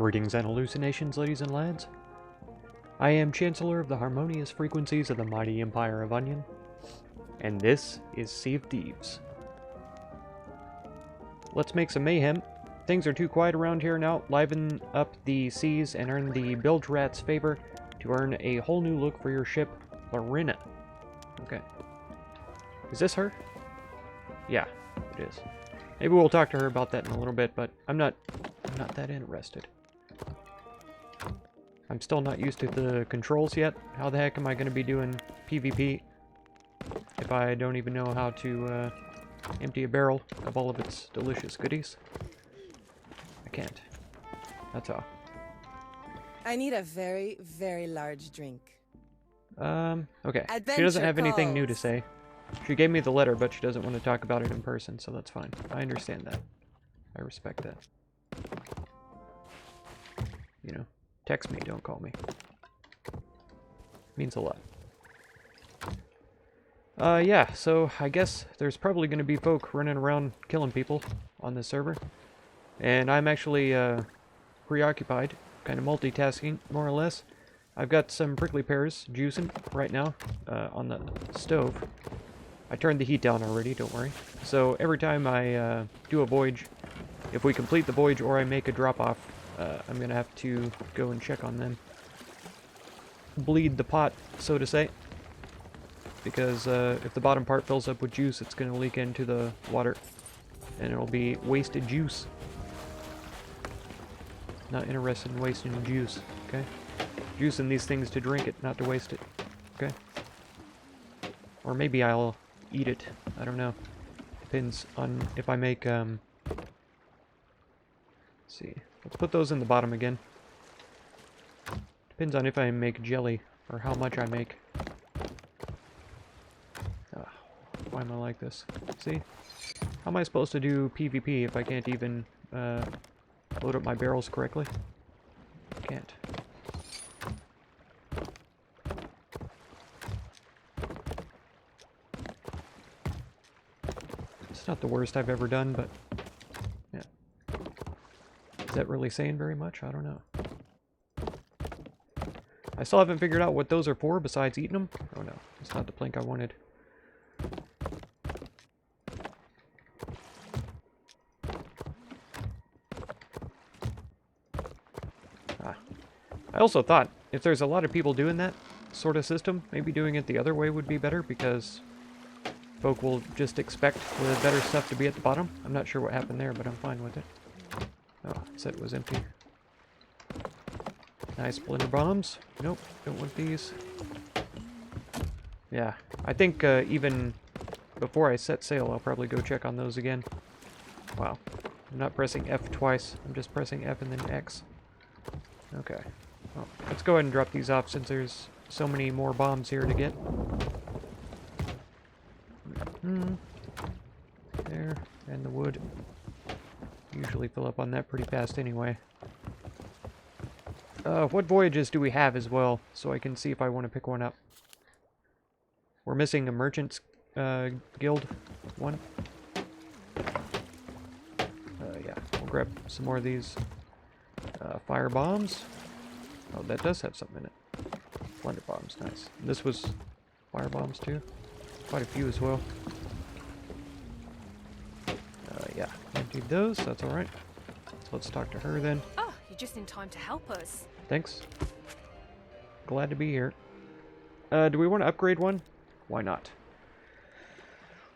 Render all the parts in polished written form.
Greetings and hallucinations, ladies and lads. I am Chancellor of the harmonious frequencies of the mighty Empire of Onion, and this is Sea of Thieves. Let's make some mayhem. Things are too quiet around here now. Liven up the seas and earn the bilge rat's favor to earn a whole new look for your ship, Lorena. Okay. Is this her? Yeah, it is. Maybe we'll talk to her about that in a little bit, but I'm not that interested. I'm still not used to the controls yet. How the heck am I going to be doing PvP if I don't even know how to empty a barrel of all of its delicious goodies? I can't. That's all. I need a very, very large drink. Okay. Adventure She doesn't have anything new to calls. say. She gave me the letter, but she doesn't want to talk about it in person, so that's fine. I understand that. I respect that. You know, text me, don't call me. Means a lot. Yeah, so I guess there's probably going to be folk running around killing people on this server. And I'm actually, preoccupied, kind of multitasking, more or less. I've got some prickly pears juicing right now, on the stove. I turned the heat down already, don't worry. So every time I, do a voyage, if we complete the voyage or I make a drop-off, I'm gonna have to go and check on them. Bleed the pot, so to say. Because, if the bottom part fills up with juice, it's gonna leak into the water. And it'll be wasted juice. Not interested in wasting juice, okay? Juicing these things to drink it, not to waste it, okay? Or maybe I'll eat it, I don't know. Depends on if I make, let's see. Let's put those in the bottom again. Depends on if I make jelly, or how much I make. Why am I like this? See? How am I supposed to do PvP if I can't even, load up my barrels correctly? I can't. It's not the worst I've ever done, but yeah. Is that really saying very much? I don't know. I still haven't figured out what those are for besides eating them. Oh no, it's not the plank I wanted. I also thought, if there's a lot of people doing that sort of system, maybe doing it the other way would be better, because folk will just expect the better stuff to be at the bottom. I'm not sure what happened there, but I'm fine with it. Oh, it said it was empty. Nice blender bombs. Nope, don't want these. Yeah, I think even before I set sail, I'll probably go check on those again. Wow, I'm not pressing F twice. I'm just pressing F and then X. Okay. Well, let's go ahead and drop these off since there's so many more bombs here to get. There, and the wood. Usually fill up on that pretty fast anyway. What voyages do we have as well, so I can see if I want to pick one up? We're missing a Merchant's Guild one. Yeah, we'll grab some more of these fire bombs. Oh, that does have something in it. Plunder bombs, nice. And this was fire bombs too. Quite a few as well. Yeah, emptied those, that's alright. So let's talk to her then. Oh, you're just in time to help us. Thanks. Glad to be here. Do we want to upgrade one? Why not?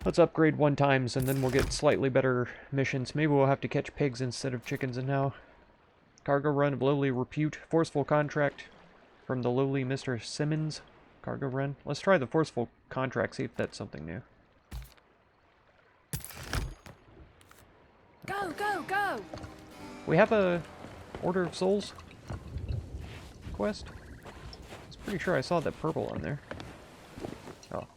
Let's upgrade one times and then we'll get slightly better missions. Maybe we'll have to catch pigs instead of chickens and now. Cargo run of lowly repute. Forceful contract from the lowly Mr. Simmons. Cargo run. Let's try the forceful contract, see if that's something new. Go, go, go! We have a Order of Souls quest. I was pretty sure I saw that purple on there. Oh.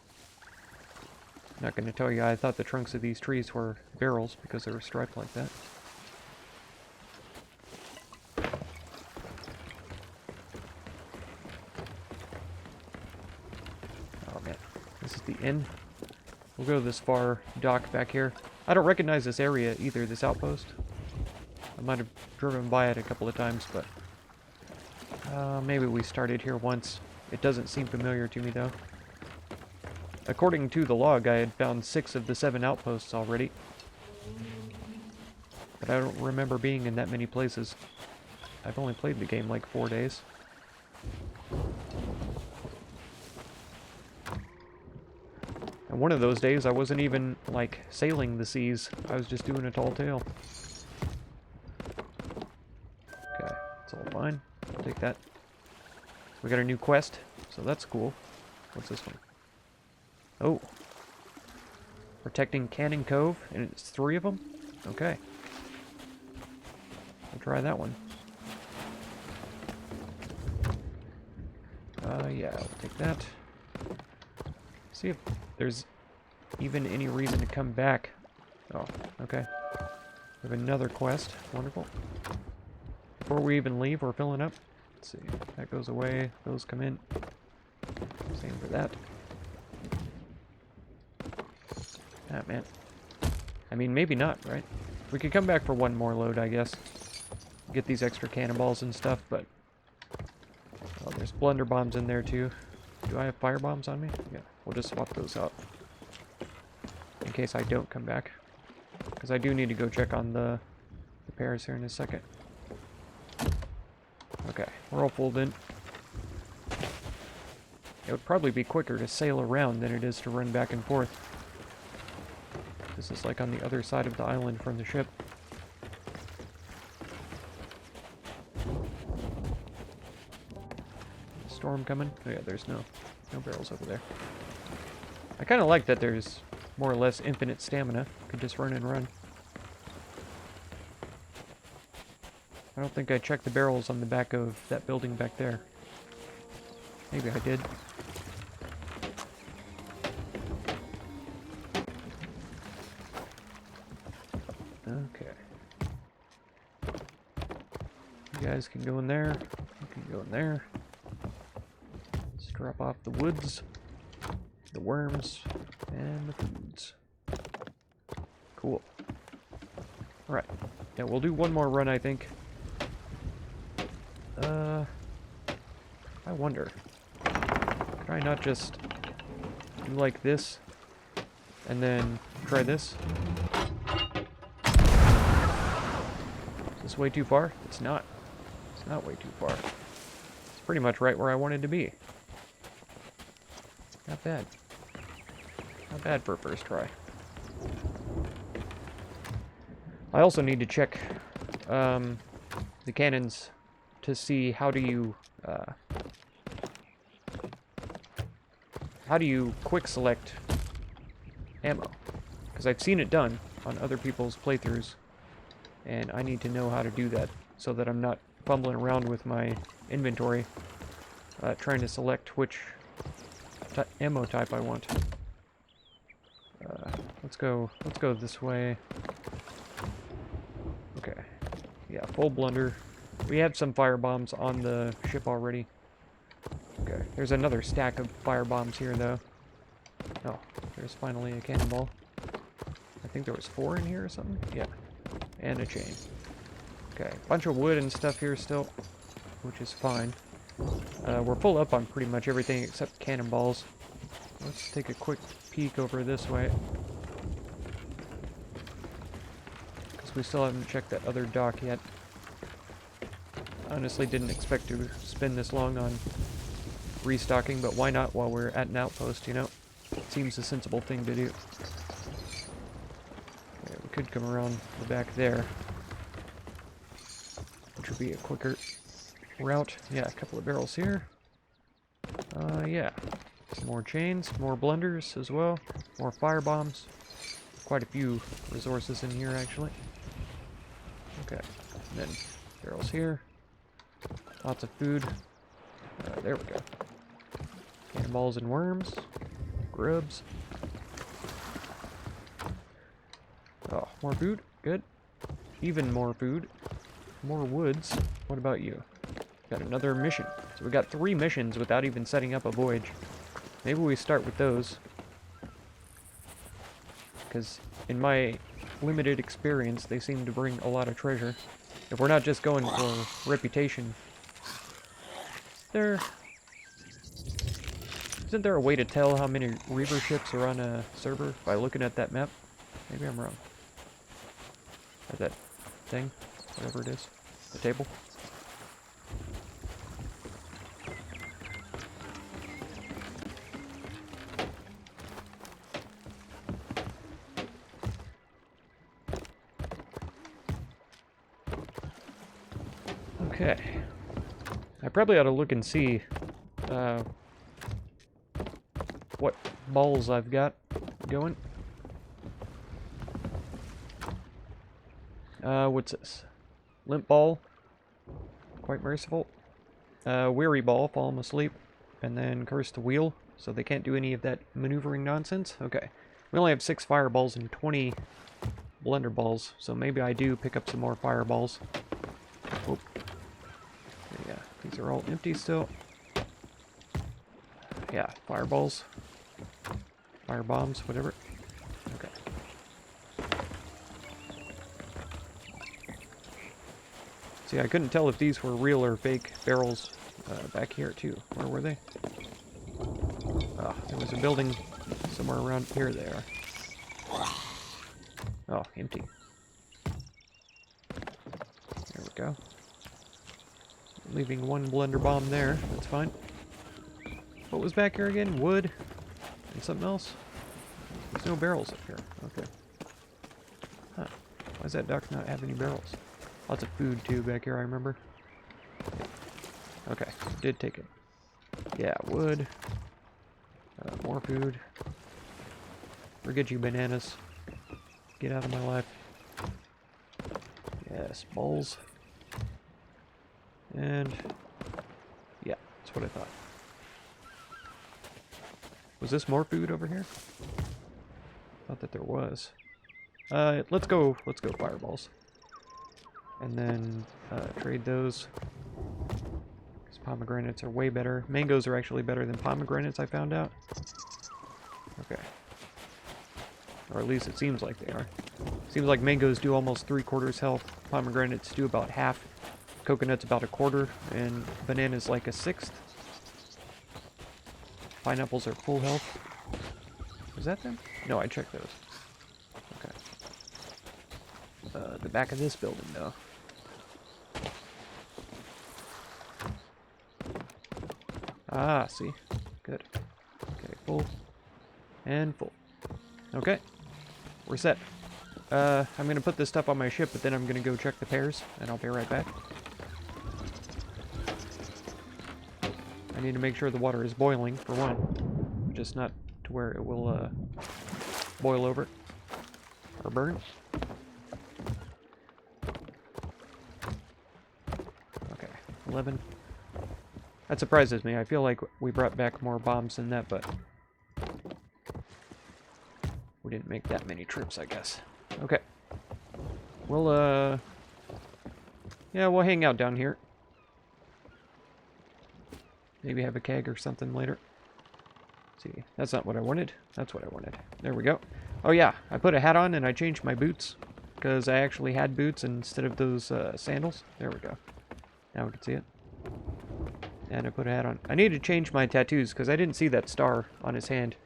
Not going to tell you I thought the trunks of these trees were barrels because they were striped like that. Oh man, this is the inn. We'll go to this far dock back here. I don't recognize this area either, this outpost. I might have driven by it a couple of times, but maybe we started here once. It doesn't seem familiar to me, though. According to the log, I had found 6 of the 7 outposts already. But I don't remember being in that many places. I've only played the game like 4 days. And one of those days, I wasn't even, like, sailing the seas. I was just doing a tall tale. Okay, it's all fine. I'll take that. We got a new quest, so that's cool. What's this one? Oh. Protecting Cannon Cove, and it's 3 of them? Okay. I'll try that one. Yeah, I'll take that. See if there's even any reason to come back. Oh, okay. We have another quest. Wonderful. Before we even leave, we're filling up. Let's see. That goes away. Those come in. Same for that. Ah, man. I mean, maybe not, right? We could come back for one more load, I guess. Get these extra cannonballs and stuff, but... Oh, there's blunder bombs in there, too. Do I have fire bombs on me? Yeah, we'll just swap those out. In case I don't come back. Because I do need to go check on the repairs here in a second. Okay, we're all pulled in. It would probably be quicker to sail around than it is to run back and forth. This is like on the other side of the island from the ship. Storm coming? Oh yeah, there's no barrels over there. I kind of like that there's more or less infinite stamina. Could just run and run. I don't think I checked the barrels on the back of that building back there. Maybe I did. Okay. You guys can go in there. You can go in there. Let's drop off the woods, the worms, and the foods. Cool. Alright. Yeah, we'll do one more run, I think. I wonder. Could I not just do like this, and then try this? Is this way too far? It's not. It's not way too far. It's pretty much right where I wanted to be. Not bad. Not bad for a first try. I also need to check the cannons to see how do you quick select ammo, because I've seen it done on other people's playthroughs, and I need to know how to do that so that I'm not fumbling around with my inventory trying to select which ammo type I want. Let's go this way. Okay. Yeah, full blunder. We have some fire bombs on the ship already. Okay, there's another stack of fire bombs here, though. Oh, there's finally a cannonball. I think there was 4 in here or something? Yeah. And a chain. Okay, bunch of wood and stuff here still, which is fine. We're full up on pretty much everything except cannonballs. Let's take a quick peek over this way. Because we still haven't checked that other dock yet. Honestly didn't expect to spend this long on restocking, but why not while we're at an outpost, you know? It seems a sensible thing to do. Okay, we could come around the back there, which would be a quicker route. Yeah, a couple of barrels here. Yeah. Some more chains, more blunders as well, more fire bombs. Quite a few resources in here, actually. Okay, and then barrels here. Lots of food. There we go. Cannonballs and worms. Grubs. Oh, more food. Good. Even more food. More woods. What about you? Got another mission. So we got 3 missions without even setting up a voyage. Maybe we start with those. Because in my limited experience, they seem to bring a lot of treasure. If we're not just going for reputation. Isn't there a way to tell how many Reaver ships are on a server by looking at that map? Maybe I'm wrong. Or that thing, whatever it is, the table. Okay. I probably ought to look and see what balls I've got going. What's this? Limp ball. Quite merciful. Weary ball, fall them asleep. And then curse the wheel, so they can't do any of that maneuvering nonsense. Okay. We only have 6 fireballs and 20 blender balls, so maybe I do pick up some more fireballs. Oh. Yeah, these are all empty still. Yeah, fireballs. Fire bombs, whatever. Okay. See, I couldn't tell if these were real or fake barrels back here, too. Where were they? Oh, there was a building somewhere around here. They are. Oh, empty. There we go. Leaving one blender bomb there. That's fine. What was back here again? Wood? And something else? There's no barrels up here. Okay. Huh. Why does that duck not have any barrels? Lots of food, too, back here, I remember. Okay, did take it. Yeah, wood. More food. Forget you, bananas. Get out of my life. Yes, balls. And... yeah, that's what I thought. Was this more food over here? Thought that there was. Let's go fireballs. And then trade those. Because pomegranates are way better. Mangoes are actually better than pomegranates, I found out. Okay. Or at least it seems like they are. Seems like mangoes do almost 3/4 health. Pomegranates do about half. Coconut's about 1/4. And bananas like 1/6. Pineapples are full health. Was that them? No, I checked those. Okay. The back of this building, though. Ah, see? Good. Okay, full. And full. Okay. We're set. I'm gonna put this stuff on my ship, but then I'm gonna go check the pairs, and I'll be right back. I need to make sure the water is boiling, for one. Just not to where it will, boil over. Or burn. Okay, 11. That surprises me. I feel like we brought back more bombs than that, but... we didn't make that many trips, I guess. Okay. We'll, yeah, we'll hang out down here. Maybe have a keg or something later. See, that's not what I wanted. That's what I wanted. There we go. Oh yeah, I put a hat on and I changed my boots. Because I actually had boots instead of those sandals. There we go. Now we can see it. And I put a hat on. I need to change my tattoos because I didn't see that star on his hand.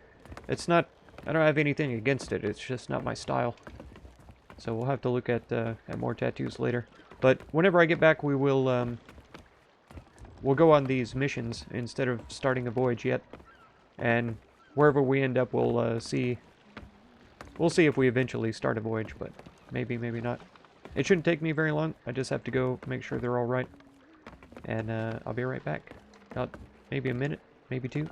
It's not... I don't have anything against it. It's just not my style. So we'll have to look at more tattoos later. But whenever I get back, we will... we'll go on these missions instead of starting a voyage yet. And wherever we end up, we'll see... we'll see if we eventually start a voyage, but maybe, maybe not. It shouldn't take me very long. I just have to go make sure they're all right. And I'll be right back. About maybe a minute, maybe 2.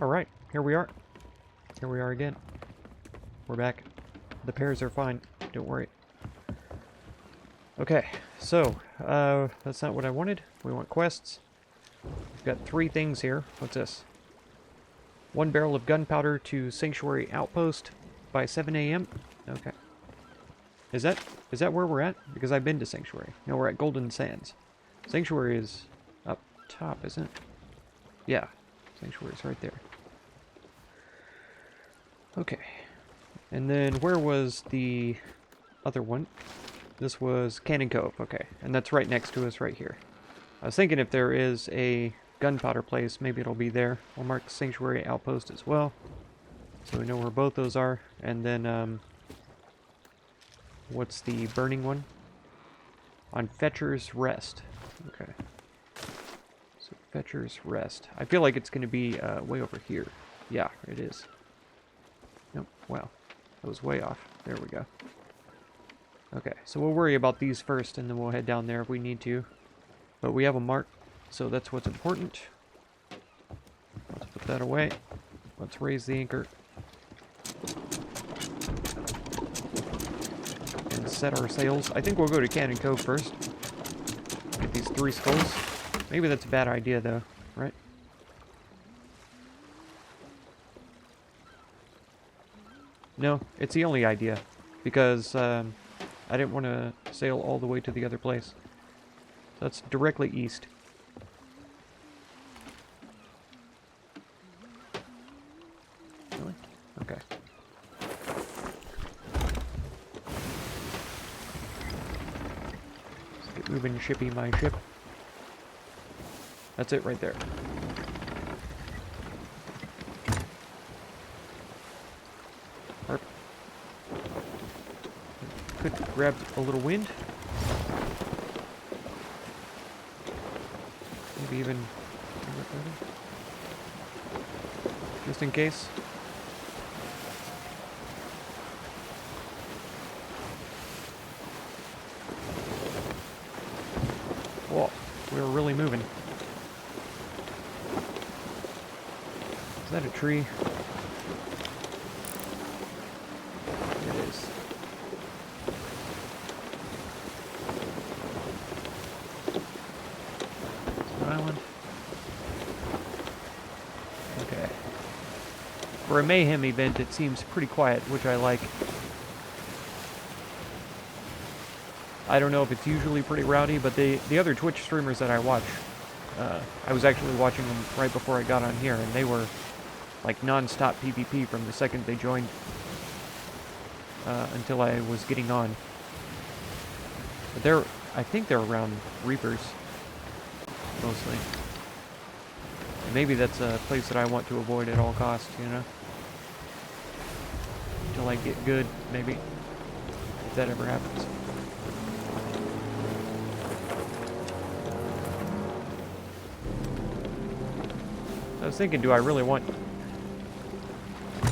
Alright, here we are. Here we are again. We're back. The pears are fine. Don't worry. Okay, so, that's not what I wanted. We want quests. We've got 3 things here. What's this? 1 barrel of gunpowder to Sanctuary Outpost by 7 a.m. Okay. Is that where we're at? Because I've been to Sanctuary. No, we're at Golden Sands. Sanctuary is up top, isn't it? Yeah. Sanctuary is right there. Okay. And then where was the other one? This was Cannon Cove. Okay. And that's right next to us right here. I was thinking if there is a gunpowder place, maybe it'll be there. We'll mark Sanctuary Outpost as well, so we know where both those are. And then, what's the burning one? On Fetcher's Rest. Okay. So Fetcher's Rest. I feel like it's going to be way over here. Yeah, it is. Nope. Wow. That was way off. There we go. Okay, so we'll worry about these first, and then we'll head down there if we need to. But we have a mark, so that's what's important. Let's put that away. Let's raise the anchor. And set our sails. I think we'll go to Cannon Cove first. Get these 3 skulls. Maybe that's a bad idea, though, right? No, it's the only idea. Because I didn't want to sail all the way to the other place. That's directly east. Really? Okay. Let's get moving, shippy my ship. That's it right there. Harp. Could grab a little wind. Maybe even just in case. Whoa, we were really moving. Is that a tree? It is. Island. Okay. For a mayhem event, it seems pretty quiet, which I like. I don't know if it's usually pretty rowdy, but the other Twitch streamers that I watch, I was actually watching them right before I got on here, and they were like non-stop PvP from the second they joined until I was getting on. But I think they're around Reapers. Mostly. And maybe that's a place that I want to avoid at all costs, you know? Until I get good, maybe. If that ever happens. I was thinking, do I really want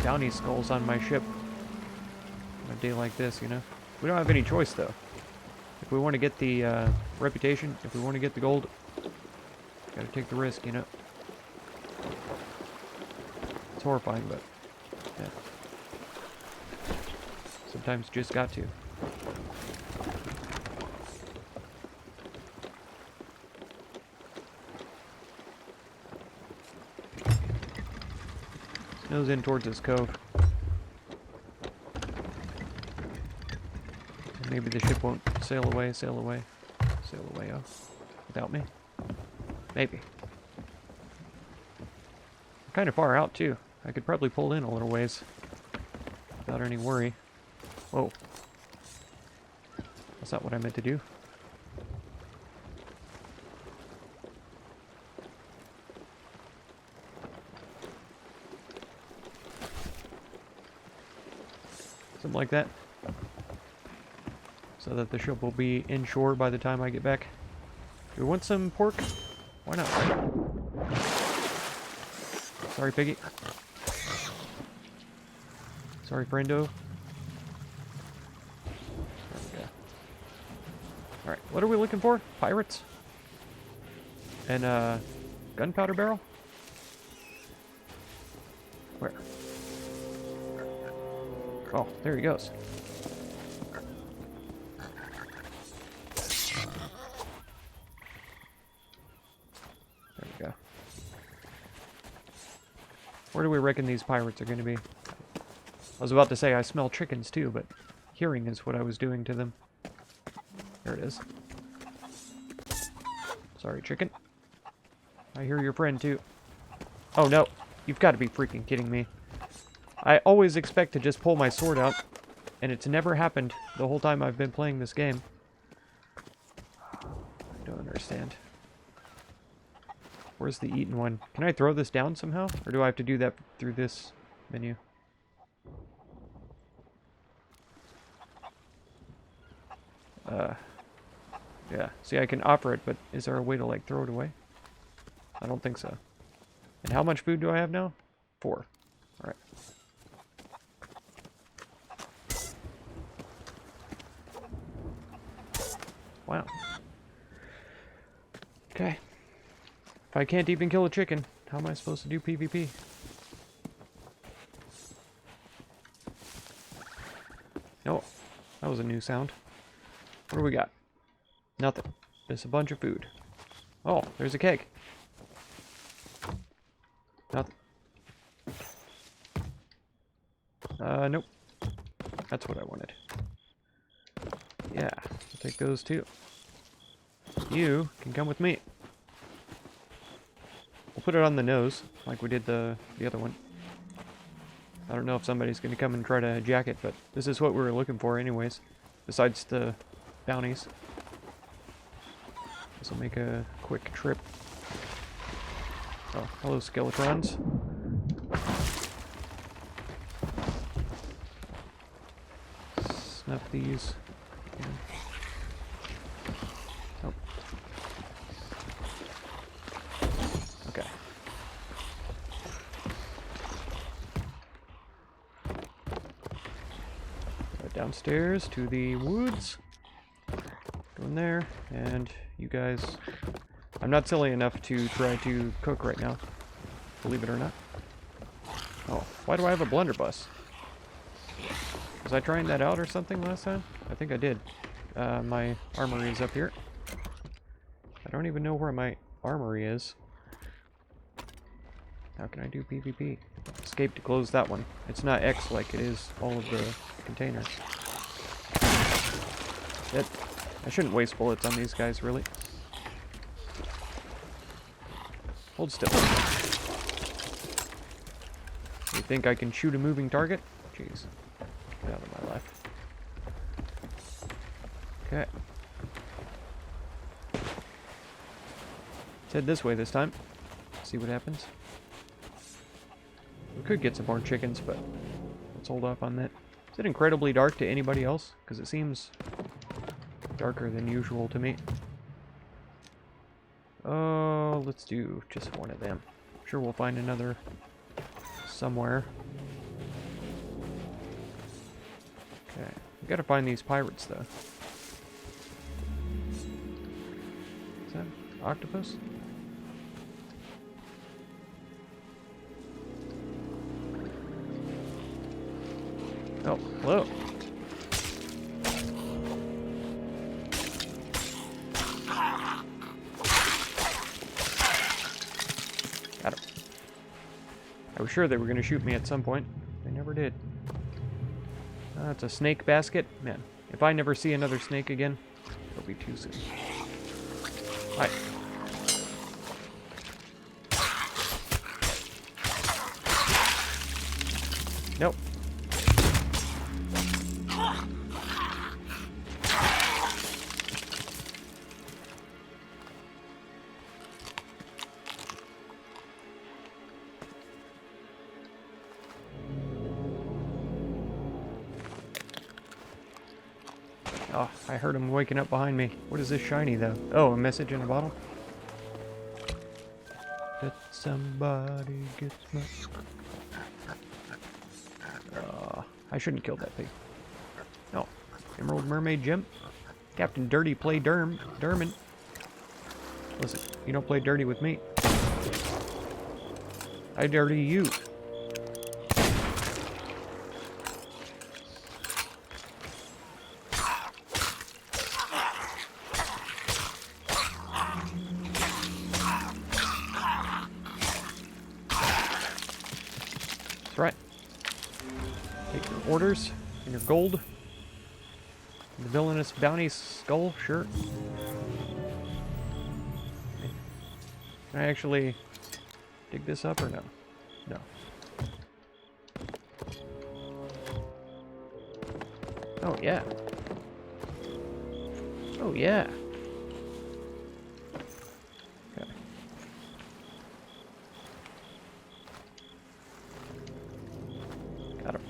bounty skulls on my ship on a day like this, you know? We don't have any choice, though. If we want to get the reputation, if we want to get the gold, gotta take the risk, you know. It's horrifying, but yeah. Sometimes just got to. Snow's in towards this cove. Maybe the ship won't sail away, oh, without me. Maybe. I'm kind of far out, too. I could probably pull in a little ways without any worry. Whoa. That's not what I meant to do. Something like that. So that the ship will be inshore by the time I get back. Do we want some pork? Why not? Sorry, Piggy. Sorry, friendo. There we go. Alright, what are we looking for? Pirates? And gunpowder barrel? Oh, there he goes. There we go. Where do we reckon these pirates are going to be? I was about to say I smell chickens too, but hearing is what I was doing to them. There it is. Sorry, chicken. I hear your friend too. Oh no, you've got to be freaking kidding me. I always expect to just pull my sword out, and it's never happened the whole time I've been playing this game. I don't understand. Where's the eaten one? Can I throw this down somehow? Or do I have to do that through this menu? Yeah. See, I can offer it, but is there a way to, like, throw it away? I don't think so. And how much food do I have now? 4. Alright. Wow. Okay. If I can't even kill a chicken, how am I supposed to do PvP? No. That was a new sound. What do we got? Nothing. Just a bunch of food. Oh, there's a keg. Nothing. Nope. That's what I wanted. Yeah, I'll take those too. You can come with me. We'll put it on the nose, like we did the other one. I don't know if somebody's going to come and try to jack it, but this is what we were looking for anyways, besides the bounties. This will make a quick trip. Oh, hello, skeletons. Snuff these. Yeah. Oh. Okay. Right downstairs to the woods. Go in there, and you guys... I'm not silly enough to try to cook right now, believe it or not. Oh, why do I have a blunderbuss? Was I trying that out or something last time? I think I did. My armory is up here. I don't even know where my armory is. How can I do PvP? Escape to close that one. It's not X like it is all of the containers. I shouldn't waste bullets on these guys, really. Hold still. You think I can shoot a moving target? Jeez. Get out of my life. Okay. Let's head this way this time. See what happens. We could get some more chickens, but let's hold off on that. Is it incredibly dark to anybody else? Because it seems darker than usual to me. Oh, let's do just one of them. I'm sure we'll find another somewhere. Okay, we gotta find these pirates though. Is that octopus? Oh, hello. Got him. I was sure they were going to shoot me at some point. They never did. It's a snake basket. Man, if I never see another snake again, it'll be too soon. Hi. Nope. Oh, I heard him waking up behind me. What is this shiny, though? Oh, a message in a bottle? Let somebody get my... I shouldn't kill that pig. Oh, Emerald Mermaid Gem. Captain Dirty play Dermot. Listen, you don't play dirty with me. I dirty you. Take your orders and your gold. The villainous bounty skull, sure. Can I actually dig this up or no? No. Oh, yeah. Oh, yeah. Okay. Got him.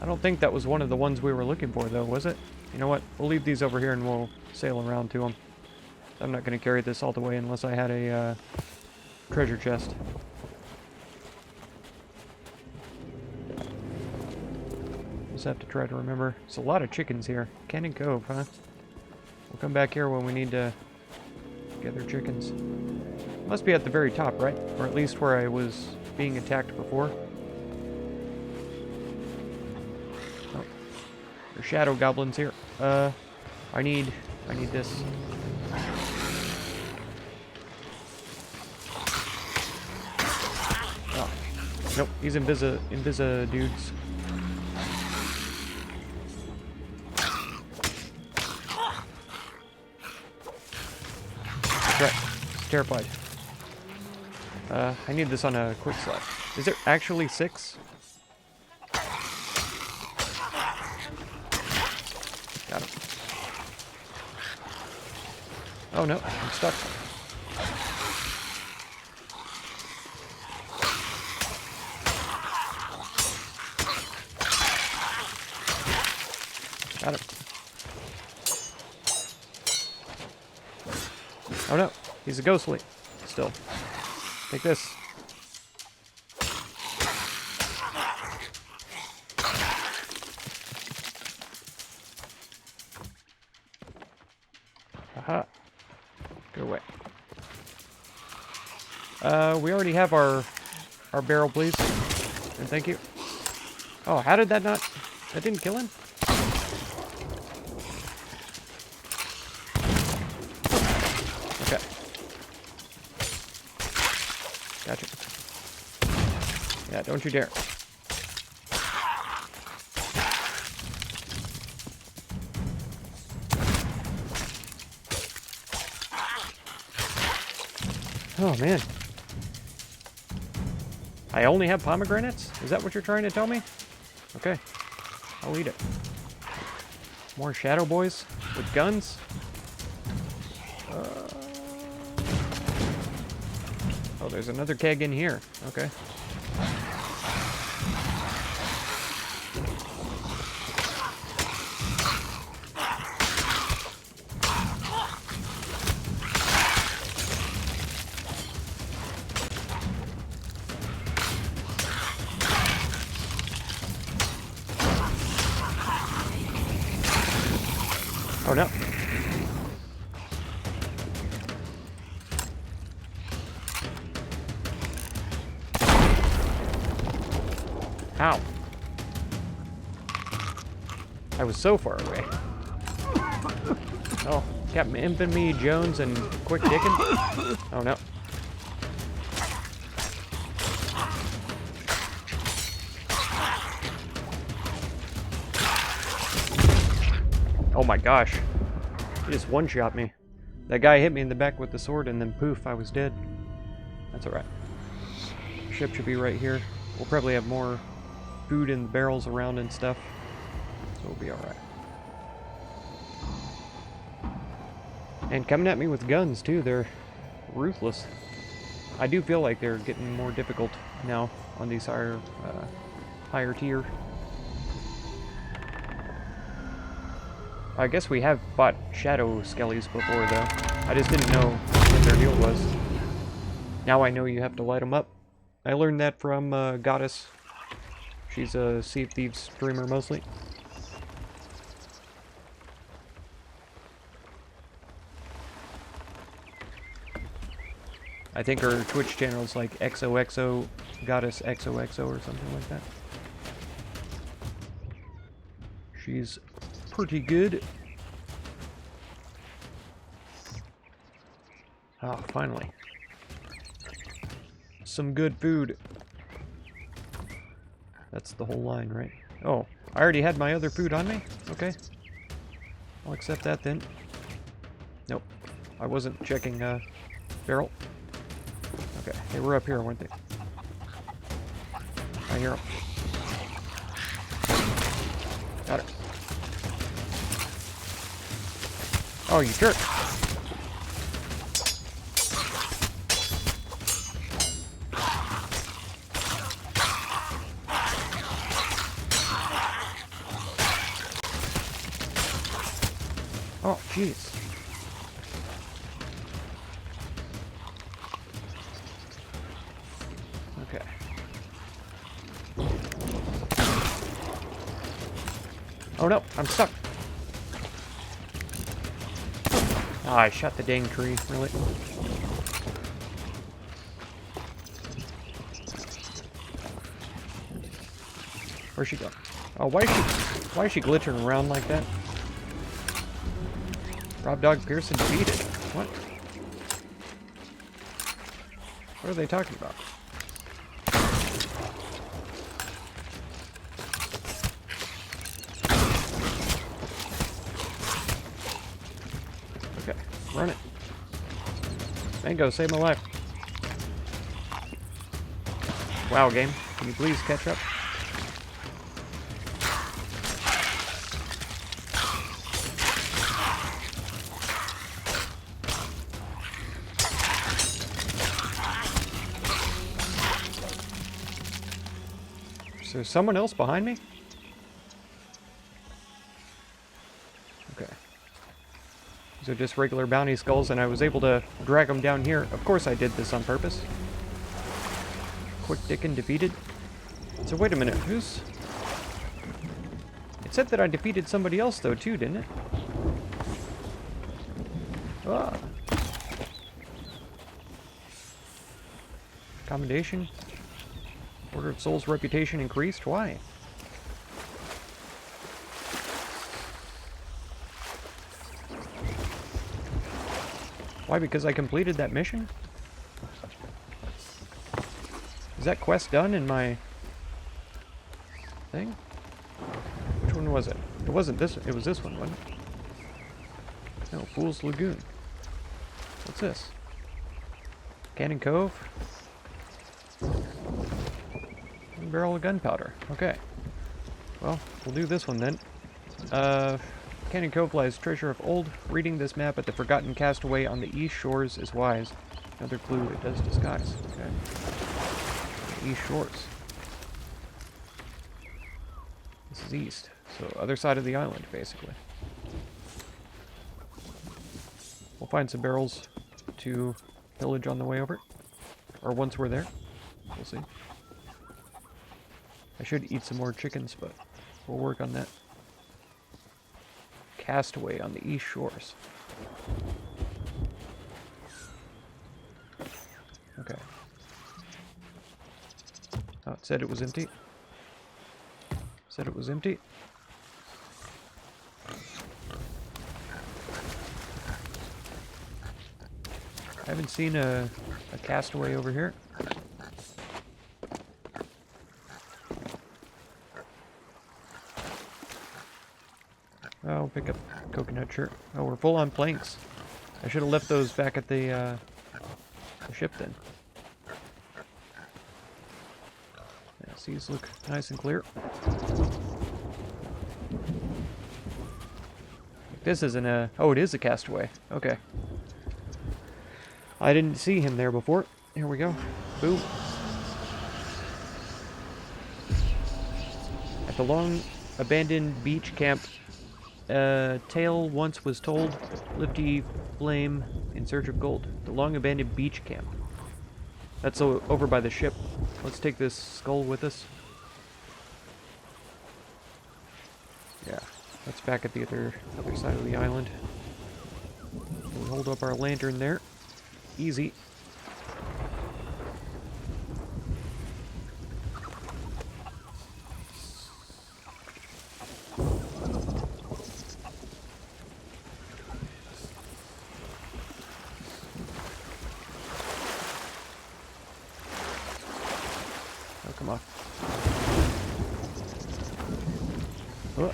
I don't think that was one of the ones we were looking for, though, was it? You know what? We'll leave these over here and we'll sail around to them. I'm not going to carry this all the way unless I had a treasure chest. Just have to try to remember. There's a lot of chickens here. Cannon Cove, huh? We'll come back here when we need to gather chickens. Must be at the very top, right? Or at least where I was being attacked before. Oh. There's shadow goblins here. I need this. Oh. Nope, he's invisa dudes. Right. Terrified. I need this on a quick slot. Is there actually 6? Got him. Oh no, I'm stuck. Got him. Oh no, he's a ghostly. Still. Take this. Aha. Go away. We already have our barrel, please. And thank you. Oh, how did that not... That didn't kill him? Okay. Gotcha. Yeah, don't you dare. Oh, man. I only have pomegranates? Is that what you're trying to tell me? Okay. I'll eat it. More shadow boys with guns? Oh, there's another keg in here. Okay. Oh no. Ow. I was so far away. Oh, Captain Infamy Jones and Quick Dickin'? Oh no. Oh my gosh. He just one-shot me. That guy hit me in the back with the sword and then poof, I was dead. That's alright. Ship should be right here. We'll probably have more food in the barrels around and stuff. So we'll be alright. And coming at me with guns too, they're ruthless. I do feel like they're getting more difficult now on these higher tier. I guess we have fought shadow skellies before, though. I just didn't know what their deal was. Now I know you have to light them up. I learned that from Goddess. She's a Sea of Thieves streamer, mostly. I think her Twitch channel is like XOXO, Goddess XOXO or something like that. She's pretty good. Ah, finally. some good food. That's the whole line, right? Oh, I already had my other food on me? Okay. I'll accept that then. Nope. I wasn't checking, barrel. Okay, they were up here, weren't they? I hear them. Got it. Oh, you jerk. Oh, jeez. Okay. Oh no, I'm stuck. Ah, I shot the dang tree, really. Where's she going? Oh, why is she glitching around like that? Rob Dog Pearson defeated. What? What are they talking about? Okay, run it. Mango, save my life. Wow, game. Can you please catch up? Is there someone else behind me? Okay. These are just regular bounty skulls, and I was able to drag them down here. Of course I did this on purpose. Quick Dickin defeated. So wait a minute, who's... It said that I defeated somebody else though too, didn't it? Ah. Commendation. Order of Souls reputation increased? Why? Why? Because I completed that mission? Is that quest done in my thing? Which one was it? It wasn't this. It was this one, wasn't it? No, Fool's Lagoon. What's this? Cannon Cove? Barrel of gunpowder. Okay. Well, we'll do this one then. Cannon Cove lies treasure of old. Reading this map at the Forgotten Castaway on the east shores is wise. Another clue, it does disguise. Okay. East shores. This is east. So, other side of the island, basically. We'll find some barrels to pillage on the way over. Or once we're there. We'll see. I should eat some more chickens, but we'll work on that. Castaway on the east shores. Okay. Oh, it said it was empty. Said it was empty. I haven't seen a castaway over here. I'll pick up coconut shirt. Oh, we're full on planks. I should have left those back at the ship then. Yeah, seas look nice and clear. This isn't a... Oh, it is a castaway. Okay. I didn't see him there before. Here we go. Boom. At the long abandoned beach camp, tale once was told. Lifty flame in search of gold. The long abandoned beach camp. That's over by the ship. Let's take this skull with us. Yeah, that's back at the other side of the island. We'll hold up our lantern there. Easy. come on. Oh.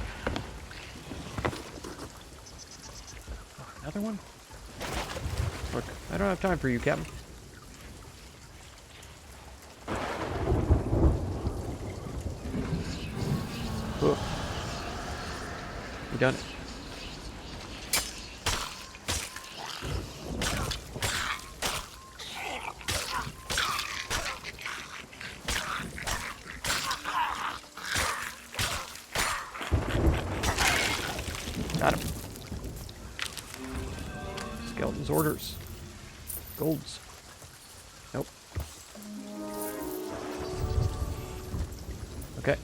Another one? Look, I don't have time for you, Captain. Oh. You done it? Got him. Skeleton's orders. Golds. Nope. Okay.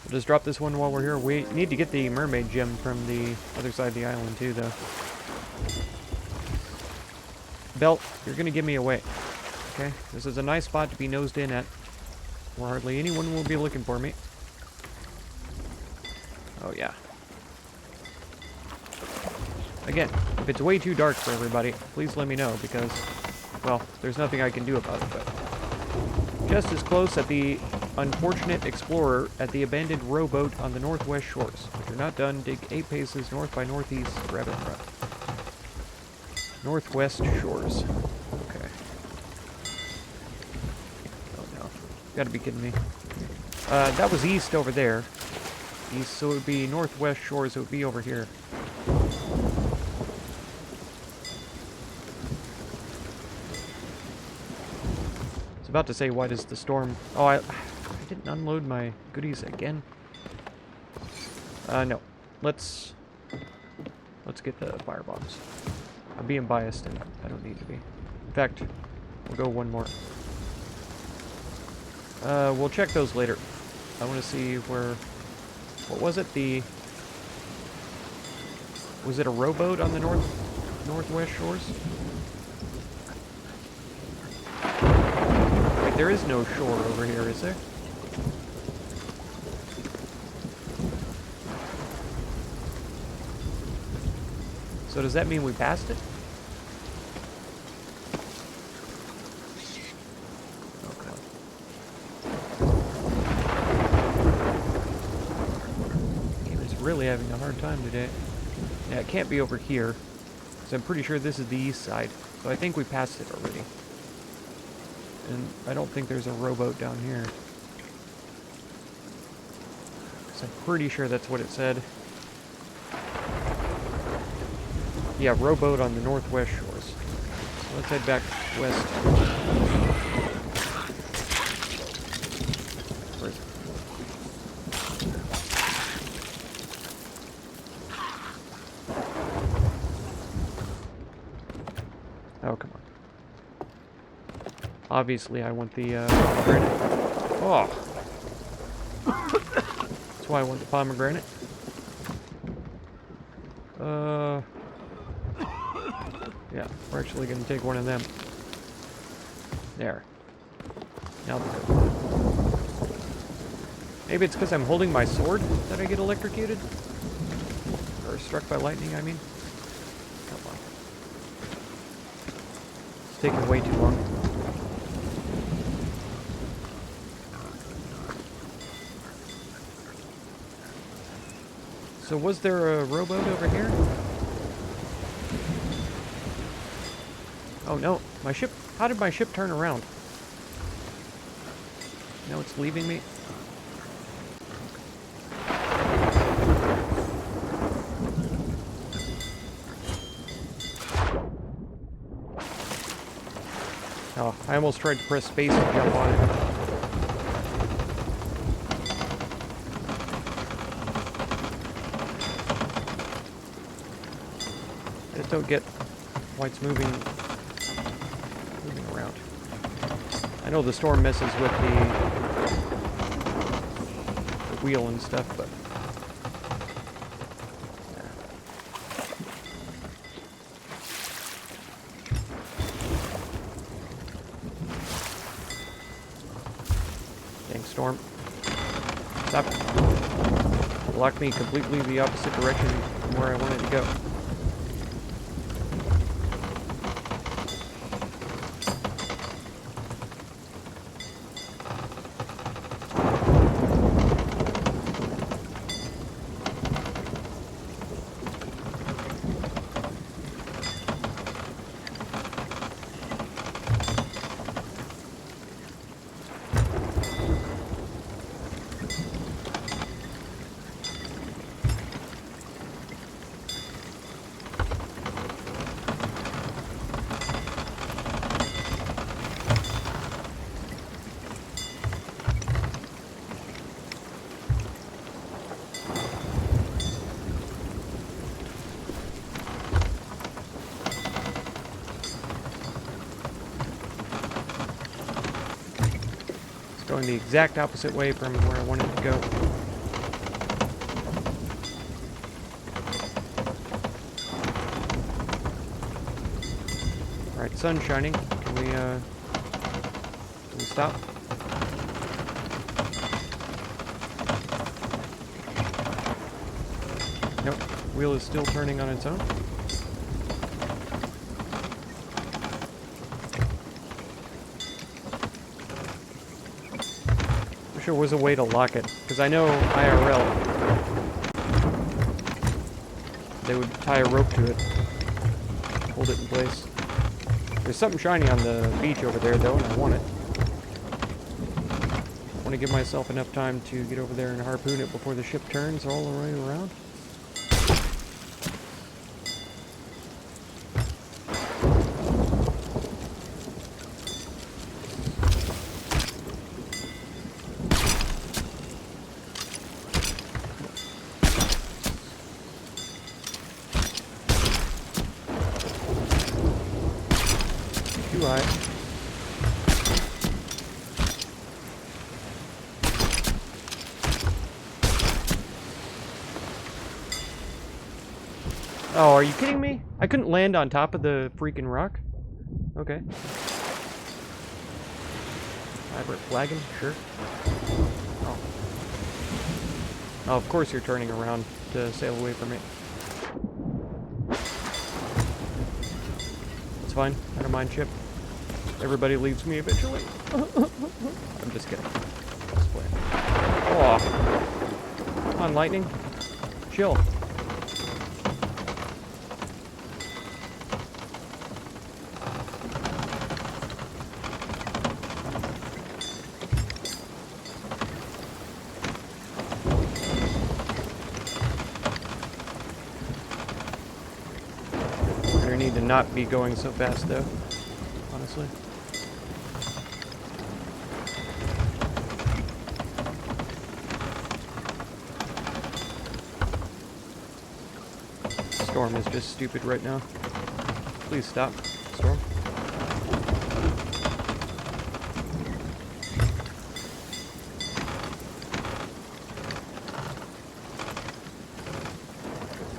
We'll just drop this one while we're here. We need to get the mermaid gem from the other side of the island too, though. Belt, you're gonna give me away. Okay? This is a nice spot to be nosed in at, where hardly anyone will be looking for me. Oh yeah. Again, if it's way too dark for everybody, please let me know, because, well, there's nothing I can do about it, but... Just as close at the unfortunate explorer at the abandoned rowboat on the northwest shores. If you're not done, dig 8 paces north by northeast, rabbit run. Northwest shores. Okay. Oh no. You gotta be kidding me. That was east over there. East, so it would be northwest shores, it would be over here. About to say, why does the storm... Oh, I didn't unload my goodies again. No. Let's get the fire bombs. I'm being biased, and I don't need to be. In fact, we'll go one more. We'll check those later. I want to see where... What was it? Was it a rowboat on the northwest shores? There is no shore over here, is there? So does that mean we passed it? Oh god. Game is really having a hard time today. Yeah, it can't be over here, because I'm pretty sure this is the east side. So I think we passed it already. And I don't think there's a rowboat down here. So I'm pretty sure that's what it said. Yeah, rowboat on the northwest shores. So let's head back west. Where is it? Oh, come on. Obviously, I want the pomegranate. Oh! That's why I want the pomegranate. Yeah, we're actually going to take one of them. There. Now they're good. Maybe it's because I'm holding my sword that I get electrocuted? Or struck by lightning, I mean. Come on. It's taking way too long. So was there a rowboat over here? Oh no, my ship, how did my ship turn around? Now it's leaving me? Oh, I almost tried to press space to jump on it. I just don't get why it's moving around. I know the storm messes with the wheel and stuff, but dang storm. Stop. Block me completely the opposite direction from where I wanted to go. Going the exact opposite way from where I wanted to go. Alright, sun's shining. Can we stop? Nope. Wheel is still turning on its own. Wish there was a way to lock it, because I know IRL they would tie a rope to it, hold it in place. There's something shiny on the beach over there though, and I want it. I want to give myself enough time to get over there and harpoon it before the ship turns all the way around. Too high. Oh, are you kidding me? I couldn't land on top of the freaking rock? Okay. Vibrant flagging? Sure. Oh. Oh, of course you're turning around to sail away from it. It's fine. I don't mind, ship. Everybody leaves me eventually. I'm just kidding. Just playing. Oh. Come on, lightning. Chill. I need to not be going so fast though, honestly. Storm is just stupid right now. Please stop, Storm.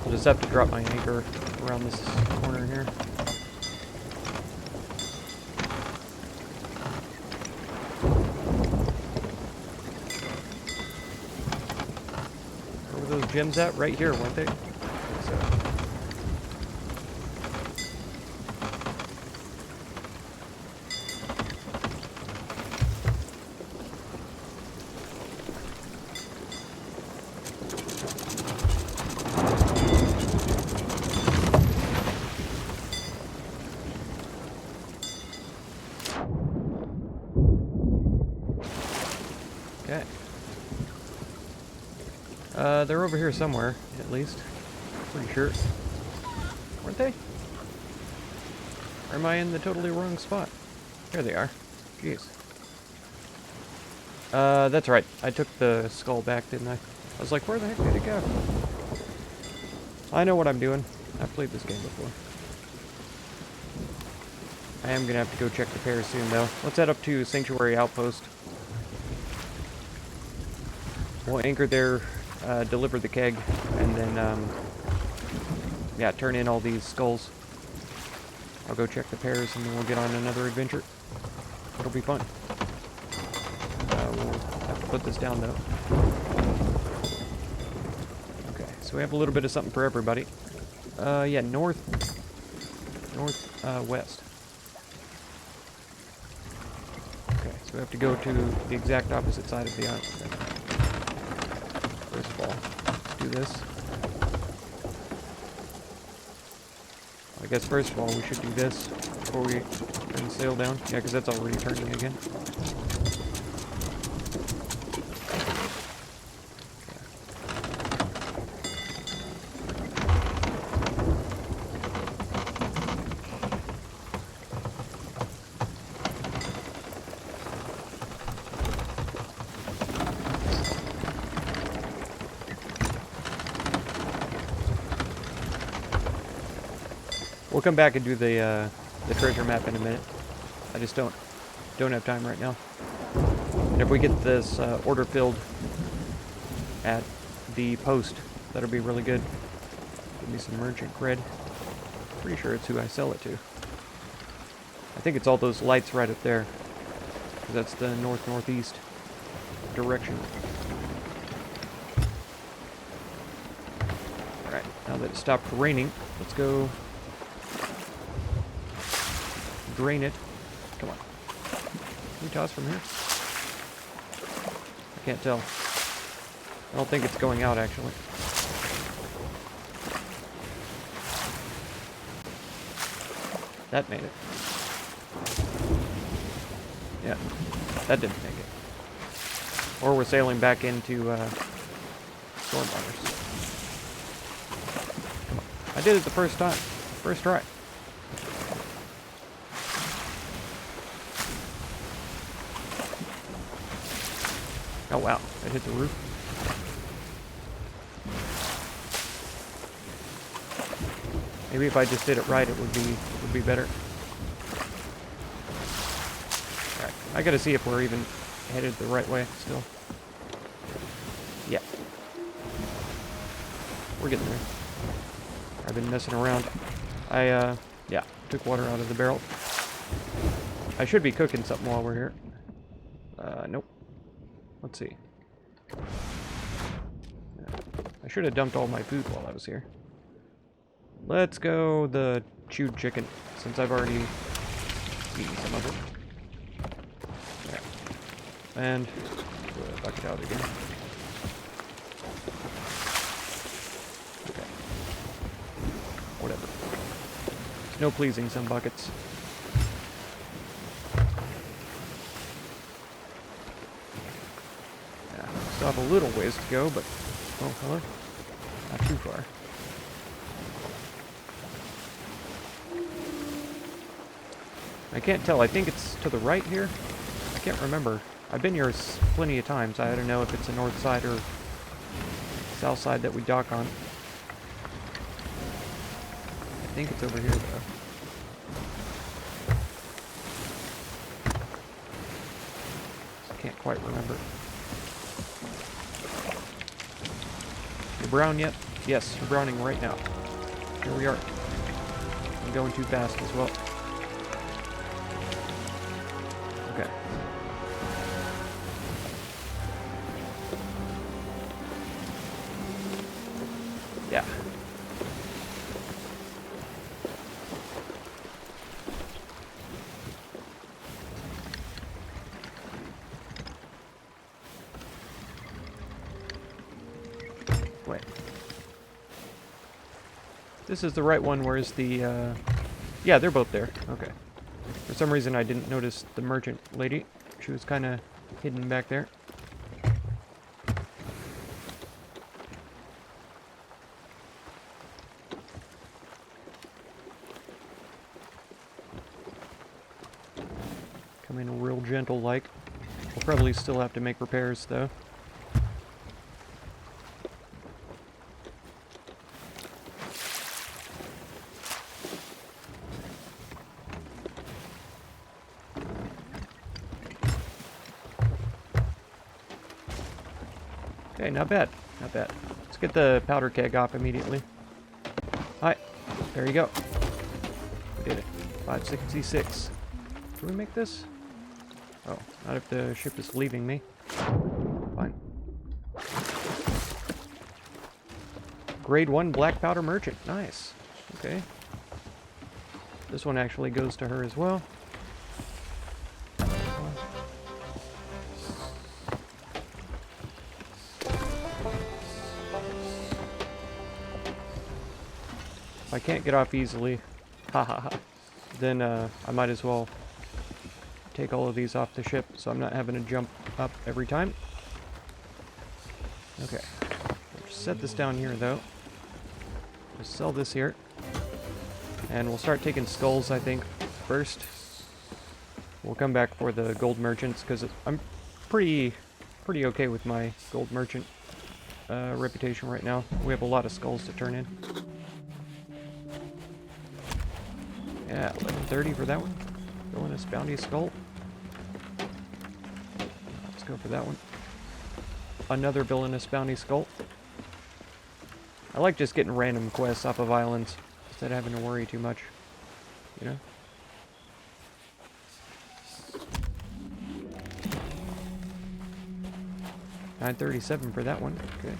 I'll just have to drop my anchor around this corner here. Where were those gems at? Right here, weren't they? So. Okay. They're over here somewhere, at least. Pretty sure. Weren't they? Or am I in the totally wrong spot? There they are. Jeez. That's right. I took the skull back, didn't I? I was like, where the heck did it go? I know what I'm doing. I've played this game before. I am gonna have to go check the pair soon, though. Let's head up to Sanctuary Outpost. We'll anchor there, deliver the keg, and then, yeah, turn in all these skulls. I'll go check the pairs, and then we'll get on another adventure. It'll be fun. We'll have to put this down, though. Okay, so we have a little bit of something for everybody. Yeah, northwest. Okay, so we have to go to the exact opposite side of the island. First of all, let's do this. I guess first of all we should do this before we turn the sail down. Yeah, because that's already turning again. We'll come back and do the treasure map in a minute. I just don't have time right now. And if we get this order filled at the post, that'll be really good. Give me some merchant cred. Pretty sure it's who I sell it to. I think it's all those lights right up there. 'Cause that's the north-northeast direction. Alright, now that it stopped raining, let's go drain it. Come on. Can we toss from here? I can't tell. I don't think it's going out, actually. That made it. Yeah, that didn't make it. Or we're sailing back into storm waters. Come on. I did it the first time. First try. Oh wow, it hit the roof. Maybe if I just did it right, it would be better. Alright, I gotta see if we're even headed the right way still. Yeah. We're getting there. I've been messing around. Yeah, took water out of the barrel. I should be cooking something while we're here. Nope. Let's see. I should have dumped all my food while I was here. Let's go the chewed chicken, since I've already eaten some of it. Yeah. And throw that bucket out again. Okay. Whatever. There's no pleasing some buckets. Yeah, still have a little ways to go, but oh hello. Not too far. I can't tell. I think it's to the right here. I can't remember. I've been here plenty of times. I don't know if it's the north side or south side that we dock on. I think it's over here, though. I can't quite remember. You brown yet? Yes, you're browning right now. Here we are. I'm going too fast as well. Okay. Yeah. Wait. This is the right one, where's the, yeah, they're both there. Okay. For some reason I didn't notice the merchant lady. She was kind of hidden back there. Come in real gentle like. We'll probably still have to make repairs though. Okay, not bad. Not bad. Let's get the powder keg off immediately. Hi. There you go. We did it. 566. Can we make this? Oh, not if the ship is leaving me. Fine. Grade 1 black powder merchant. Nice. Okay. This one actually goes to her as well. If I can't get off easily, then I might as well take all of these off the ship so I'm not having to jump up every time. Okay. We'll set this down here though. We'll sell this here. And we'll start taking skulls, I think, first. We'll come back for the gold merchants because I'm pretty okay with my gold merchant reputation right now. We have a lot of skulls to turn in. Yeah, 1130 for that one. Going as bounty skull. Let's go for that one. Another villainous bounty skull. I like just getting random quests off of islands instead of having to worry too much, you know? $9.37 for that one. Okay.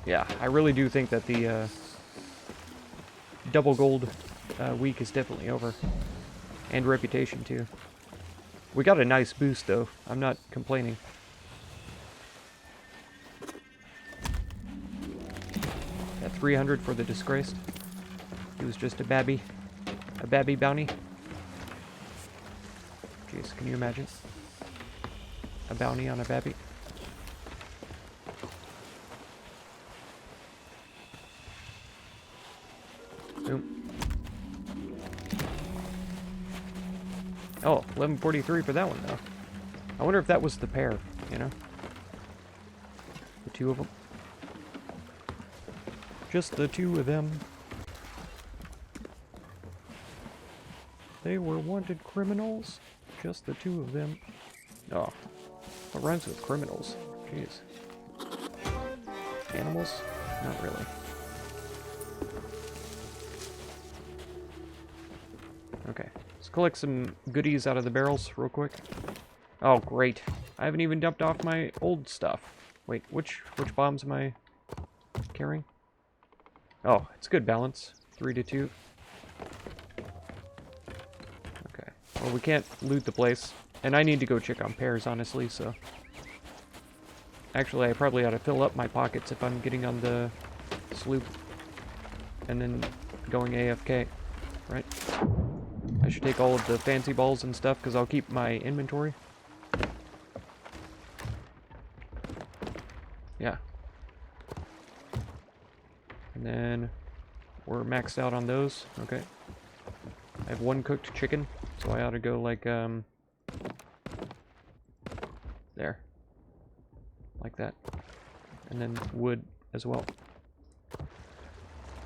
Yeah, I really do think that the double gold week is definitely over. And reputation, too. We got a nice boost, though. I'm not complaining. At 300 for the disgraced. He was just a babby bounty. Jeez, can you imagine? A bounty on a babby. Boom. Oh, 11.43 for that one, though. I wonder if that was the pair, you know? The two of them. Just the two of them. They were wanted criminals. Just the two of them. Oh. What rhymes with criminals? Jeez. Animals? Not really. Okay. Let's collect some goodies out of the barrels real quick. Oh, great. I haven't even dumped off my old stuff. Wait, which bombs am I carrying? Oh, it's good balance. 3 to 2. Okay. Well, we can't loot the place. And I need to go check on pairs, honestly, so... Actually, I probably ought to fill up my pockets if I'm getting on the sloop. And then going AFK, right? I should take all of the fancy balls and stuff, because I'll keep my inventory. Yeah. And then we're maxed out on those. Okay. I have 1 cooked chicken, so I ought to go like, there. Like that. And then wood as well.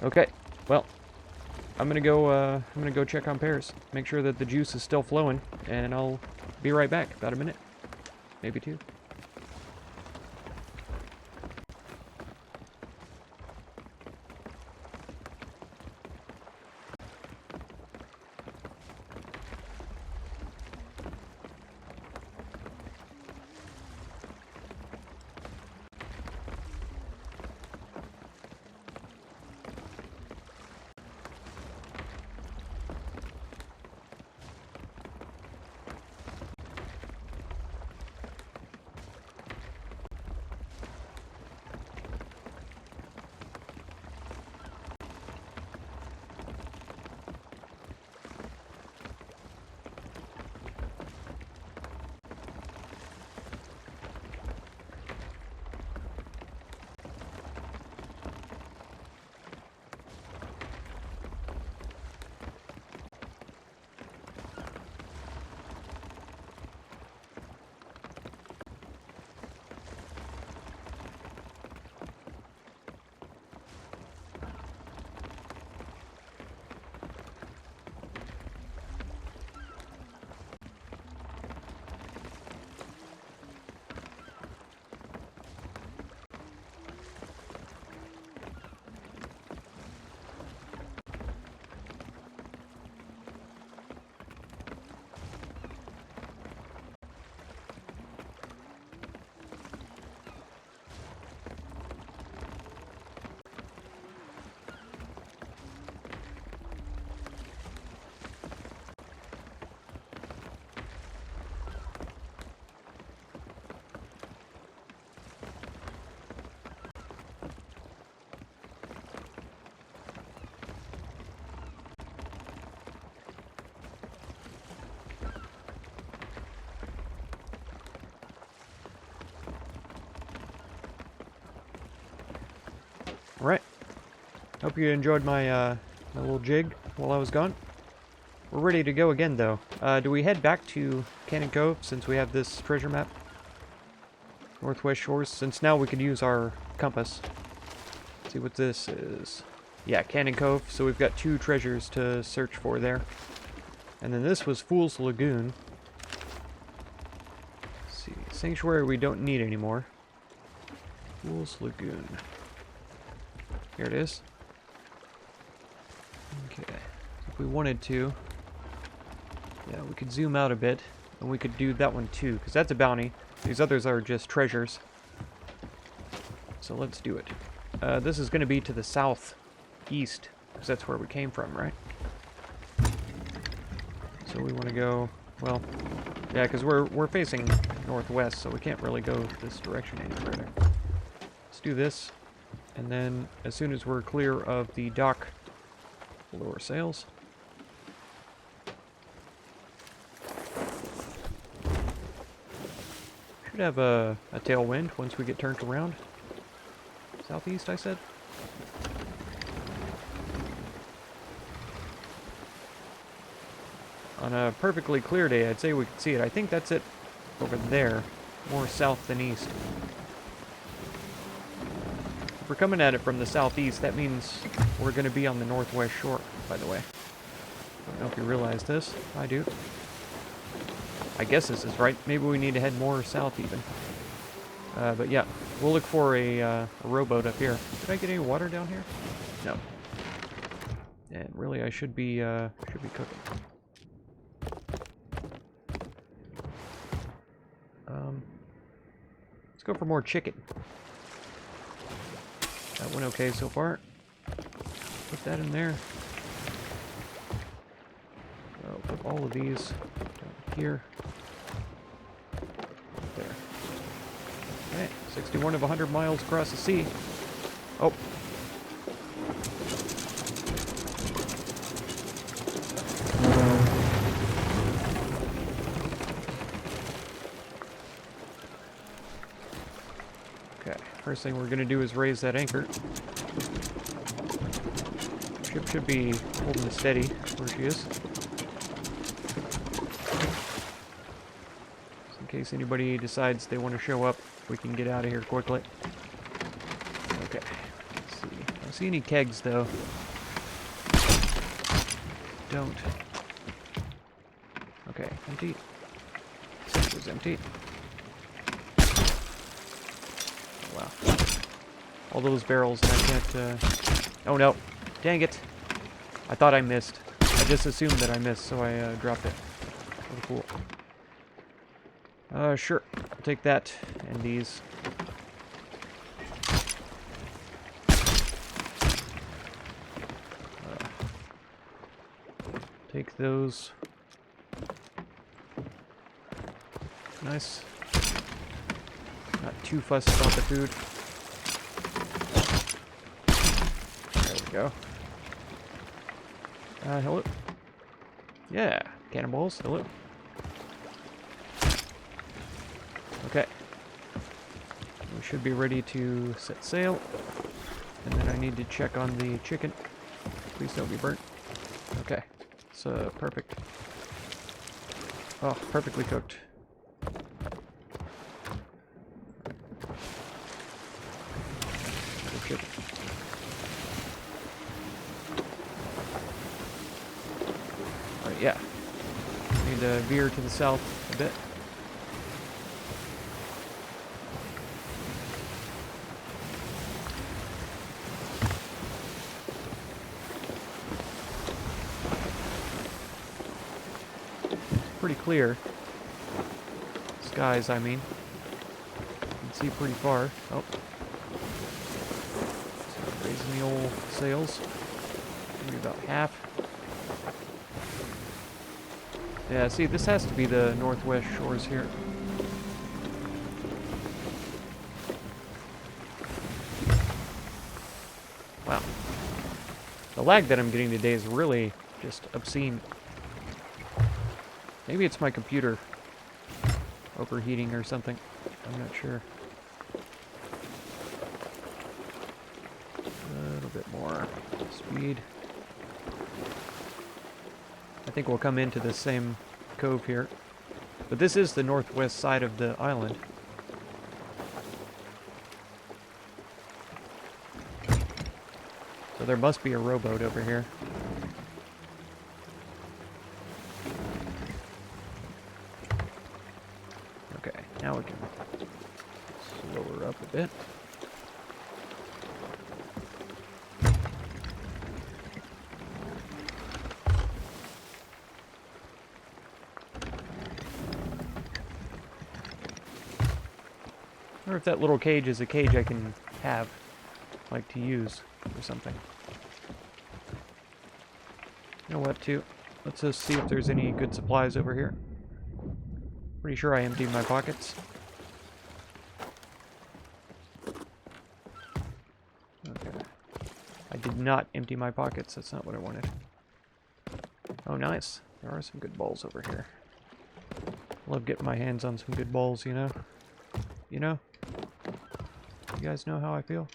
Okay. Well, I'm gonna go check on pairs. Make sure that the juice is still flowing, and I'll be right back. About a minute. Maybe 2. Alright. Hope you enjoyed my, my little jig while I was gone. We're ready to go again, though. Do we head back to Cannon Cove, since we have this treasure map? Northwest Shores, since now we could use our compass. Let's see what this is. Yeah, Cannon Cove, so we've got 2 treasures to search for there. And then this was Fool's Lagoon. sanctuary we don't need anymore. Fool's Lagoon. Here it is. Okay. If we wanted to, yeah, we could zoom out a bit, and we could do that one too, because that's a bounty. These others are just treasures. So let's do it. This is going to be to the southeast, because that's where we came from, right? So we want to go, well, yeah, because we're facing northwest, so we can't really go this direction any further. Let's do this, and then as soon as we're clear of the dock, lower sails. Should have a tailwind once we get turned around. Southeast, I said. On a perfectly clear day, I'd say we could see it. I think that's it over there, more south than east. If we're coming at it from the southeast, that means we're going to be on the northwest shore, by the way. I don't know if you realize this. I do. I guess this is right. Maybe we need to head more south even. But yeah, we'll look for a rowboat up here. Did I get any water down here? No. And really, I should be cooking. Let's go for more chicken. That went okay so far. Put that in there. I'll put all of these down here. Right there. Okay, 61 of 100 miles across the sea. Oh. Okay, first thing we're going to do is raise that anchor. Ship should be holding it steady where she is. Just in case anybody decides they want to show up, we can get out of here quickly. Okay, let's see. I don't see any kegs though. Don't. Okay, empty. It was empty. Oh, wow. All those barrels and I can't, oh no. Dang it. I thought I missed. I just assumed that I missed, so I dropped it. What a fool. Sure. I'll take that and these. Take those. Nice. Not too fussed about the food. There we go. Hello? Yeah, cannonballs, hello. Okay. We should be ready to set sail. And then I need to check on the chicken. Please don't be burnt. Okay. It's perfect. Oh, perfectly cooked. Another chicken. Alright, yeah. Need to veer to the south a bit. Pretty clear. Skies, I mean. You can see pretty far. Oh. So raising the old sails. Maybe about half. Yeah, see, this has to be the northwest shores here. Wow. The lag that I'm getting today is really just obscene. Maybe it's my computer overheating or something. I'm not sure. A little bit more speed. I think we'll come into the same cove here. But this is the northwest side of the island. So there must be a rowboat over here. Okay, Now we can slow her up a bit. I wonder if that little cage is a cage I can have, like, to use or something. You know what, too? Let's just see if there's any good supplies over here. Pretty sure I emptied my pockets. Okay. I did not empty my pockets. That's not what I wanted. Oh, nice. There are some good balls over here. Love getting my hands on some good balls, you know? You know? You guys know how I feel?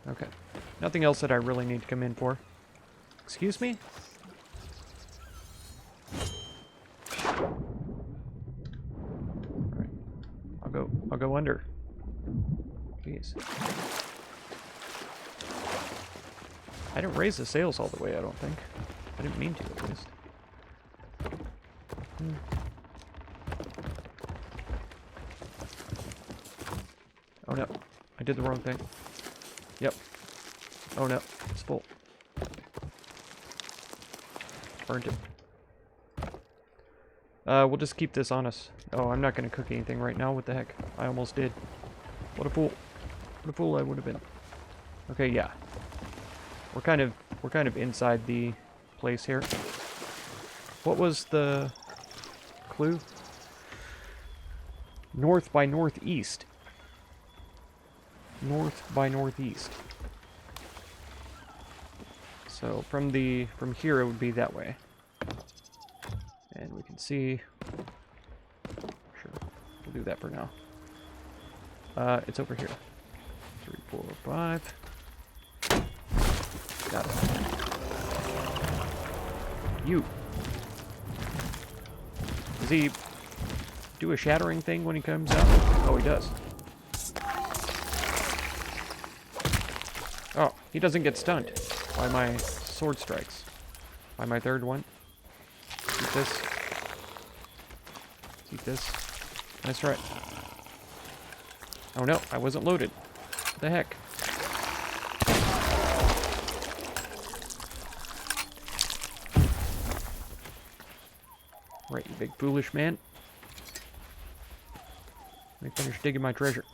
Okay. Nothing else that I really need to come in for. Excuse me? Alright. I'll go under. Jeez. I didn't raise the sails all the way, I don't think. I didn't mean to, at least. Oh no. I did the wrong thing. Yep. Oh no. It's full. Burnt it. We'll just keep this on us. Oh, I'm not gonna cook anything right now. What the heck? I almost did. What a fool. What a fool I would have been. Okay, yeah. We're kind of inside the place here. What was the clue? North by northeast. North by northeast. So from here it would be that way. And we can see. Sure, we'll do that for now. It's over here. 3, 4, 5. Got it. You. Does he do a shattering thing when he comes out? Oh, he does. Oh, he doesn't get stunned by my sword strikes. By my third one. Keep this. Keep this. That's right. Oh no, I wasn't loaded. What the heck? Right, you big foolish man. Let me finish digging my treasure.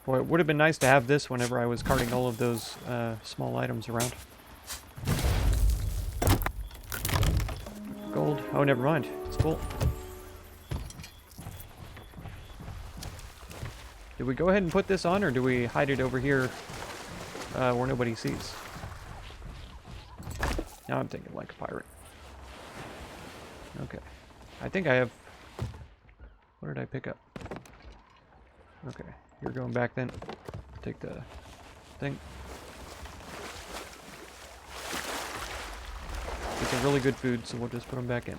Boy, it would have been nice to have this whenever I was carting all of those small items around. Gold. Oh, never mind. It's full. Did we go ahead and put this on, or do we hide it over here where nobody sees? Now I'm thinking like a pirate. Okay. I think I have... What did I pick up? Okay. You're going back then. Take the thing. It's a really good food, so we'll just put them back in.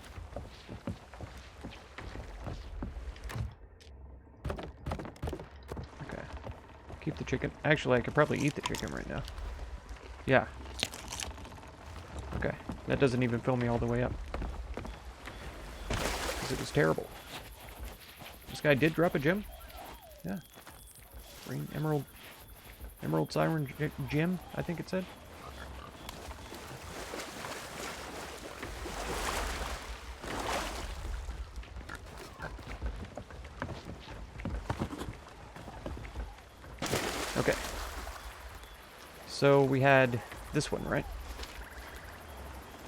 Okay. Keep the chicken. Actually, I could probably eat the chicken right now. Yeah. Okay. That doesn't even fill me all the way up. Because it was terrible. This guy did drop a gem? Yeah. Green Emerald Siren Gem, I think it said. Okay. So we had this one, right?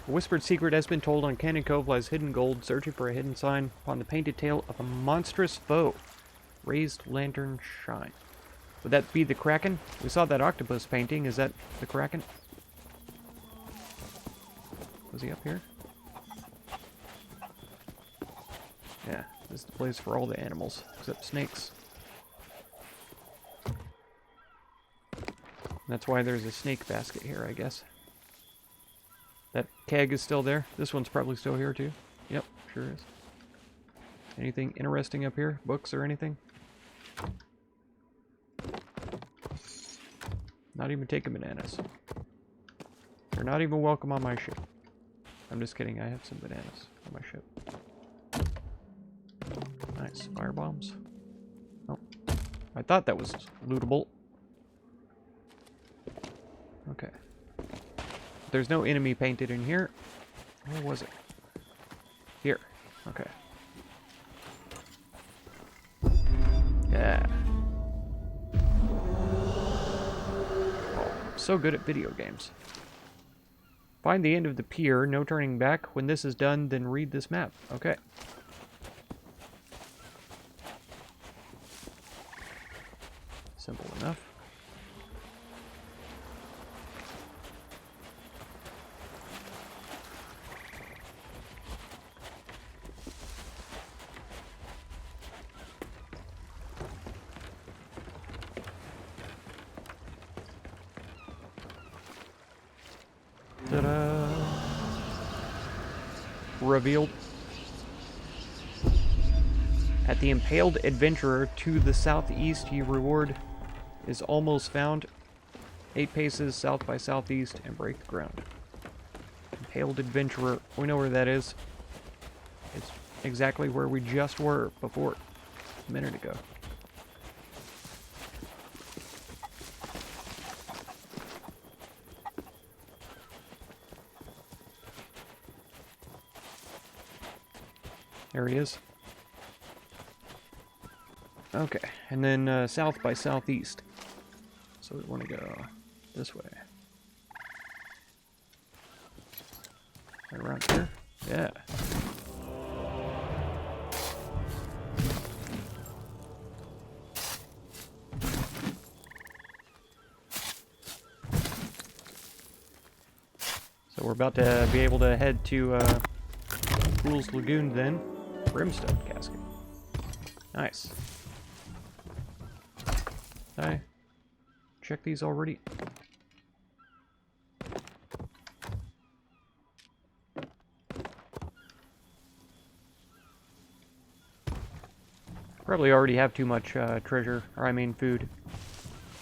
A whispered secret has been told on Cannon Cove lies hidden gold, searching for a hidden sign upon the painted tail of a monstrous foe. Raised lantern shine. Would that be the Kraken? We saw that octopus painting. Is that the Kraken? Was he up here? Yeah, this is the place for all the animals, except snakes. That's why there's a snake basket here, I guess. That keg is still there. This one's probably still here, too. Yep, sure is. Anything interesting up here? Books or anything? Not even taking bananas. They're not even welcome on my ship. I'm just kidding, I have some bananas on my ship. Nice. Fire bombs. Oh. I thought that was lootable. Okay. There's no enemy painted in here. Where was it? Here. Okay. Yeah. Oh, I'm so good at video games. Find the end of the pier, no turning back. When this is done, then read this map. Okay. Simple enough. Ta-da! Revealed. At the impaled adventurer to the southeast, your reward is almost found. 8 paces south by southeast and break the ground. Impaled adventurer. We know where that is. It's exactly where we just were before, a minute ago. There he is. Okay, and then south by southeast. So we want to go this way. Right around here? Yeah. So we're about to be able to head to Fool's Lagoon then. Brimstone casket. Nice. I check these already. Probably already have too much treasure, or I mean food.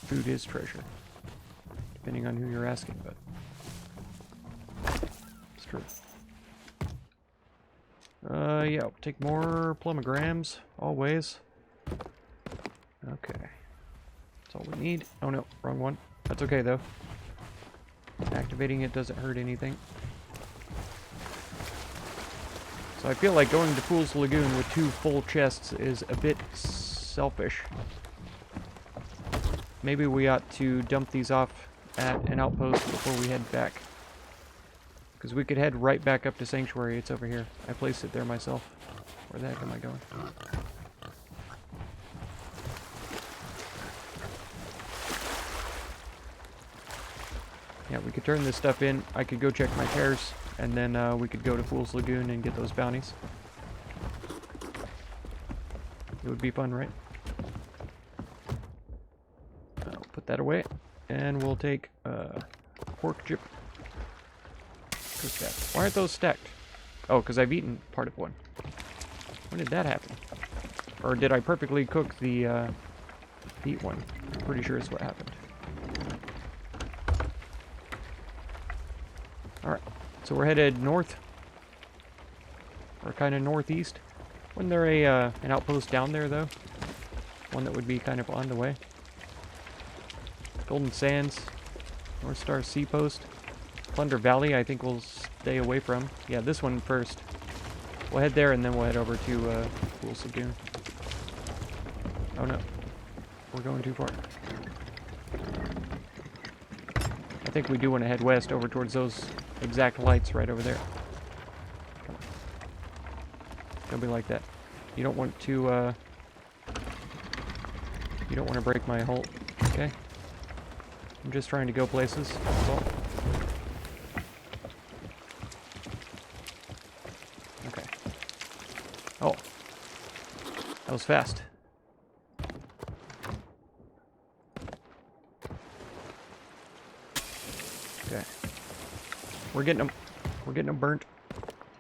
Food is treasure. Depending on who you're asking, but it's true. Yeah, we'll take more plumograms, always. Okay. That's all we need. Oh no, wrong one. That's okay though. Activating it doesn't hurt anything. So I feel like going to Fool's Lagoon with 2 full chests is a bit selfish. Maybe we ought to dump these off at an outpost before we head back. Because we could head right back up to Sanctuary. It's over here. I placed it there myself. Where the heck am I going? Yeah, we could turn this stuff in. I could go check my pairs, and then we could go to Fool's Lagoon and get those bounties. It would be fun, right? I'll put that away, and we'll take pork chip. Why aren't those stacked? Oh, because I've eaten part of one. When did that happen? Or did I perfectly cook the meat one? I'm pretty sure it's what happened. Alright, so we're headed north. Or kind of northeast. Wasn't there an outpost down there, though? One that would be kind of on the way. Golden Sands. North Star Sea Post. Plunder Valley, I think we'll stay away from. Yeah, this one first. We'll head there and then we'll head over to Fool's Lagoon. Oh no. We're going too far. I think we do want to head west over towards those exact lights right over there. Come on. Don't be like that. You don't want to, you don't want to break my hull, okay? I'm just trying to go places, that's all. Okay. Oh. That was fast. Okay. We're getting them. We're getting them burnt.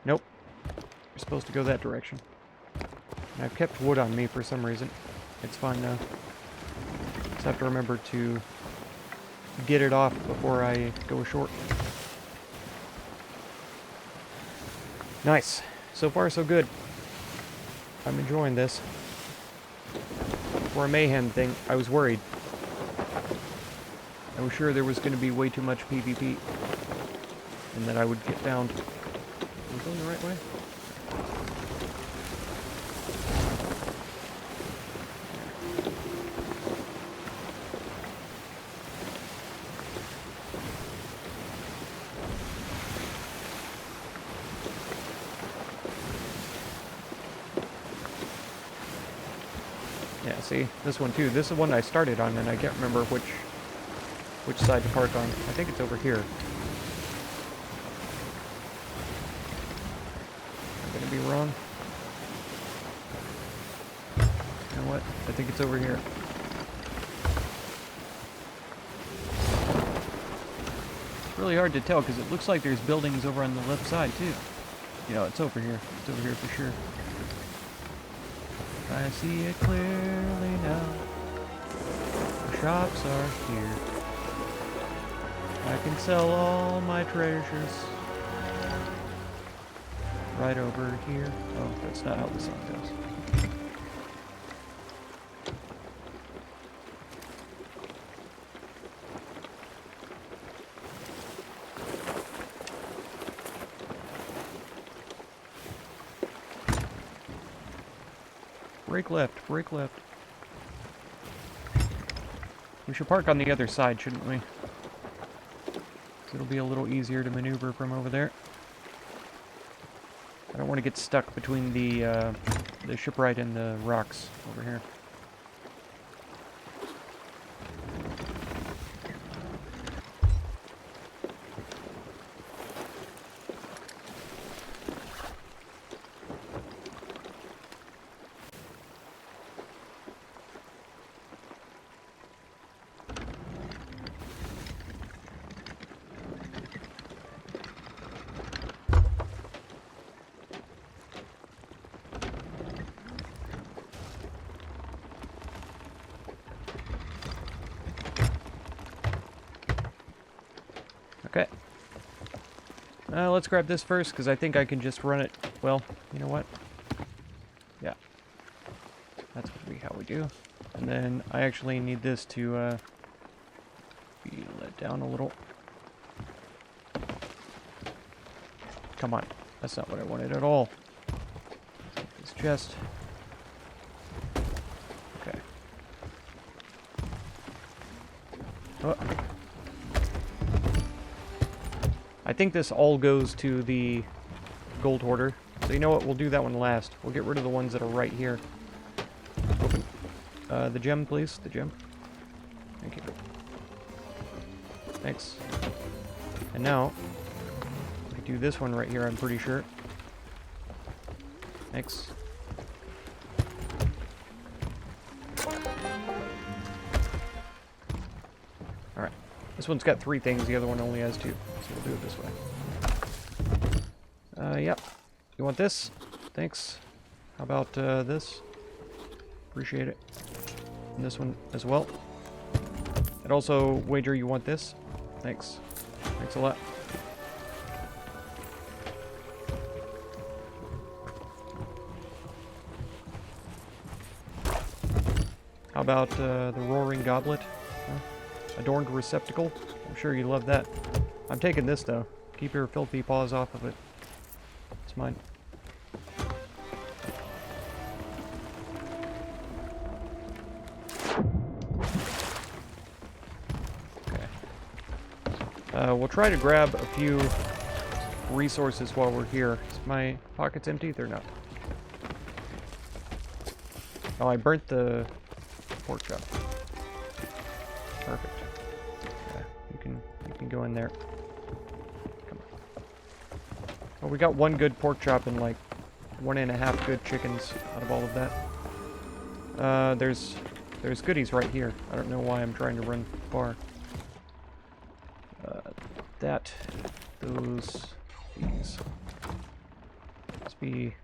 Nope. We're supposed to go that direction. And I've kept wood on me for some reason. It's fine though. Just have to remember to get it off before I go short. Nice. So far so good. I'm enjoying this. For a mayhem thing, I was worried. I was sure there was going to be way too much PvP. And that I would get found. Am I going the right way? Yeah, see, this one too. This is the one I started on, and I can't remember which side to park on. I think it's over here. I'm gonna be wrong. You know what? I think it's over here. It's really hard to tell because it looks like there's buildings over on the left side too. You know, it's over here. It's over here for sure. I see it clearly now. The shops are here. I can sell all my treasures. Right over here. Oh, that's not how the song goes. Brake left, brake left. We should park on the other side, shouldn't we? It'll be a little easier to maneuver from over there. I don't want to get stuck between the shipwright and the rocks over here. Okay. Let's grab this first, because I think I can just run it. Well, you know what? Yeah. That's going to be how we do. And then I actually need this to be let down a little. Come on. That's not what I wanted at all. This chest. Okay. Oh. I think this all goes to the gold hoarder. So you know what? We'll do that one last. We'll get rid of the ones that are right here. Open. The gem, please. The gem. Thank you. Thanks. And now, we can do this one right here, I'm pretty sure. Thanks. Alright. This one's got 3 things, the other one only has 2. So we'll do it this way. Yep. You want this? Thanks. How about this? Appreciate it. And this one as well. And also, wager you want this? Thanks. Thanks a lot. How about the roaring goblet? Huh? Adorned receptacle? I'm sure you love that. I'm taking this though. Keep your filthy paws off of it. It's mine. Okay. We'll try to grab a few resources while we're here. Is my pockets empty? They're not. Oh, I burnt the pork chop. Perfect. Okay, you can go in there. Come on. Well, we got 1 good pork chop and like 1.5 good chickens out of all of that. There's goodies right here. I don't know why I'm trying to run far. These. Must be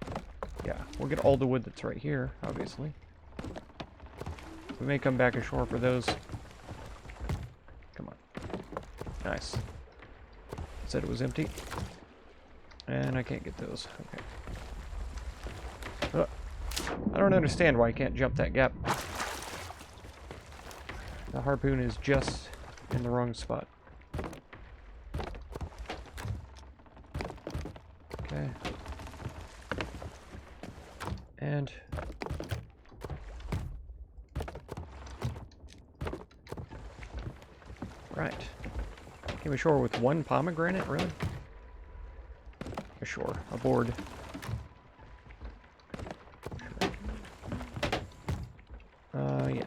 Yeah, we'll get all the wood that's right here, obviously. We may come back ashore for those. Come on. Nice. Said it was empty. And I can't get those. Okay. I don't understand why I can't jump that gap. The harpoon is just in the wrong spot. Okay. And right. Came ashore with one pomegranate, really? Ashore. Aboard. Yeah.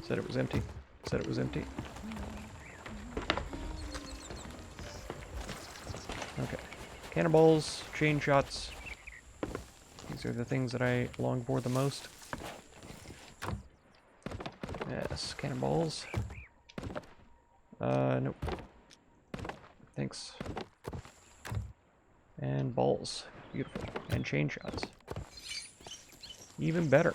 Said it was empty. Said it was empty. Okay. Cannonballs, chain shots. These are the things that I long for the most. Yes, cannonballs. Nope. Thanks. And balls. Beautiful. And chain shots. Even better.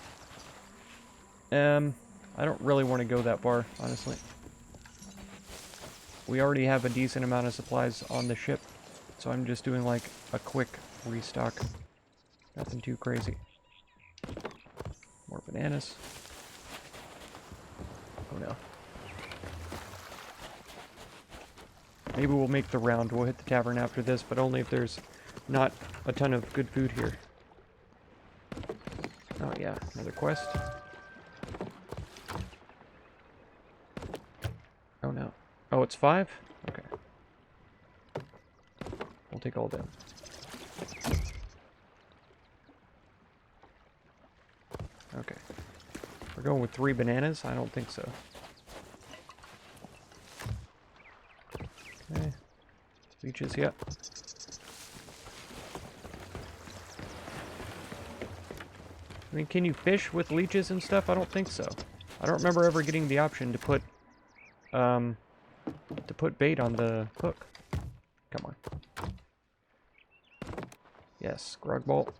I don't really want to go that far, honestly. We already have a decent amount of supplies on the ship, so I'm just doing like a quick restock. Nothing too crazy. More bananas. Oh no. Maybe we'll make the round. We'll hit the tavern after this, but only if there's not a ton of good food here. Oh yeah, another quest. Oh no. Oh, it's 5? Okay. We'll take all them. Okay. We're going with 3 bananas? I don't think so. Okay. Leeches, yep. I mean, can you fish with leeches and stuff? I don't think so. I don't remember ever getting the option to put bait on the hook. Come on. Yes, grog bolt.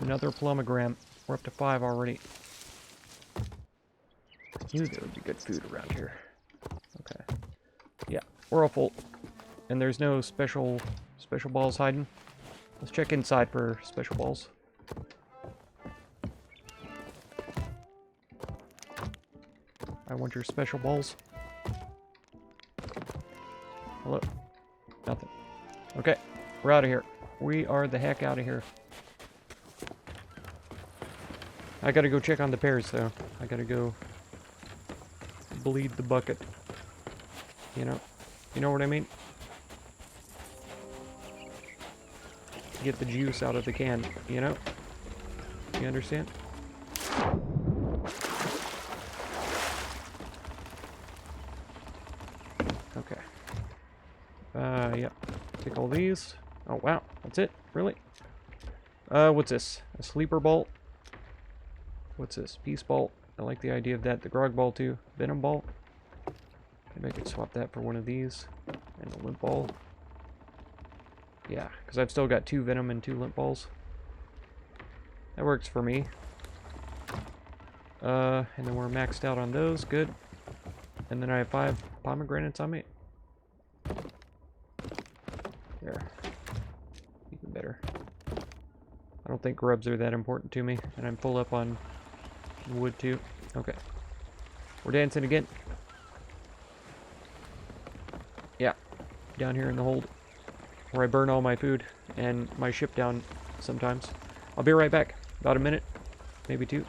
Another plumogram. We're up to 5 already. I knew there would be good food around here. Okay. Yeah, we're all full. And there's no special balls hiding. Let's check inside for special balls. I want your special balls. Hello? Nothing. Okay, we're out of here. We are the heck out of here. I gotta go check on the pears, though. I gotta go bleed the bucket. You know what I mean? Get the juice out of the can, you know? You understand? Okay. Yep. Take all these. Oh, wow. That's it? Really? What's this? A sleeper bolt? What's this? Peace bolt. I like the idea of that. The grog ball, too. Venom bolt. Maybe I could swap that for one of these. And a limp ball. Yeah, because I've still got 2 venom and 2 limp balls. That works for me. And then we're maxed out on those. Good. And then I have 5 pomegranates on me. There. Even better. I don't think grubs are that important to me. And I'm full up on wood too. Okay. We're dancing again. Yeah. Down here in the hold. Where I burn all my food and my ship down sometimes. I'll be right back. About a minute. Maybe 2.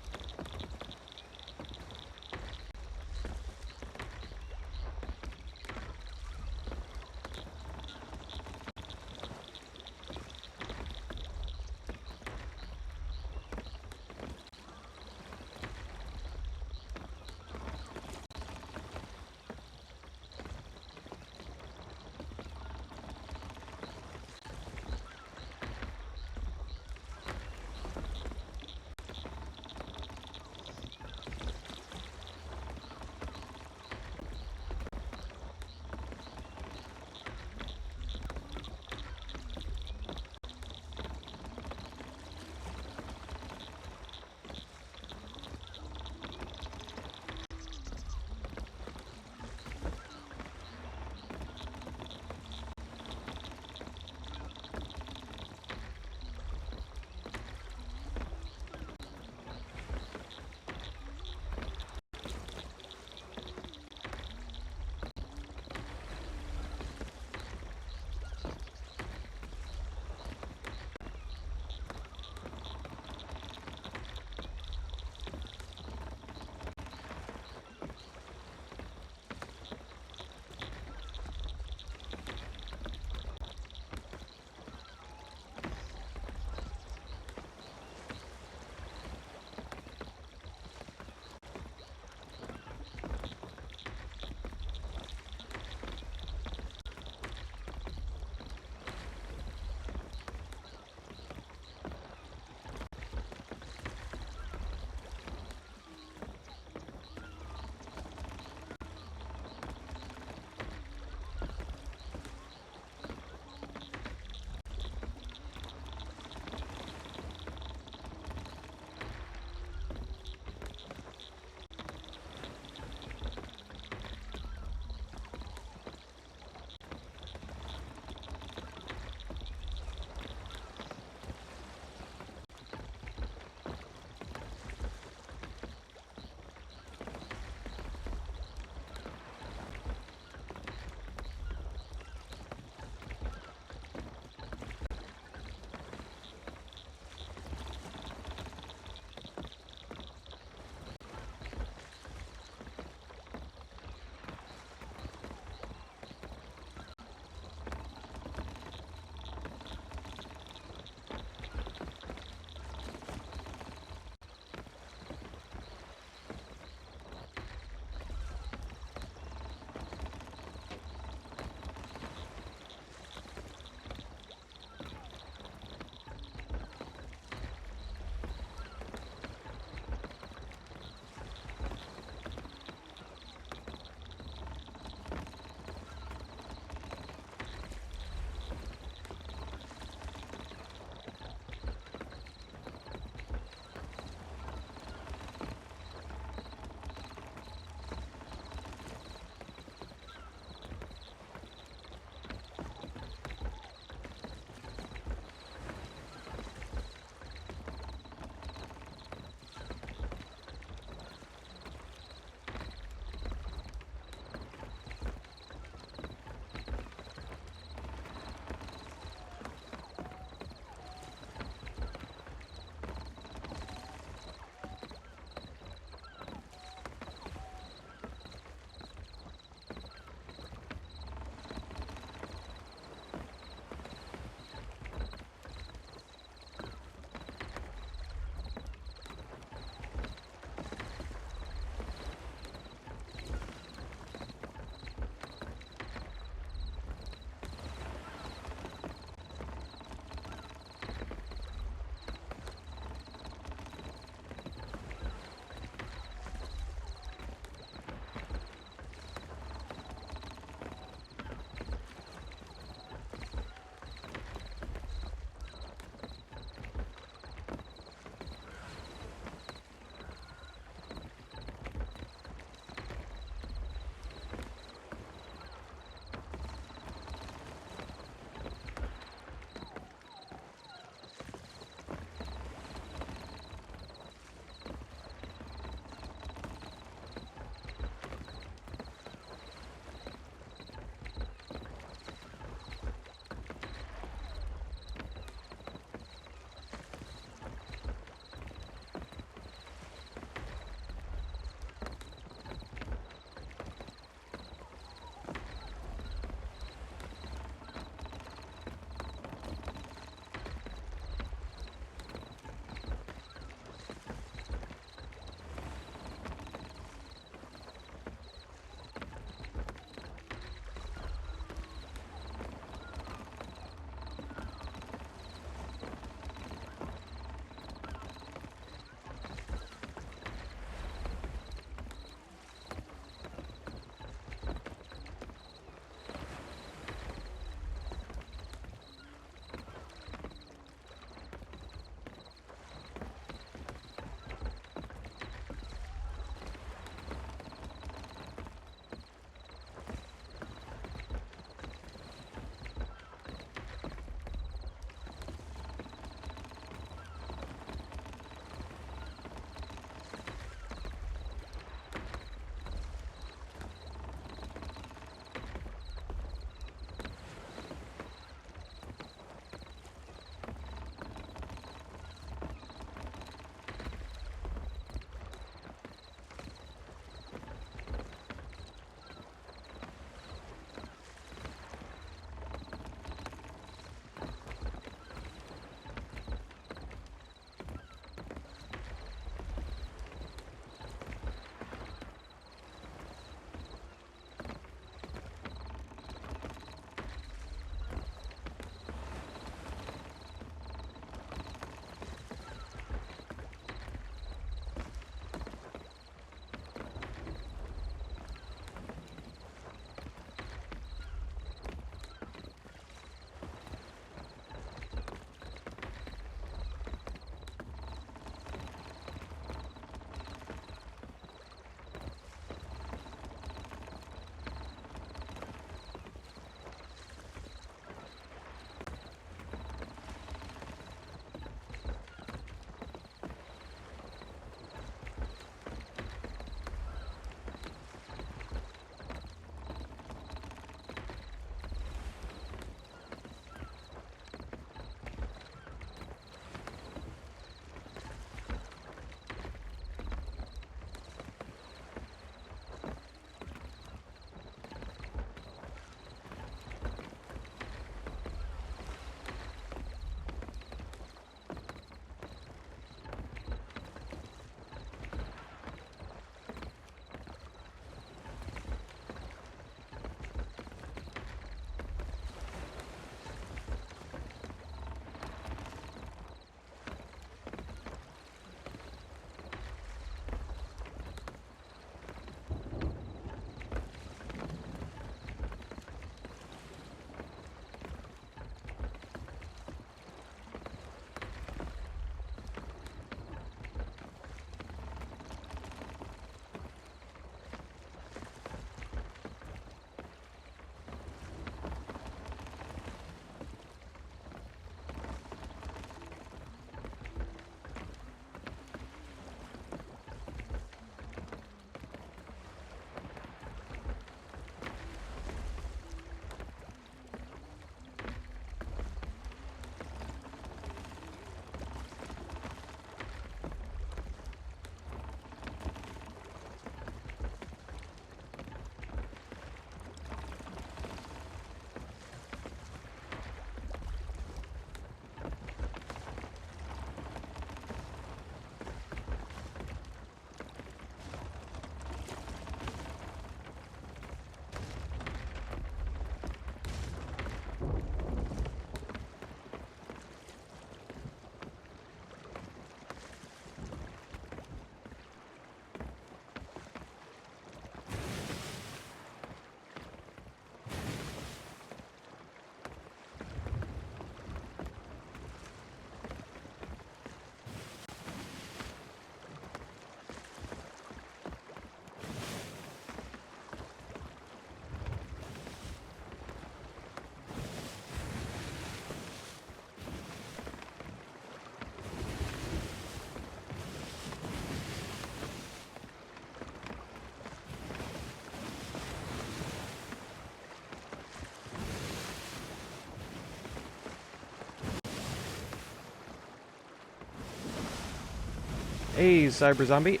Hey, Cyber Zombie.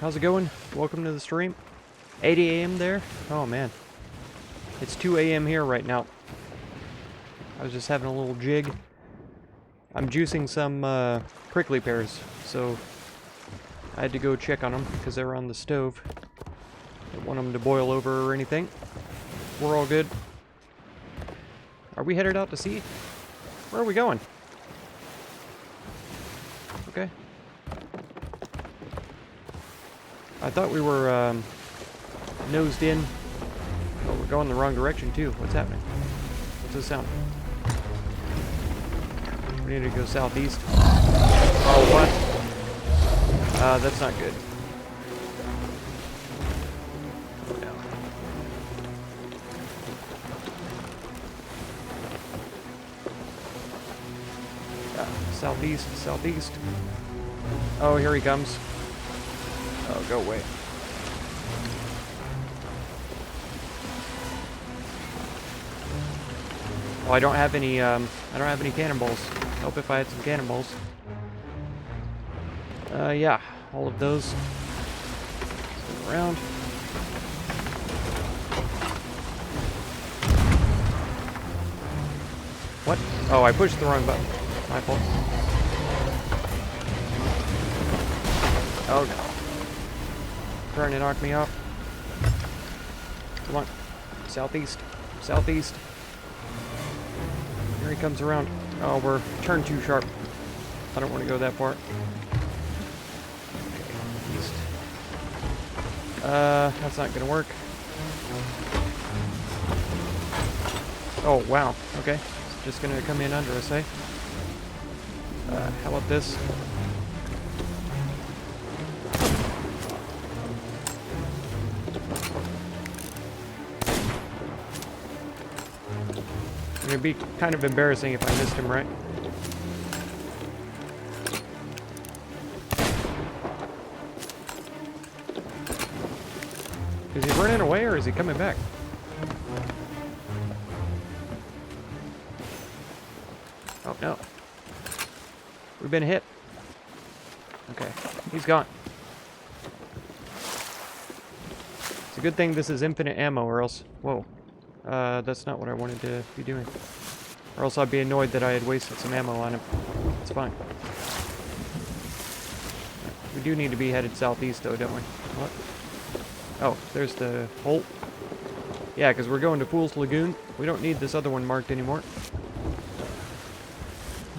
How's it going? Welcome to the stream. 8 a.m. there? Oh, man. It's 2 a.m. here right now. I was just having a little jig. I'm juicing some prickly pears, so I had to go check on them because they were on the stove. Don't want them to boil over or anything. We're all good. Are we headed out to sea? Where are we going? Okay. I thought we were nosed in. Oh, we're going the wrong direction too. What's happening? What's this sound? We need to go southeast. Oh, what? That's not good. Oh, no. Southeast, southeast. Oh, here he comes. Oh, go away. Oh, I don't have any cannonballs. Help if I had some cannonballs. Yeah, all of those. Spin around. What? Oh, I pushed the wrong button. My fault. Oh no. Trying to knock me off. Come on. Southeast. Southeast. Here he comes around. Oh, we're turned too sharp. I don't want to go that far. Okay, east. That's not gonna work. Oh, wow. Okay. It's just gonna come in under us, eh? How about this? It'd be kind of embarrassing if I missed him, right? Is he running away or is he coming back? Oh no. We've been hit. Okay, he's gone. It's a good thing this is infinite ammo or else... Whoa. That's not what I wanted to be doing. Or else I'd be annoyed that I had wasted some ammo on him. It's fine. We do need to be headed southeast though, don't we? What? Oh, there's the hole. Yeah, because we're going to Fool's Lagoon. We don't need this other one marked anymore.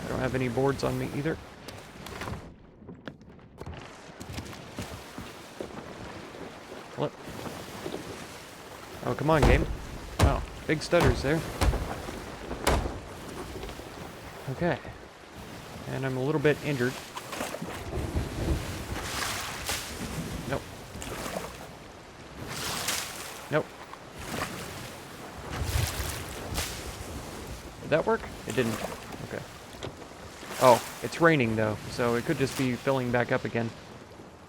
I don't have any boards on me either. Flip. Oh, come on, game. Wow, big stutters there. Okay. And I'm a little bit injured. Nope. Nope. Did that work? It didn't. Okay. Oh, it's raining though, so it could just be filling back up again.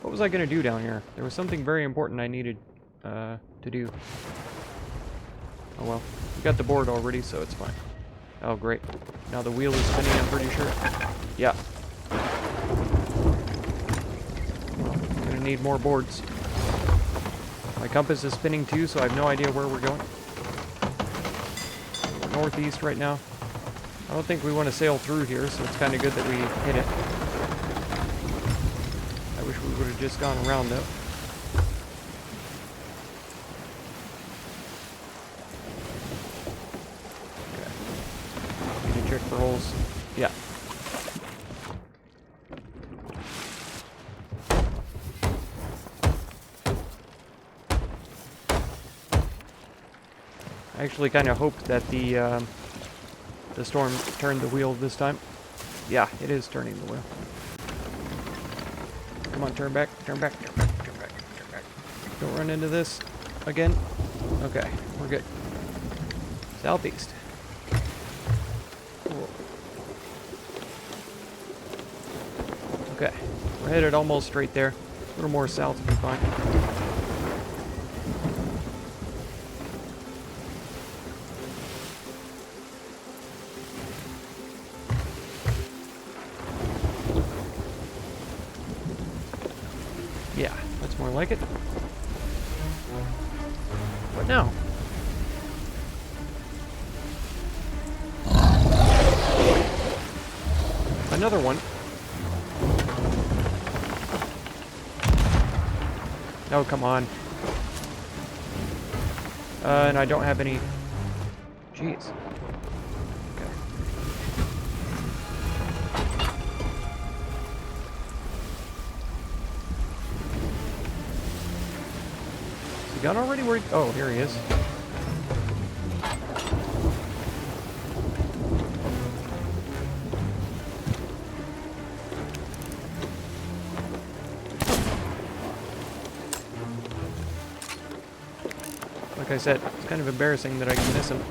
What was I gonna do down here? There was something very important I needed to do. Oh well. We got the board already, so it's fine. Oh great. Now the wheel is spinning, I'm pretty sure. Yeah. Well, I'm gonna need more boards. My compass is spinning too, so I have no idea where we're going. We're northeast right now. I don't think we want to sail through here, so it's kind of good that we hit it. I wish we would have just gone around though. Okay. Need to check for holes. Yeah. I actually kind of hoped that the storm turned the wheel this time. Yeah, it is turning the wheel. Come on, turn back, turn back, turn back, turn back, turn back. Don't run into this again. Okay, we're good. Southeast. Whoa. Okay, we're headed almost straight there. A little more south would be fine. like it. What now? Another one. Oh, come on. And I don't have any... Jeez. Okay. Is he gone already? Where? Oh, here he is. Like I said, it's kind of embarrassing that I can miss him.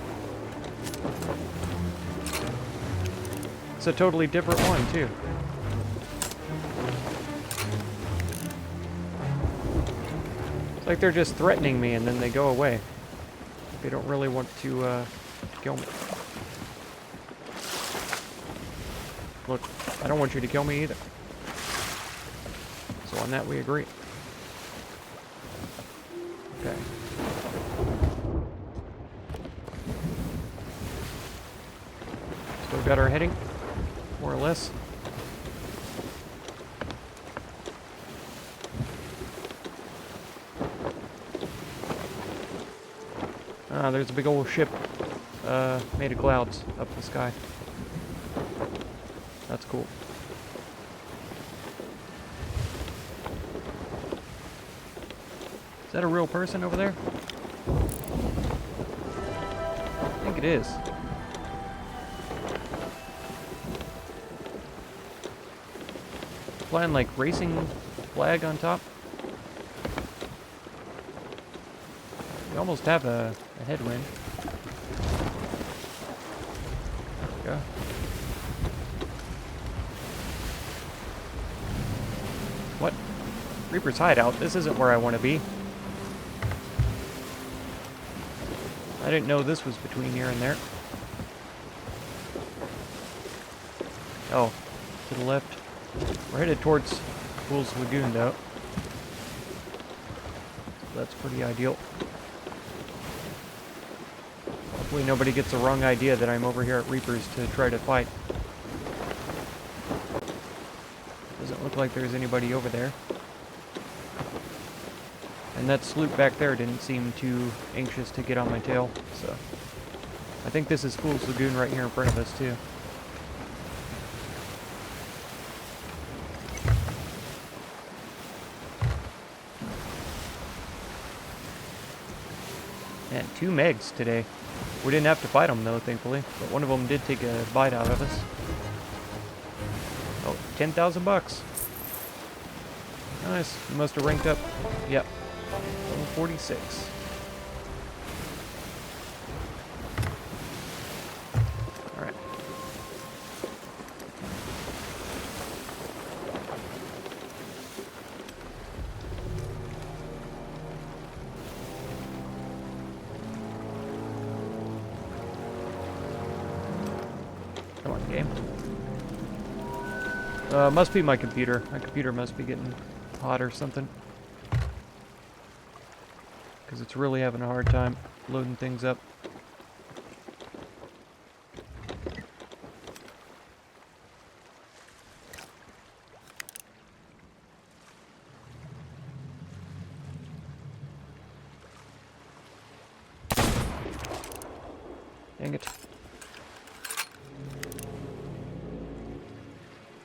It's a totally different one, too. It's like they're just threatening me and then they go away. They don't really want to kill me. Look, I don't want you to kill me either. So on that we agree. Okay. Still got our heading, more or less. Ah, there's a big old ship made of clouds up the sky. That's cool. Is that a real person over there? I think it is. Flying like racing flag on top. We almost have a headwind. There we go. What? Reaper's hideout? This isn't where I want to be. I didn't know this was between here and there. Oh, to the left. We're headed towards Fool's Lagoon, though. That's pretty ideal. Hopefully nobody gets the wrong idea that I'm over here at Reaper's to try to fight. Doesn't look like there's anybody over there. And that sloop back there didn't seem too anxious to get on my tail, so... I think this is Fool's Lagoon right here in front of us, too. Man, 2 megs today. We didn't have to fight them, though, thankfully. But one of them did take a bite out of us. Oh, 10,000 bucks. Nice. We must have ranked up. Yep. 46. Alright. Come on, game. Must be my computer. My computer must be getting hot or something. Because it's really having a hard time loading things up. Dang it.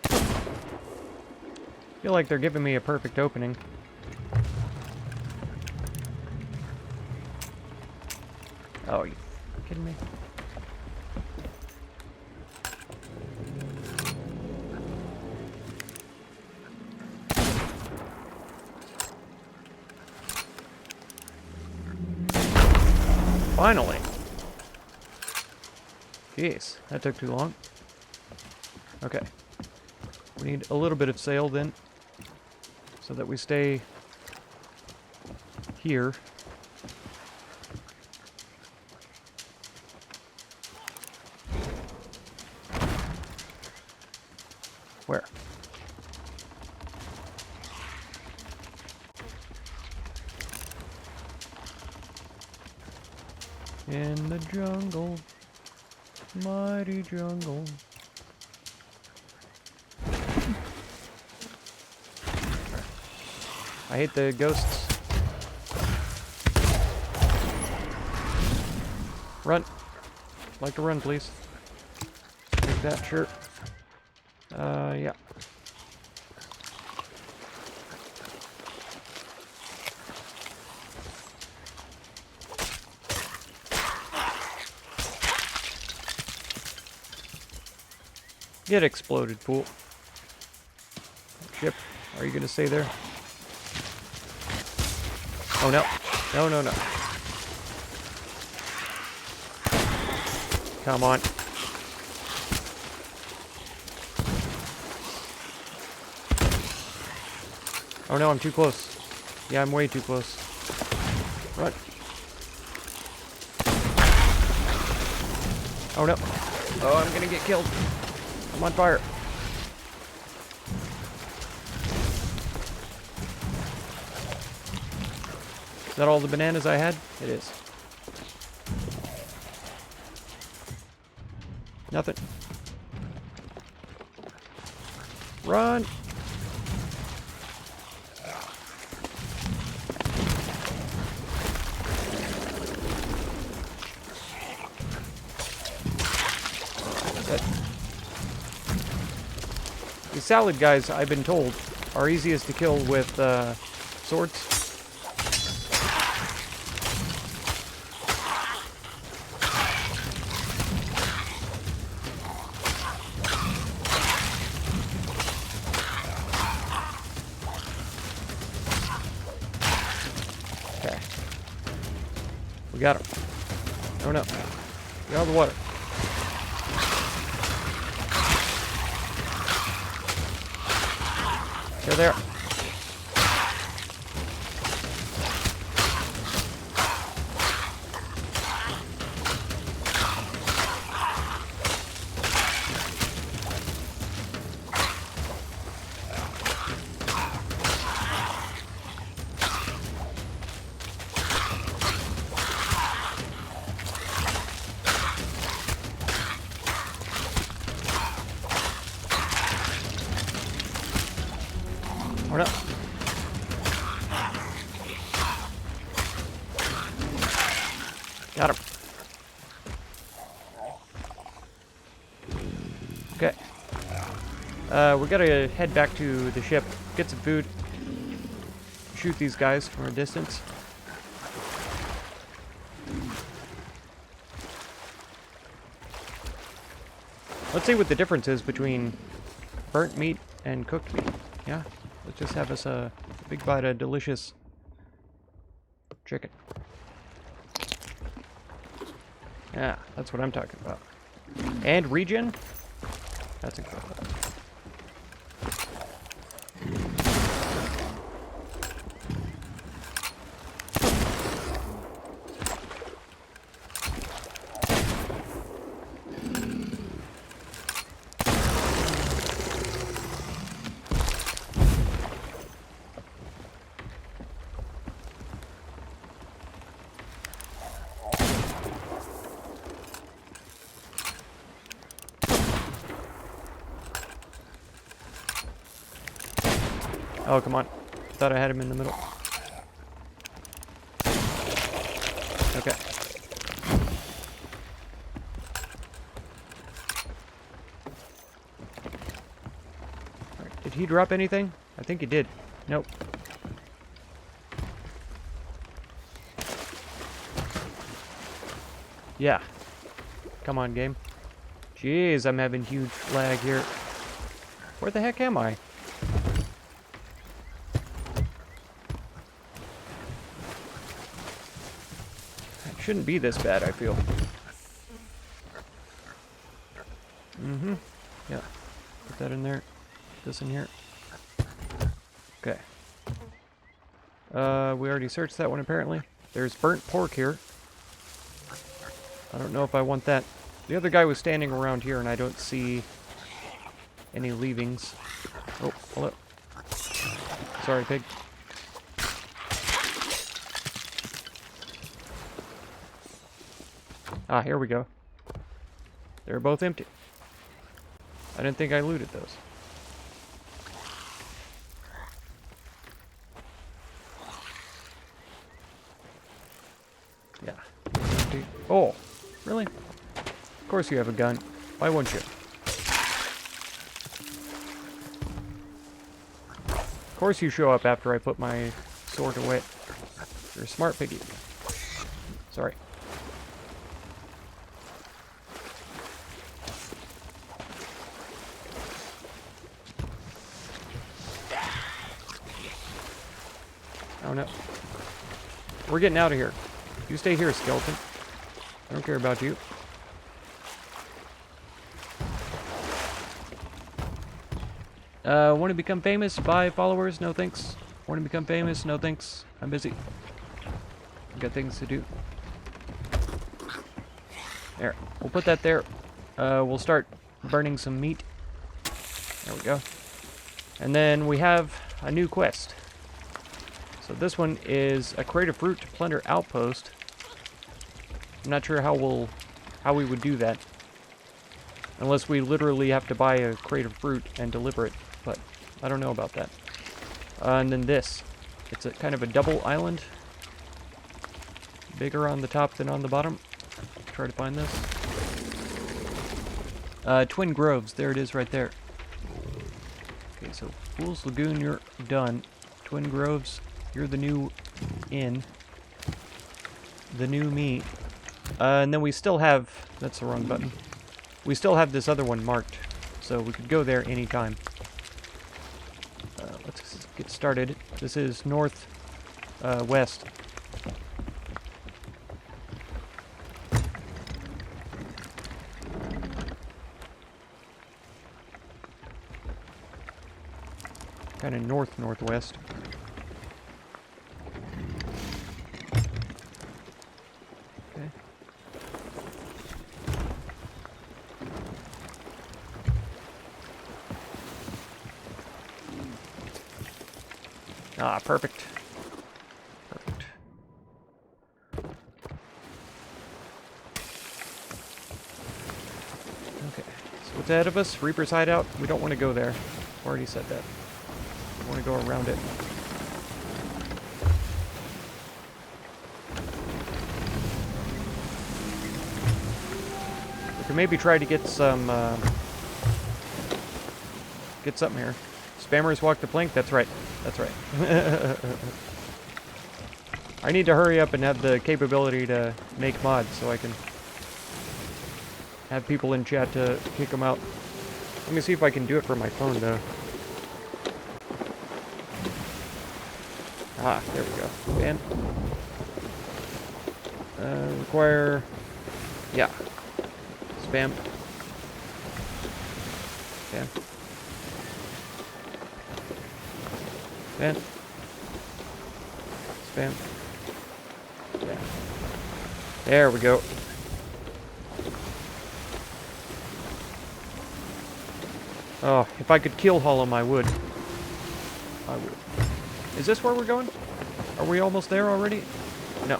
I feel like they're giving me a perfect opening. Oh, are you kidding me? Finally! Jeez, that took too long. Okay. We need a little bit of sail then, so that we stay here. Where? In the jungle. Mighty jungle. I hate the ghosts. Run. Like to run, please. Take that, sure. Yeah. Get exploded, fool. Ship, are you gonna stay there? Oh no. No, no, no. Come on. Oh no, I'm too close. Yeah, I'm way too close. Run. Oh no. Oh, I'm gonna get killed. I'm on fire. Is that all the bananas I had? It is. Nothing. Run! The salad guys, I've been told, are easiest to kill with swords. Okay. We got him. Oh no. Get out of the water. They're there. Or not. Got him. Okay. We gotta head back to the ship, get some food, shoot these guys from a distance. Let's see what the difference is between burnt meat and cooked meat. Yeah? Let's just have us a big bite of delicious chicken. Yeah, that's what I'm talking about. And regen? That's incredible. Oh, come on. Thought I had him in the middle. Okay. Alright, did he drop anything? I think he did. Nope. Yeah. Come on, game. Jeez, I'm having huge lag here. Where the heck am I? Shouldn't be this bad, I feel. Mm-hmm. Yeah. Put that in there. This in here. Okay. We already searched that one, apparently. There's burnt pork here. I don't know if I want that. The other guy was standing around here, and I don't see any leavings. Oh, hold up. Sorry, pig. Ah, here we go. They're both empty. I didn't think I looted those. Yeah. Empty. Oh, really? Of course you have a gun. Why wouldn't you? Of course you show up after I put my sword away. You're a smart piggy. Sorry. Oh no. We're getting out of here. You stay here, skeleton. I don't care about you. Want to become famous? Buy followers? No thanks. Want to become famous? No thanks. I'm busy. Got things to do. There. We'll put that there. We'll start burning some meat. There we go. And then we have a new quest. So this one is a crate of fruit to plunder Outpost. I'm not sure how we would do that. Unless we literally have to buy a crate of fruit and deliver it. But I don't know about that. And then this. It's a kind of a double island. Bigger on the top than on the bottom. Try to find this. Twin Groves. There it is right there. Okay, so Fool's Lagoon, you're done. Twin Groves, you're the new inn. The new me. And then we still have... That's the wrong button. We still have this other one marked. So we could go there anytime. Let's get started. This is north... west. Kind of north-northwest. Okay. Ah, perfect. Perfect. Okay. So what's ahead of us? Reaper's Hideout. We don't want to go there. Already said that. I want to go around it. We can maybe try to get some, get something here. Spammers walk the plank? That's right. That's right. I need to hurry up and have the capability to make mods so I can have people in chat to kick them out. Let me see if I can do it from my phone, though. Ah, there we go. Ban. Require... Yeah. Spam. Spam. Spam. Spam. Yeah. There we go. Oh, if I could kill Hollum, I would. I would. Is this where we're going? Are we almost there already? No.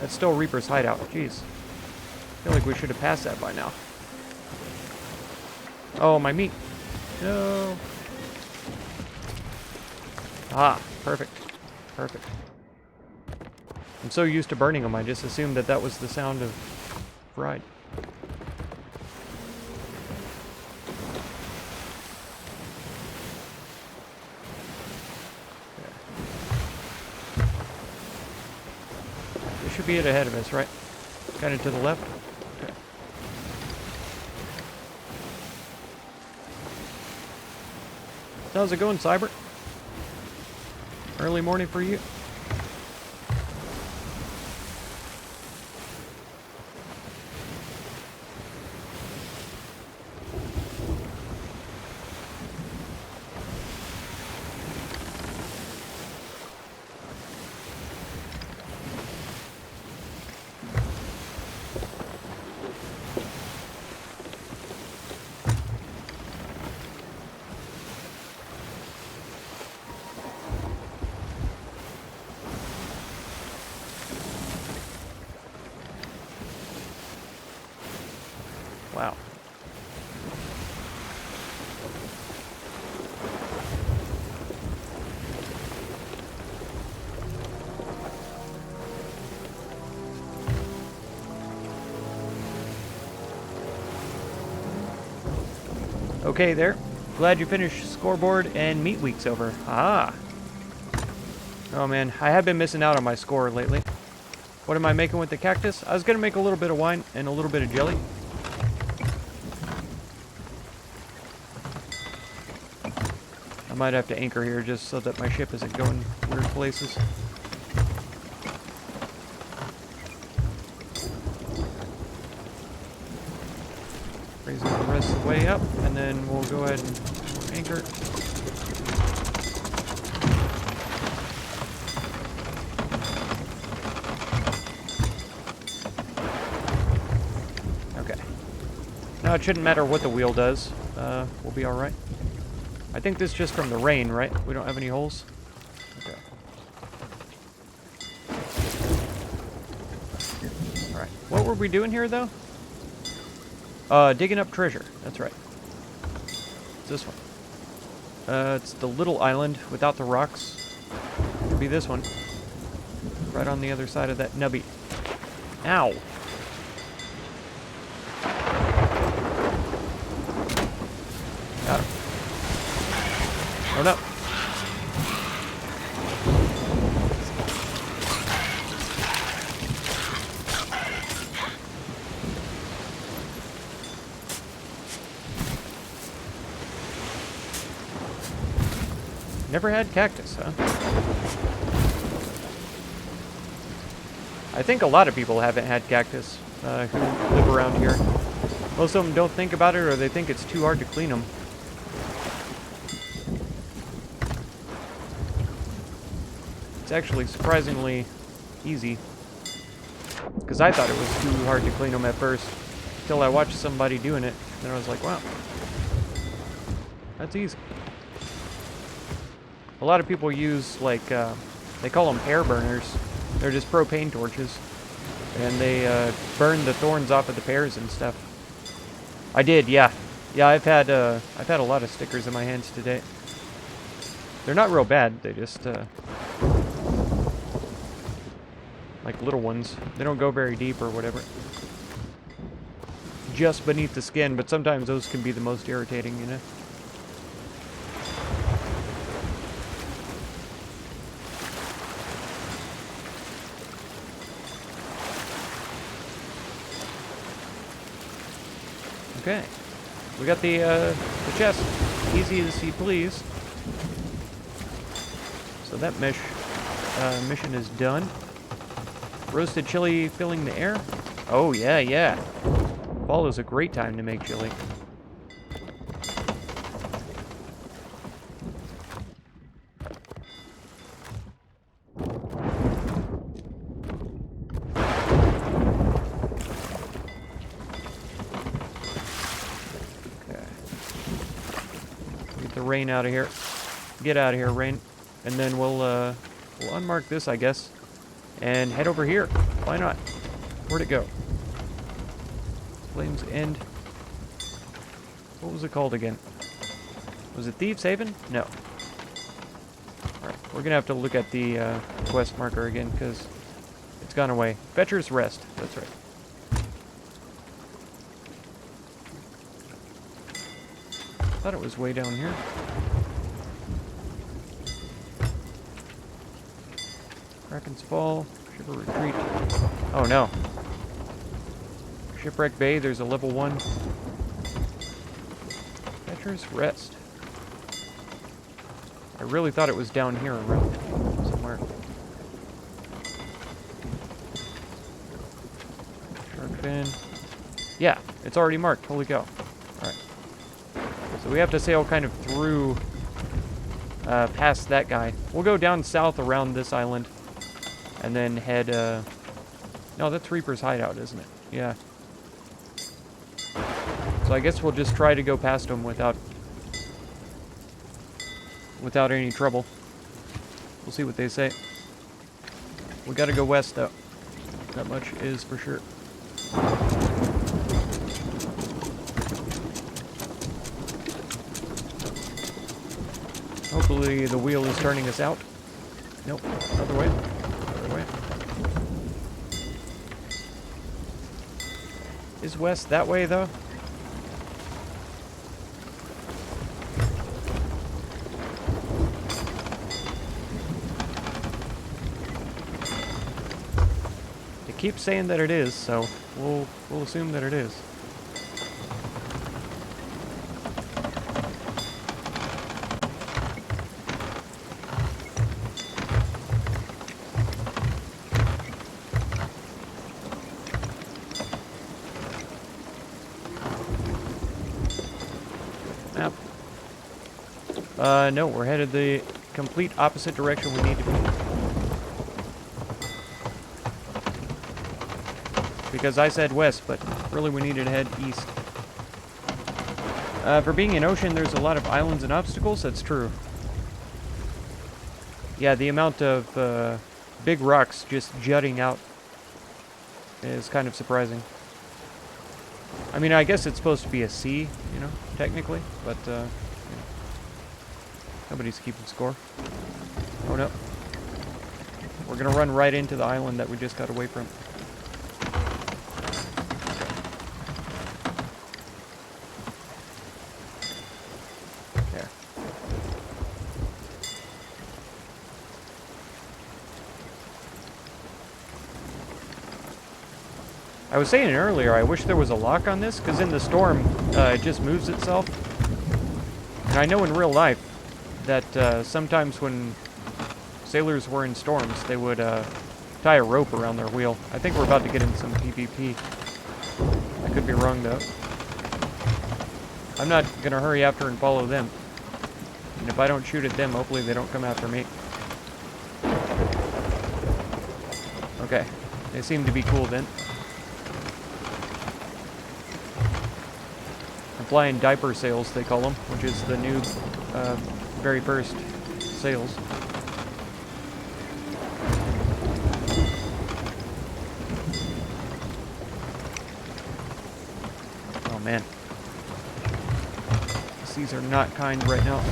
That's still Reaper's Hideout. Jeez. I feel like we should have passed that by now. Oh, my meat. No. Ah, perfect. Perfect. I'm so used to burning them, I just assumed that that was the sound of fried. Should be it ahead of us, right? Kind of to the left. Okay. So how's it going, Cyber? Early morning for you? Wow. Okay there. Glad you finished scoreboard and meat week's over. Ah. Oh man, I have been missing out on my score lately. What am I making with the cactus? I was gonna make a little bit of wine and a little bit of jelly. I might have to anchor here just so that my ship isn't going weird places. Raising the rest of the way up, and then we'll go ahead and anchor. Okay. Now it shouldn't matter what the wheel does. We'll be alright. I think this is just from the rain, right? We don't have any holes? Okay. Alright. What were we doing here, though? Digging up treasure. That's right. It's this one. It's the little island without the rocks. Could be this one. Right on the other side of that nubby. Ow! Got him. Oh no! Never had cactus, huh? I think a lot of people haven't had cactus who live around here. Most of them don't think about it, or they think it's too hard to clean them. It's actually surprisingly easy. Because I thought it was too hard to clean them at first. Until I watched somebody doing it. Then I was like, wow. That's easy. A lot of people use, like, they call them air burners. They're just propane torches. And they burn the thorns off of the pears and stuff. I did, yeah. Yeah, I've had a lot of stickers in my hands today. They're not real bad. They just, like little ones. They don't go very deep or whatever. Just beneath the skin, but sometimes those can be the most irritating, you know? Okay, we got the chest, easy as you please. So that mission is done. Roasted chili filling the air. Oh yeah, yeah. Fall is a great time to make chili. Rain out of here. Get out of here, rain. And then we'll unmark this, I guess, and head over here. Why not? Where'd it go? Flames End. What was it called again? Was it Thieves Haven? No. Alright, we're gonna have to look at the quest marker again, because it's gone away. Fetcher's Rest. That's right. I thought it was way down here. Kraken's Fall, Shipper Retreat. Oh no. Shipwreck Bay, there's a level 1. Fetcher's Rest. I really thought it was down here around somewhere. Shark Fin. Yeah, it's already marked. Holy cow. Alright. So we have to sail kind of through, past that guy. We'll go down south around this island, and then head, no, that's Reaper's hideout, isn't it? Yeah. So I guess we'll just try to go past him without any trouble. We'll see what they say. We gotta go west, though. That much is for sure. Hopefully the wheel is turning us out. Nope. Other way. Other way. Is west that way, though? They keep saying that it is, so we'll assume that it is. Map. No, we're headed the complete opposite direction we need to be. Because I said west, but really we needed to head east. For being an ocean, there's a lot of islands and obstacles, that's true. Yeah, the amount of big rocks just jutting out is kind of surprising. I mean, I guess it's supposed to be a sea, you know, technically, but you know, nobody's keeping score. Oh no. We're gonna run right into the island that we just got away from. There. I was saying earlier, I wish there was a lock on this, because in the storm, it just moves itself. And I know in real life that sometimes when sailors were in storms, they would tie a rope around their wheel. I think we're about to get into some PvP. I could be wrong, though. I'm not going to hurry after and follow them. And if I don't shoot at them, hopefully they don't come after me. Okay. They seem to be cool then. Flying diaper sails, they call them, which is the new, very first sails. Oh man. The seas are not kind right now.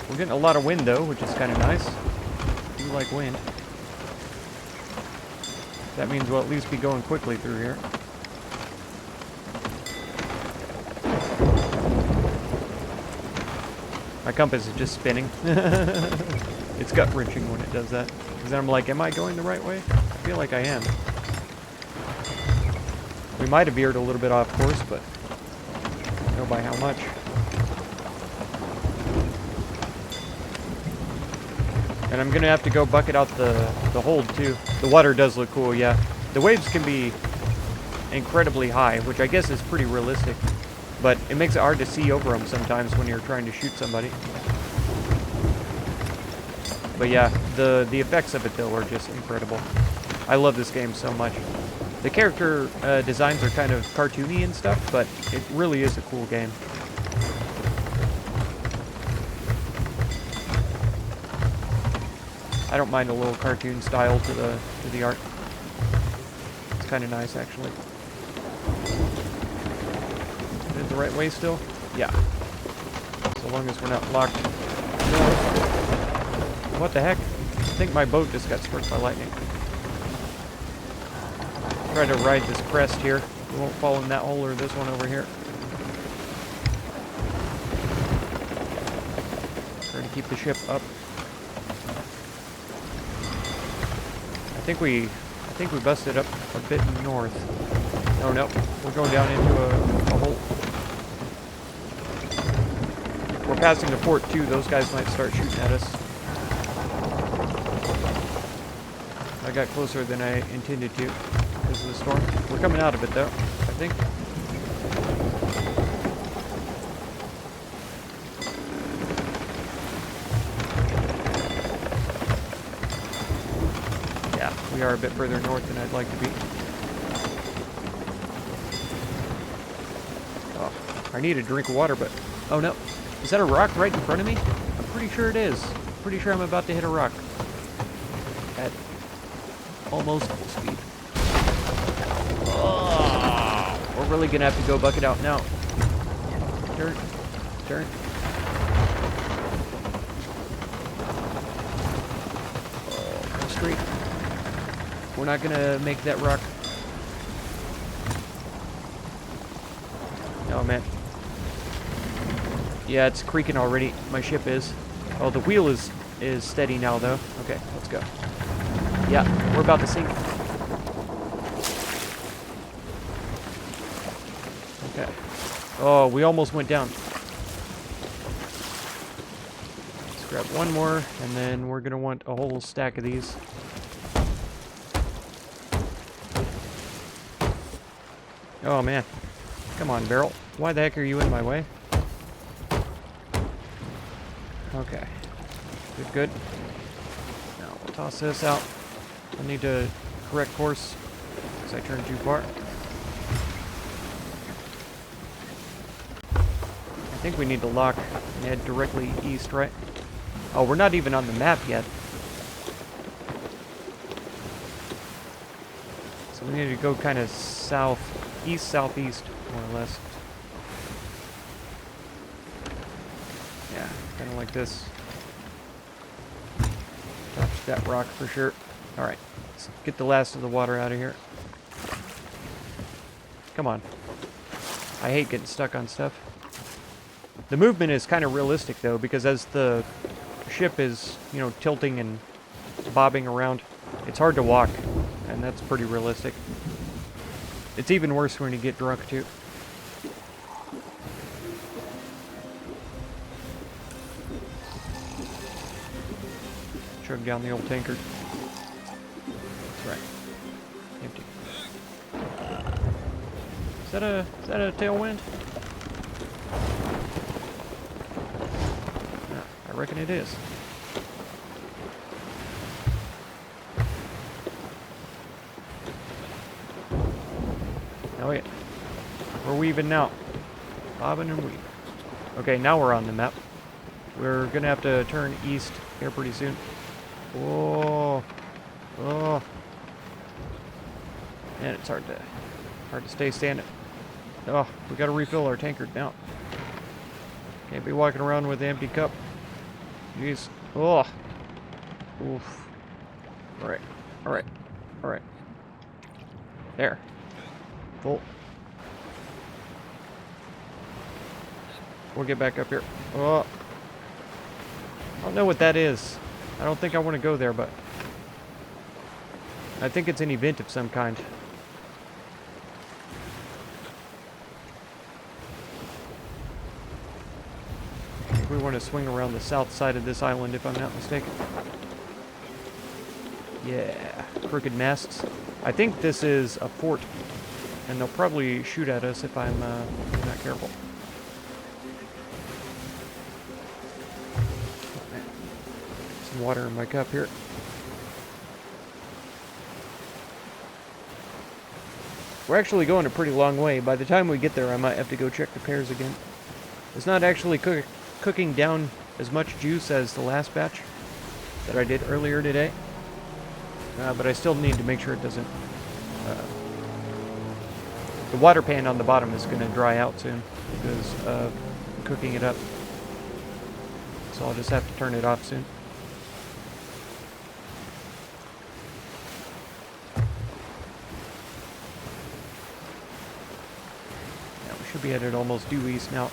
We're getting a lot of wind though, which is kind of nice. I do like wind. That means we'll at least be going quickly through here. My compass is just spinning. It's gut-wrenching when it does that. Because then I'm like, am I going the right way? I feel like I am. We might have veered a little bit off course, but I don't know by how much. And I'm going to have to go bucket out the hold, too. The water does look cool, yeah. The waves can be incredibly high, which I guess is pretty realistic. But it makes it hard to see over them sometimes when you're trying to shoot somebody. But yeah, the effects of it though are just incredible. I love this game so much. The character designs are kind of cartoony and stuff, but it really is a cool game. I don't mind a little cartoon style to the art. It's kind of nice actually. The right way still? Yeah. So long as we're not locked north. What the heck? I think my boat just got struck by lightning. Try to ride this crest here. We won't fall in that hole or this one over here. Try to keep the ship up. I think we busted up a bit north. Oh no, we're going down into a hole. We're passing the port too. Those guys might start shooting at us. I got closer than I intended to because of the storm. We're coming out of it though, I think. Yeah, we are a bit further north than I'd like to be. Oh, I need a drink of water, but oh no. Is that a rock right in front of me? I'm pretty sure it is. Pretty sure I'm about to hit a rock. At almost full speed. Oh, we're really gonna have to go bucket out now. Turn. Turn. retreat. We're not gonna make that rock. Oh man. Yeah, it's creaking already. My ship is. Oh, the wheel is steady now though. Okay, let's go. Yeah, we're about to sink. Okay. Oh, we almost went down. Let's grab one more, and then we're gonna want a whole stack of these. Oh man. Come on, barrel. Why the heck are you in my way? Okay. Good, good. Now we'll toss this out. I need to correct course because I turned too far. I think we need to lock and head directly east, right? Oh, we're not even on the map yet. So we need to go kind of east, southeast, more or less. Yeah, kind of like this. Touch that rock for sure. Alright, let's get the last of the water out of here. Come on. I hate getting stuck on stuff. The movement is kind of realistic though, because as the ship is, you know, tilting and bobbing around, it's hard to walk, and that's pretty realistic. It's even worse when you get drunk too. Chug down the old tankard. That's right. Empty. Is that a tailwind? I reckon it is. Oh yeah. We're weaving now. Bobbing and weaving. Okay, now we're on the map. We're gonna have to turn east here pretty soon. Whoa. Oh. Man, it's hard to stay standing. Oh, we gotta refill our tankard now. Can't be walking around with an empty cup. Jeez. Oh. Oof. Alright. Alright. Alright. There. Full. We'll get back up here. Oh. I don't know what that is. I don't think I want to go there, but I think it's an event of some kind. I think we want to swing around the south side of this island, if I'm not mistaken. Yeah, crooked masts. I think this is a fort, and they'll probably shoot at us if I'm not careful. Some water in my cup here. We're actually going a pretty long way. By the time we get there, I might have to go check the pears again. It's not actually cooking down as much juice as the last batch that I did earlier today. But I still need to make sure it doesn't... the water pan on the bottom is going to dry out soon because of cooking it up. So I'll just have to turn it off soon. Yeah, we should be headed almost due east now.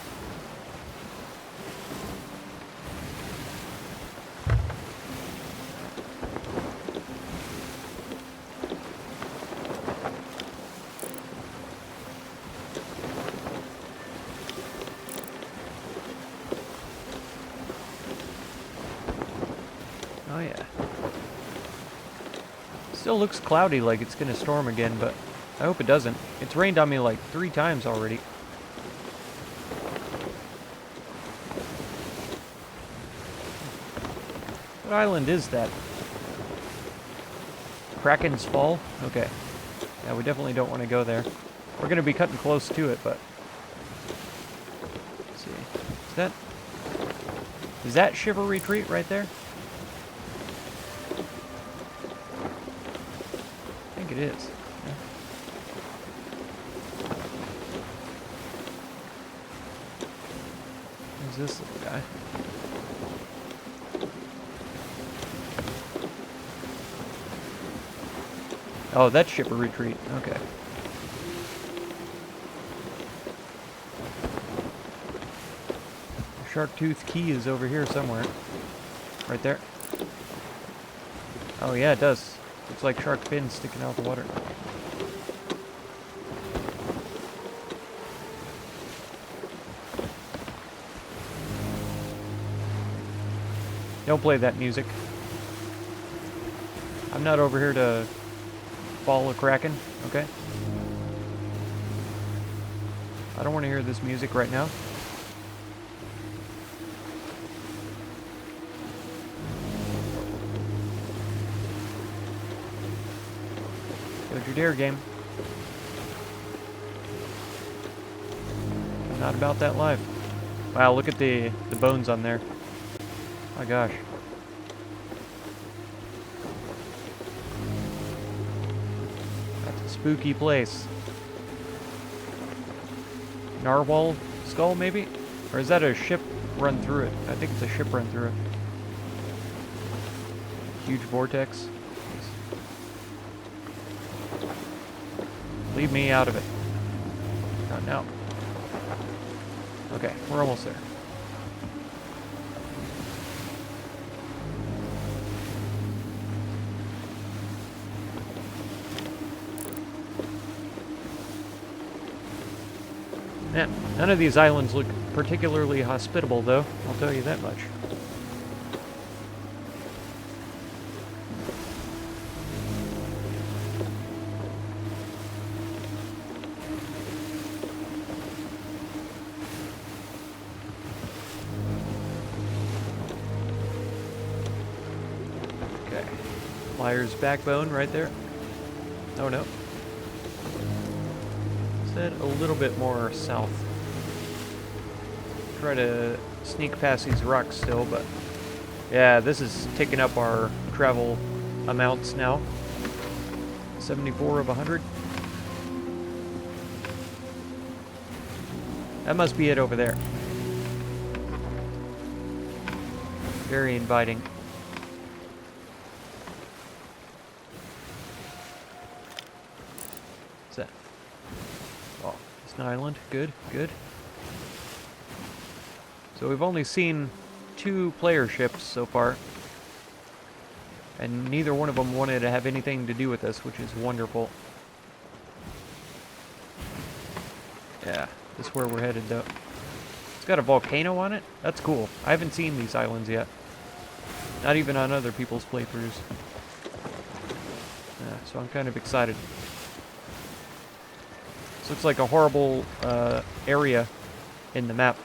Oh yeah. Still looks cloudy like it's gonna storm again, but I hope it doesn't. It's rained on me like 3 times already. What island is that? Kraken's Fall? Okay. Yeah, we definitely don't want to go there. We're gonna be cutting close to it, but... Let's see. Is that Shiver Retreat right there? I think it is. Yeah. Who's this little guy? Oh, that's shipper retreat. Okay. Sharktooth Key is over here somewhere. Right there. Oh yeah, it does. Looks like shark fins sticking out of the water. Don't play that music. I'm not over here to follow a kraken, okay? I don't want to hear this music right now. Don't you dare, game. I'm not about that life. Wow, look at the bones on there. My gosh. That's a spooky place. Narwhal skull, maybe? Or is that a ship run through it? I think it's a ship run through it. Huge vortex. Leave me out of it. Not now. Okay, we're almost there. Man, none of these islands look particularly hospitable, though. I'll tell you that much. Okay. Flyer's backbone right there. Oh no. A little bit more south. Try to sneak past these rocks still, but yeah, this is taking up our travel amounts now. 74 of 100. That must be it over there. Very inviting. What's that? Oh, it's an island. Good, good. So we've only seen 2 player ships so far. And neither one of them wanted to have anything to do with us, which is wonderful. Yeah, this is where we're headed though. It's got a volcano on it? That's cool. I haven't seen these islands yet. Not even on other people's playthroughs. Yeah, so I'm kind of excited. This looks like a horrible area in the map,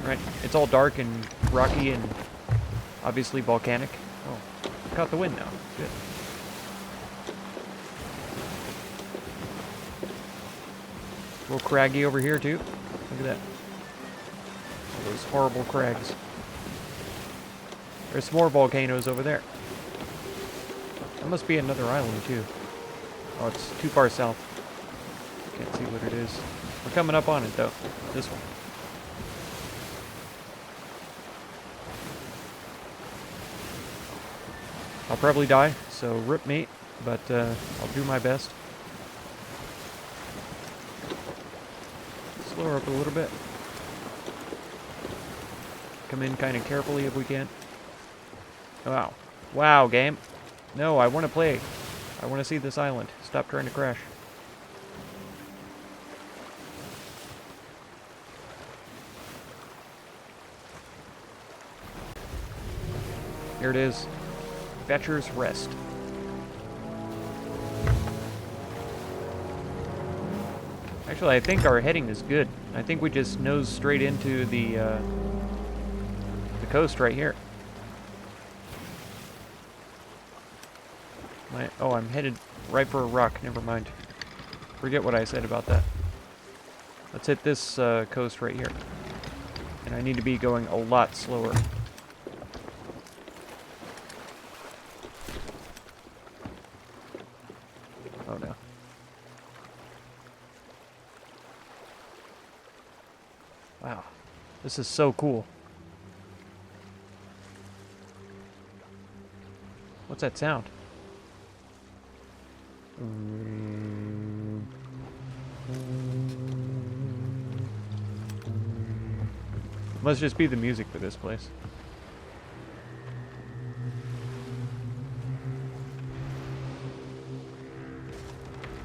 right? It's all dark and rocky and obviously volcanic. Oh, caught the wind now. Good. A little craggy over here too. Look at that. All those horrible crags. There's more volcanoes over there. That must be another island too. Oh, it's too far south. Can't see what it is. We're coming up on it though. This one. I'll probably die, so rip me, but I'll do my best. Slow her up a little bit. Come in kind of carefully if we can. Wow. Wow, game. No, I want to play. I want to see this island. Stop trying to crash. Here it is. Fetcher's Rest. Actually, I think our heading is good. I think we just nose straight into the coast right here. Oh, I'm headed right for a rock. Never mind. Forget what I said about that. Let's hit this coast right here. And I need to be going a lot slower. Oh no. Wow. This is so cool. What's that sound? Must just be the music for this place.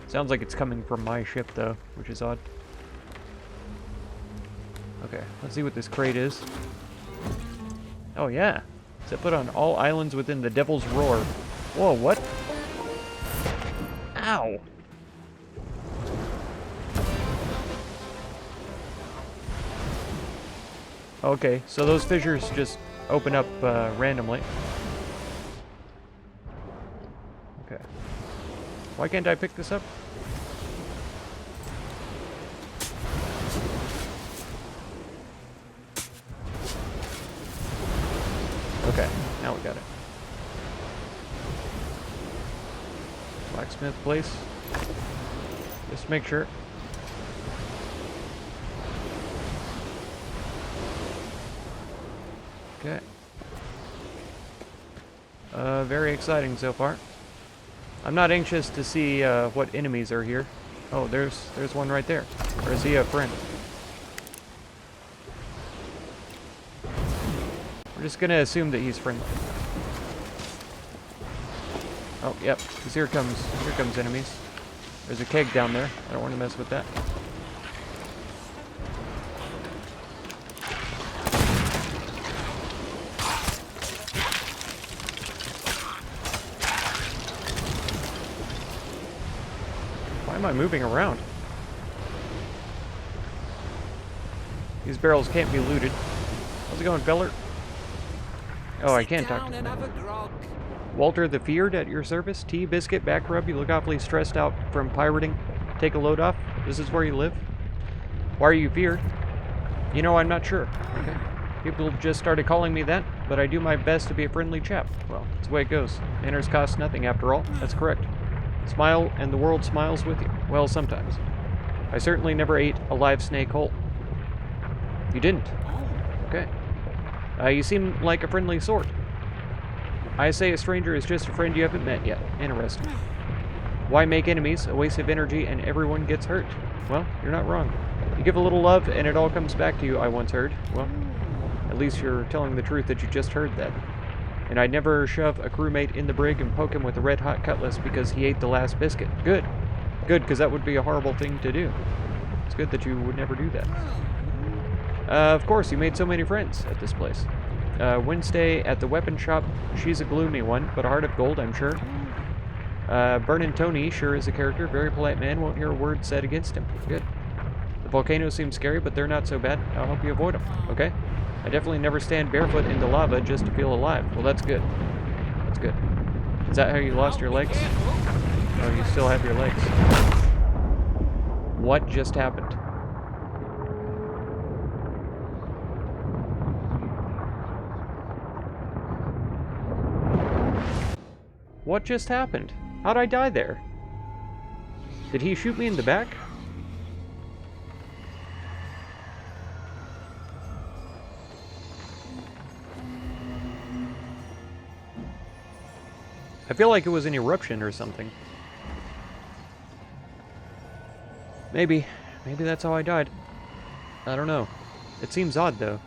Sounds like it's coming from my ship, though, which is odd. Okay, let's see what this crate is. Oh, yeah. Set put on all islands within the Devil's Roar. Whoa, what? Ow! Okay, so those fissures just open up randomly. Okay. Why can't I pick this up? Okay, now we got it. Blacksmith place. Just make sure. Okay. Very exciting so far. I'm not anxious to see what enemies are here. Oh, there's one right there. Or is he a friend? We're just gonna assume that he's friendly. Oh, yep. Because here comes enemies. There's a keg down there. I don't want to mess with that. Why am I moving around? These barrels can't be looted. How's it going, feller? Oh, I can't talk to him. Walter the Feared at your service. Tea, biscuit, back rub. You look awfully stressed out from pirating. Take a load off. This is where you live. Why are you feared? You know, I'm not sure. Okay. People just started calling me that, but I do my best to be a friendly chap. Well, that's the way it goes. Manners cost nothing after all. That's correct. Smile and the world smiles with you. Well, sometimes. I certainly never ate a live snake whole. You didn't? Okay. You seem like a friendly sort. I say a stranger is just a friend you haven't met yet. Interesting. Why make enemies? A waste of energy and everyone gets hurt. Well, you're not wrong. You give a little love and it all comes back to you, I once heard. Well, at least you're telling the truth that you just heard that. And I'd never shove a crewmate in the brig and poke him with a red-hot cutlass because he ate the last biscuit. Good. Good, because that would be a horrible thing to do. It's good that you would never do that. Of course, you made so many friends at this place. Wednesday at the weapon shop. She's a gloomy one, but a heart of gold, I'm sure. Burnin' Tony sure is a character. Very polite man. Won't hear a word said against him. Good. The volcanoes seem scary, but they're not so bad. I'll help you avoid them. Okay? I definitely never stand barefoot in the lava just to feel alive. Well, that's good. That's good. Is that how you lost your legs? Oh, you still have your legs. What just happened? What just happened? How'd I die there? Did he shoot me in the back? I feel like it was an eruption or something. Maybe that's how I died. I don't know. It seems odd, though.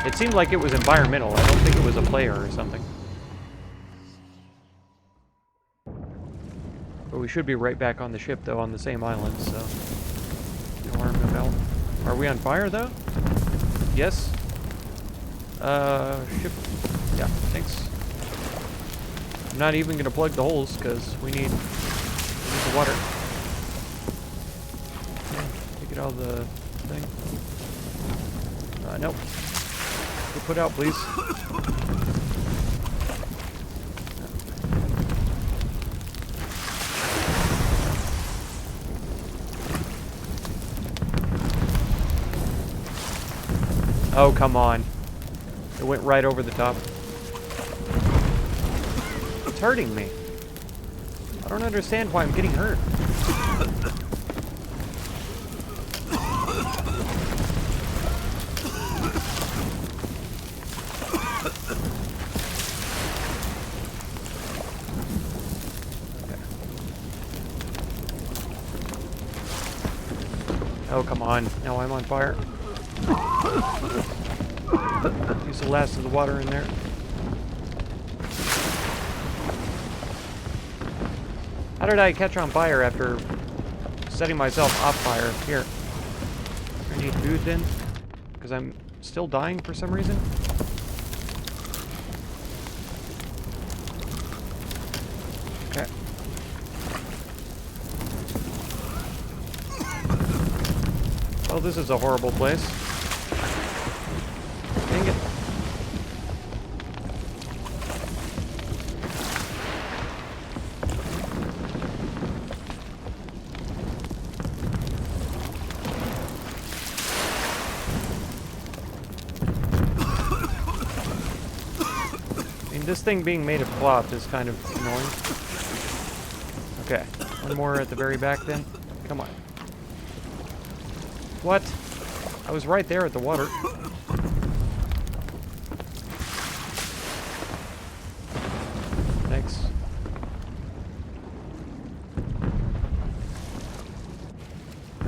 It seemed like it was environmental. I don't think it was a player or something. But we should be right back on the ship, though, on the same island, so... no harm, no foul. Are we on fire, though? Yes? Ship... yeah, thanks. I'm not even gonna plug the holes, because we need the water. Okay, take it out of the thing. Nope. Put out, please. Oh, come on. It went right over the top. It's hurting me. I don't understand why I'm getting hurt. Oh, come on. Now I'm on fire. Use the last of the water in there. How did I catch on fire after setting myself off fire? Here. I need food then? Because I'm still dying for some reason? Okay. Oh, this is a horrible place. Dang it. This thing being made of cloth is kind of annoying. Okay, one more at the very back then. Come on. What? I was right there at the water. Thanks.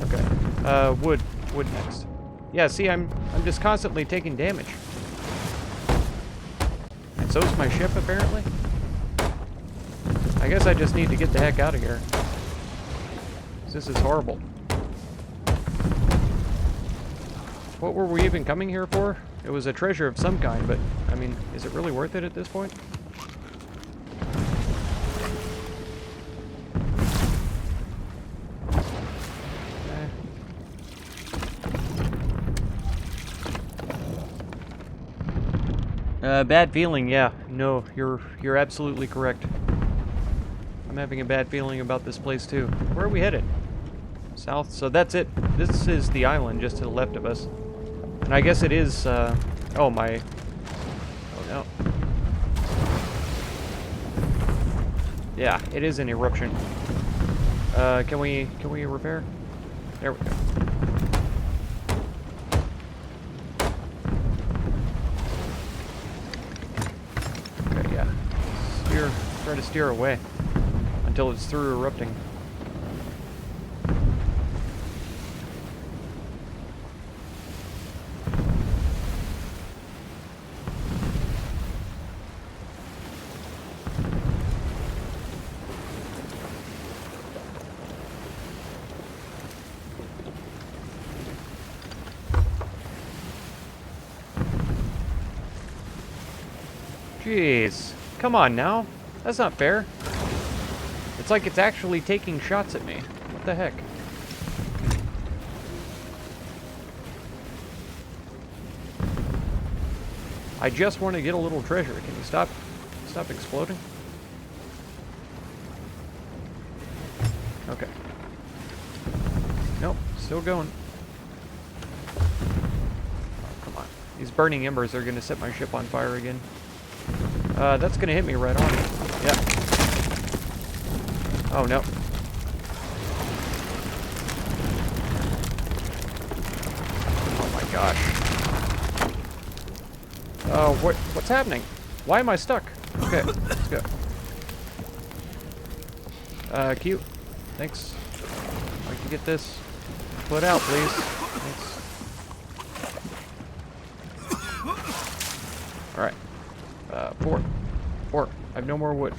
Okay. Wood. Wood next. Yeah, see, I'm just constantly taking damage. So's my ship, apparently. I guess I just need to get the heck out of here. This is horrible. What were we even coming here for? It was a treasure of some kind, but, I mean, is it really worth it at this point? Bad feeling, yeah. No, you're absolutely correct. I'm having a bad feeling about this place too. Where are we headed? South? So that's it. This is the island just to the left of us. And I guess it is, oh my... Oh no. Yeah, it is an eruption. Can we repair? There we go. Try to steer away until it's through erupting. Jeez, come on now. That's not fair. It's like it's actually taking shots at me. What the heck? I just want to get a little treasure. Can you stop exploding? Okay. Nope, still going. Oh, come on. These burning embers are going to set my ship on fire again. That's going to hit me right on. Yeah. Oh, no. Oh, my gosh. Oh, what's happening? Why am I stuck? Okay, let's go. Cute. Thanks. I'd like to get this put out, please. Thanks. Alright. 4. I have no more wood.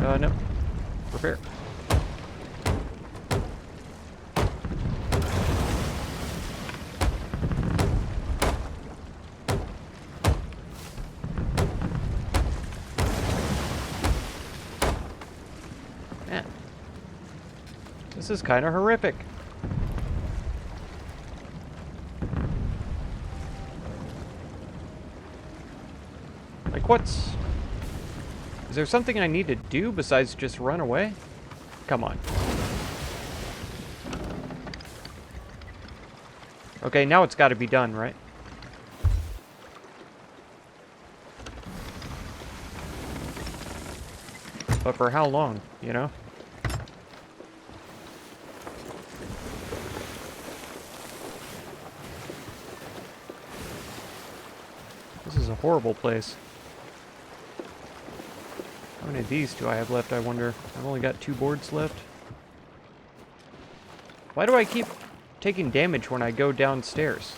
No. Repair. Man. This is kind of horrific. What's... Is there something I need to do besides just run away? Come on. Okay, now it's got to be done, right? But for how long, you know? This is a horrible place. How many of these do I have left, I wonder? I've only got 2 boards left. Why do I keep taking damage when I go downstairs?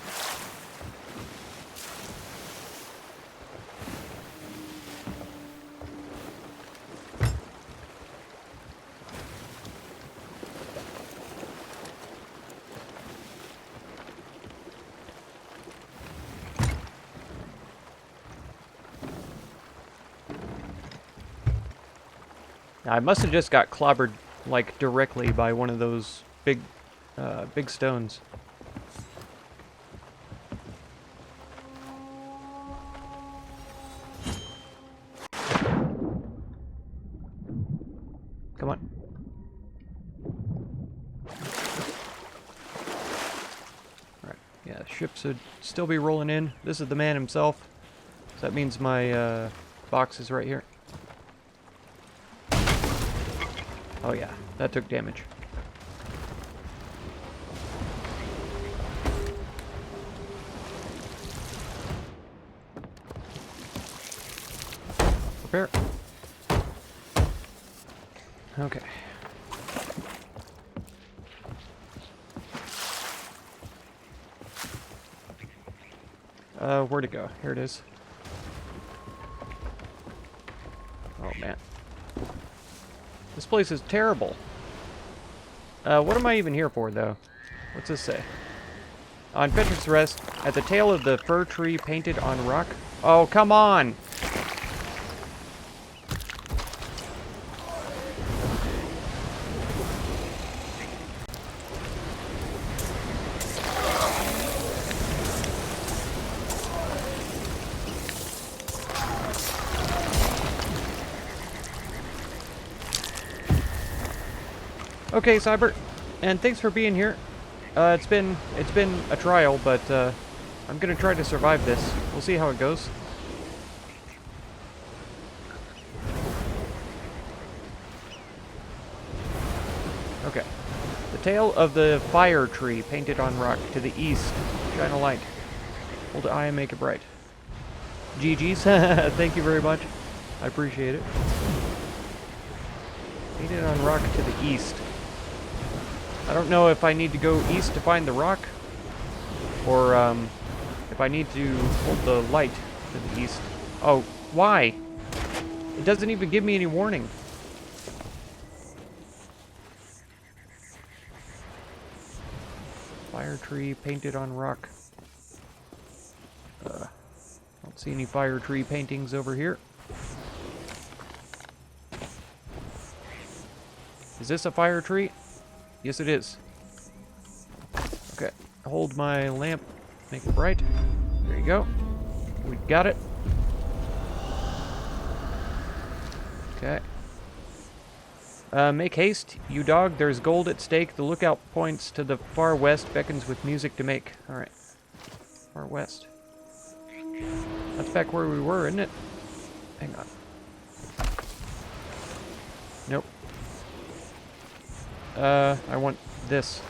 I must have just got clobbered, like, directly by one of those big stones. Come on. Alright, yeah, the ship should still be rolling in. This is the man himself. So that means my box is right here. Oh yeah, that took damage. Prepare. Okay. Where'd it go? Here it is. Oh man. This place is terrible. What am I even here for, though? What's this say? On Petric's Rest, at the tail of the fir tree painted on rock. Oh, come on! Okay, Cyber, and thanks for being here. It's been a trial, but I'm gonna try to survive this. We'll see how it goes. Okay. The tail of the fire tree painted on rock to the east. Shine a light. Hold the eye and make it bright. GG's. Thank you very much. I appreciate it. Painted on rock to the east. I don't know if I need to go east to find the rock, or if I need to hold the light to the east. Oh, why? It doesn't even give me any warning. Fire tree painted on rock. Don't see any fire tree paintings over here. Is this a fire tree? Yes, it is. Okay, hold my lamp, make it bright. There you go. We got it. Okay. Make haste, you dog. There's gold at stake. The lookout points to the far west, beckons with music to make. Alright. Far west. That's back where we were, isn't it? Hang on. Nope. I want this.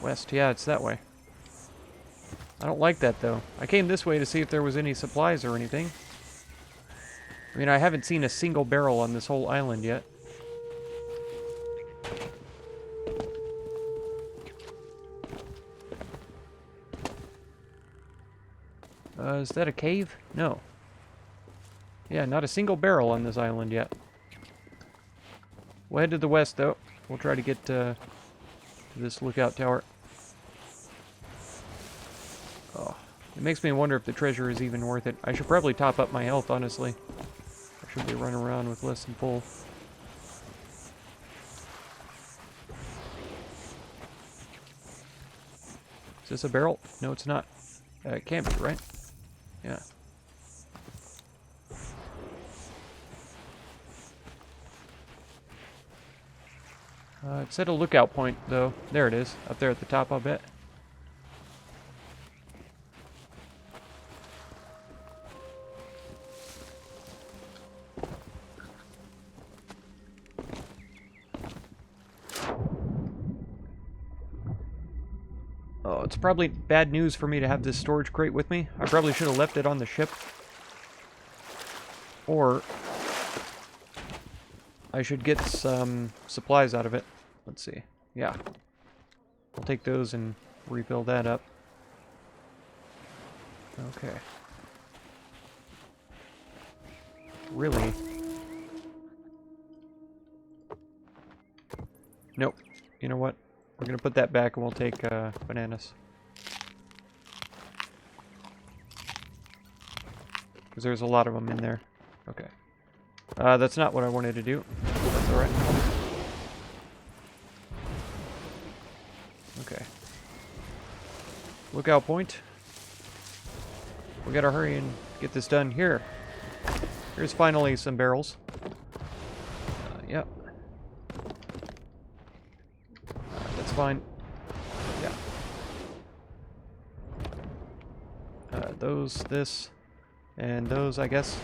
West, yeah, it's that way. I don't like that, though. I came this way to see if there was any supplies or anything. I mean, I haven't seen a single barrel on this whole island yet. Is that a cave? No. Yeah, not a single barrel on this island yet. We'll head to the west, though. We'll try to get to this lookout tower. Oh, it makes me wonder if the treasure is even worth it. I should probably top up my health, honestly. I should be running around with less than full. Is this a barrel? No, it's not. It can't be, right? Yeah. It said a lookout point, though. There it is. Up there at the top, I'll bet. Oh, it's probably bad news for me to have this storage crate with me. I probably should have left it on the ship. Or I should get some supplies out of it. Let's see. Yeah. I'll take those and refill that up. Okay. Really? Nope. You know what? We're gonna put that back and we'll take bananas. Because there's a lot of them in there. Okay. That's not what I wanted to do. That's alright. Okay. Lookout point. We gotta hurry and get this done. Here. Here's finally some barrels. Yep. That's fine. Yeah. Those, this, and those, I guess.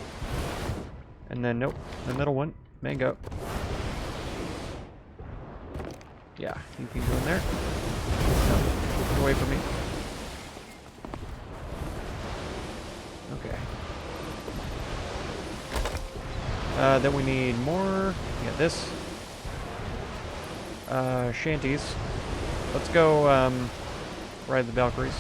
And then, nope, the middle one, mango. Yeah, you can go in there. No, get away from me. Okay. Then we need more. Yeah, this. Shanties. Let's go, ride the Valkyries.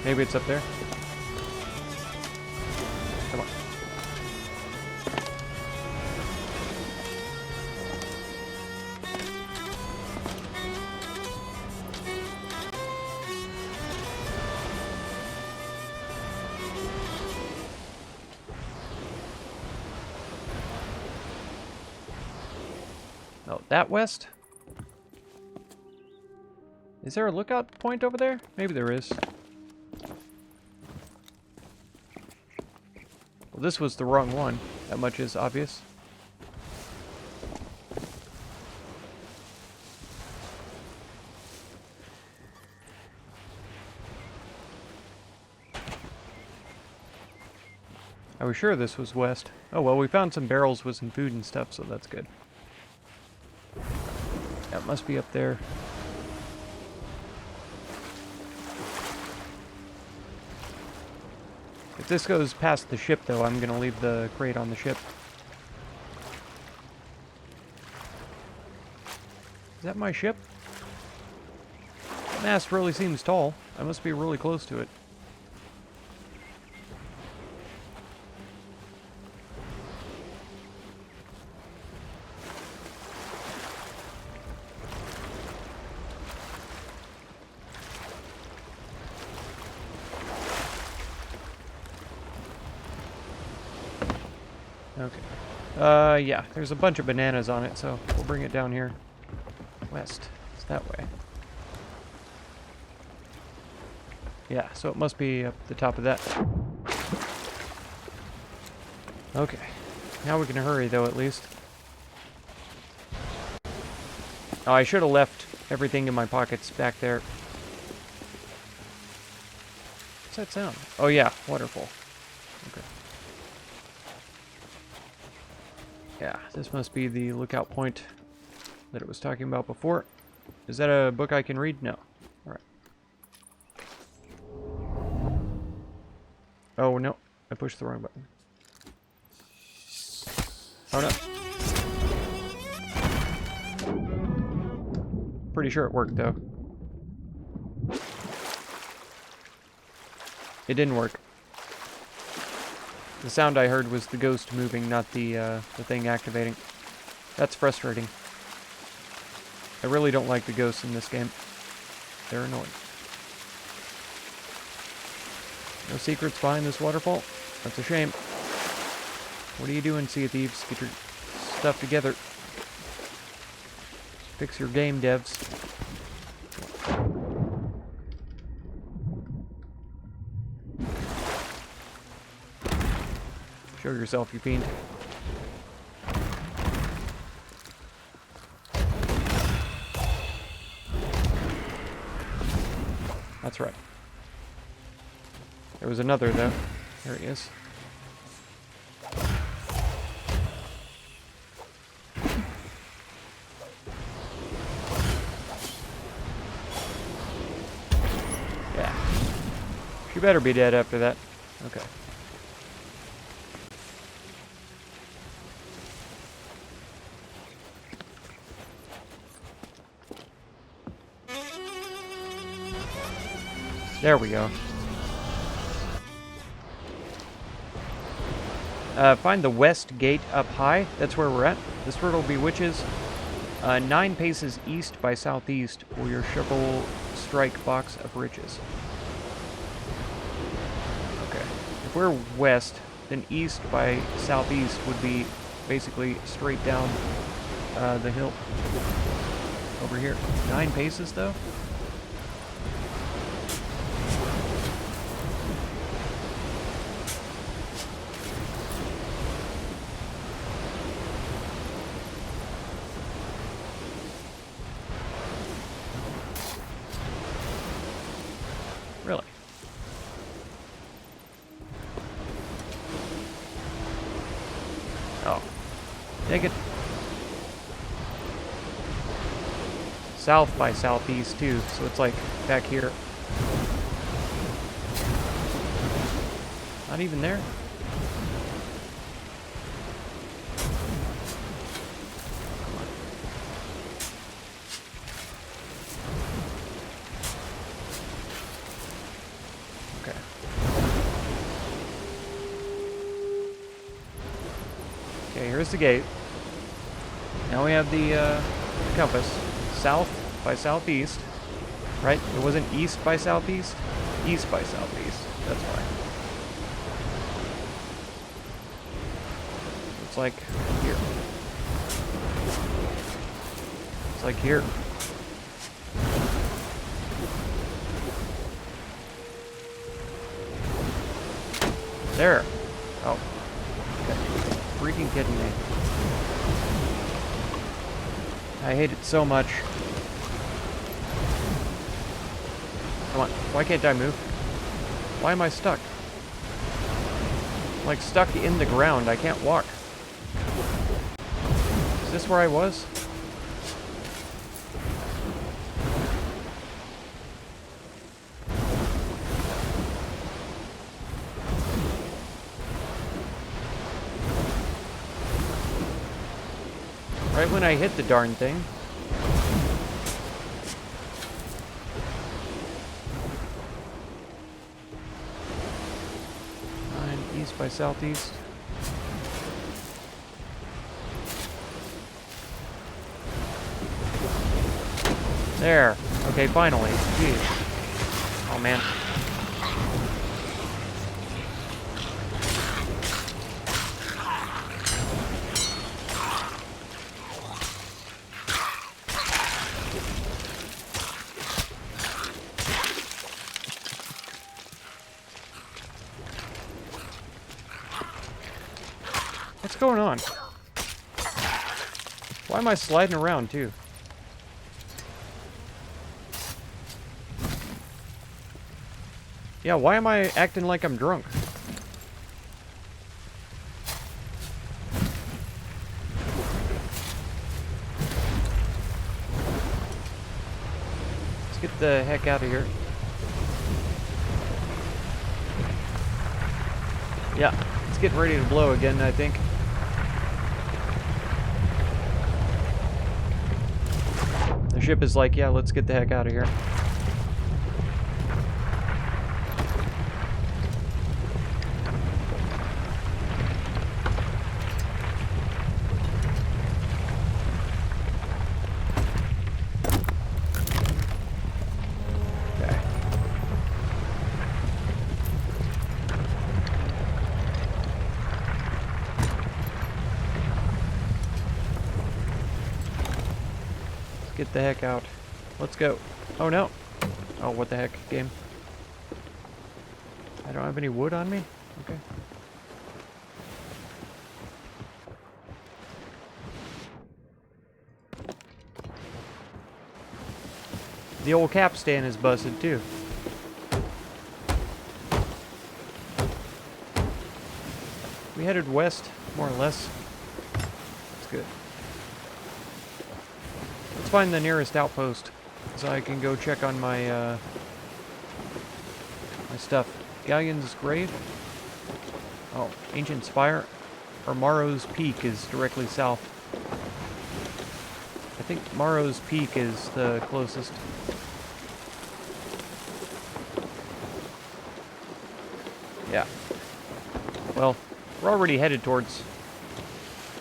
Maybe it's up there. Come on. Oh, that west? Is there a lookout point over there? Maybe there is. Well, this was the wrong one. That much is obvious. I was sure this was west. Oh well, we found some barrels with some food and stuff, so that's good. That must be up there. If this goes past the ship, though, I'm gonna leave the crate on the ship. Is that my ship? That mast really seems tall. I must be really close to it. Okay. Yeah, there's a bunch of bananas on it, so we'll bring it down here. West. It's that way. Yeah, so it must be up the top of that. Okay. Now we can hurry, though, at least. Oh, I should have left everything in my pockets back there. What's that sound? Oh, yeah, waterfall. Okay. Yeah, this must be the lookout point that it was talking about before. Is that a book I can read? No. Alright. Oh, no. I pushed the wrong button. Oh, no. Pretty sure it worked, though. It didn't work. The sound I heard was the ghost moving, not the thing activating. That's frustrating. I really don't like the ghosts in this game. They're annoying. No secrets behind this waterfall? That's a shame. What are you doing, Sea of Thieves? Get your stuff together. Fix your game, devs. Show yourself, you fiend. That's right. There was another, though. There he is. Yeah. better be dead after that. Okay. There we go. Find the west gate up high. That's where we're at. This road will be witches. 9 paces east by southeast for your shovel strike box of riches. Okay. If we're west, then east by southeast would be basically straight down the hill. Over here. 9 paces though? Really? Oh. Take it. South by southeast too, so it's like back here. Not even there? Okay. Okay, here's the gate. Now we have the compass. South by southeast. Right? It wasn't east by southeast? East by southeast. That's why. It's like here. It's like here. There. Oh. Okay. Freaking kidding me. I hate it so much. Come on. Why can't I move? Why am I stuck? I'm like stuck in the ground. I can't walk. Is this where I was? Right when I hit the darn thing. East by southeast. There. Okay, finally. Jeez. Oh man. What's going on? Why am I sliding around too? Yeah, why am I acting like I'm drunk? Let's get the heck out of here. Yeah, it's getting ready to blow again, I think. The ship is like, yeah, let's get the heck out of here. Okay. Get the heck out. Let's go. Oh no. Oh, what the heck, game. I don't have any wood on me? Okay. The old capstan is busted too. We headed west, more or less. That's good. Let's find the nearest outpost, so I can go check on my my stuff. Galleon's Grave. Oh, Ancient Spire. Or Morrow's Peak is directly south. I think Morrow's Peak is the closest. Yeah. Well, we're already headed towards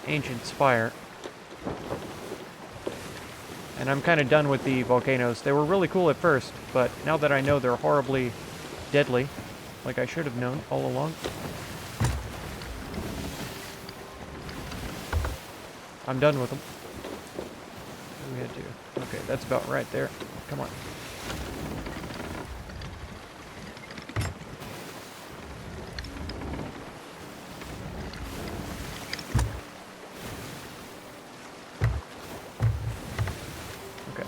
Ancient Spire. And I'm kind of done with the volcanoes. They were really cool at first, but now that I know they're horribly deadly, like I should have known all along, I'm done with them. What do we head to? Okay, that's about right there. Come on. Okay.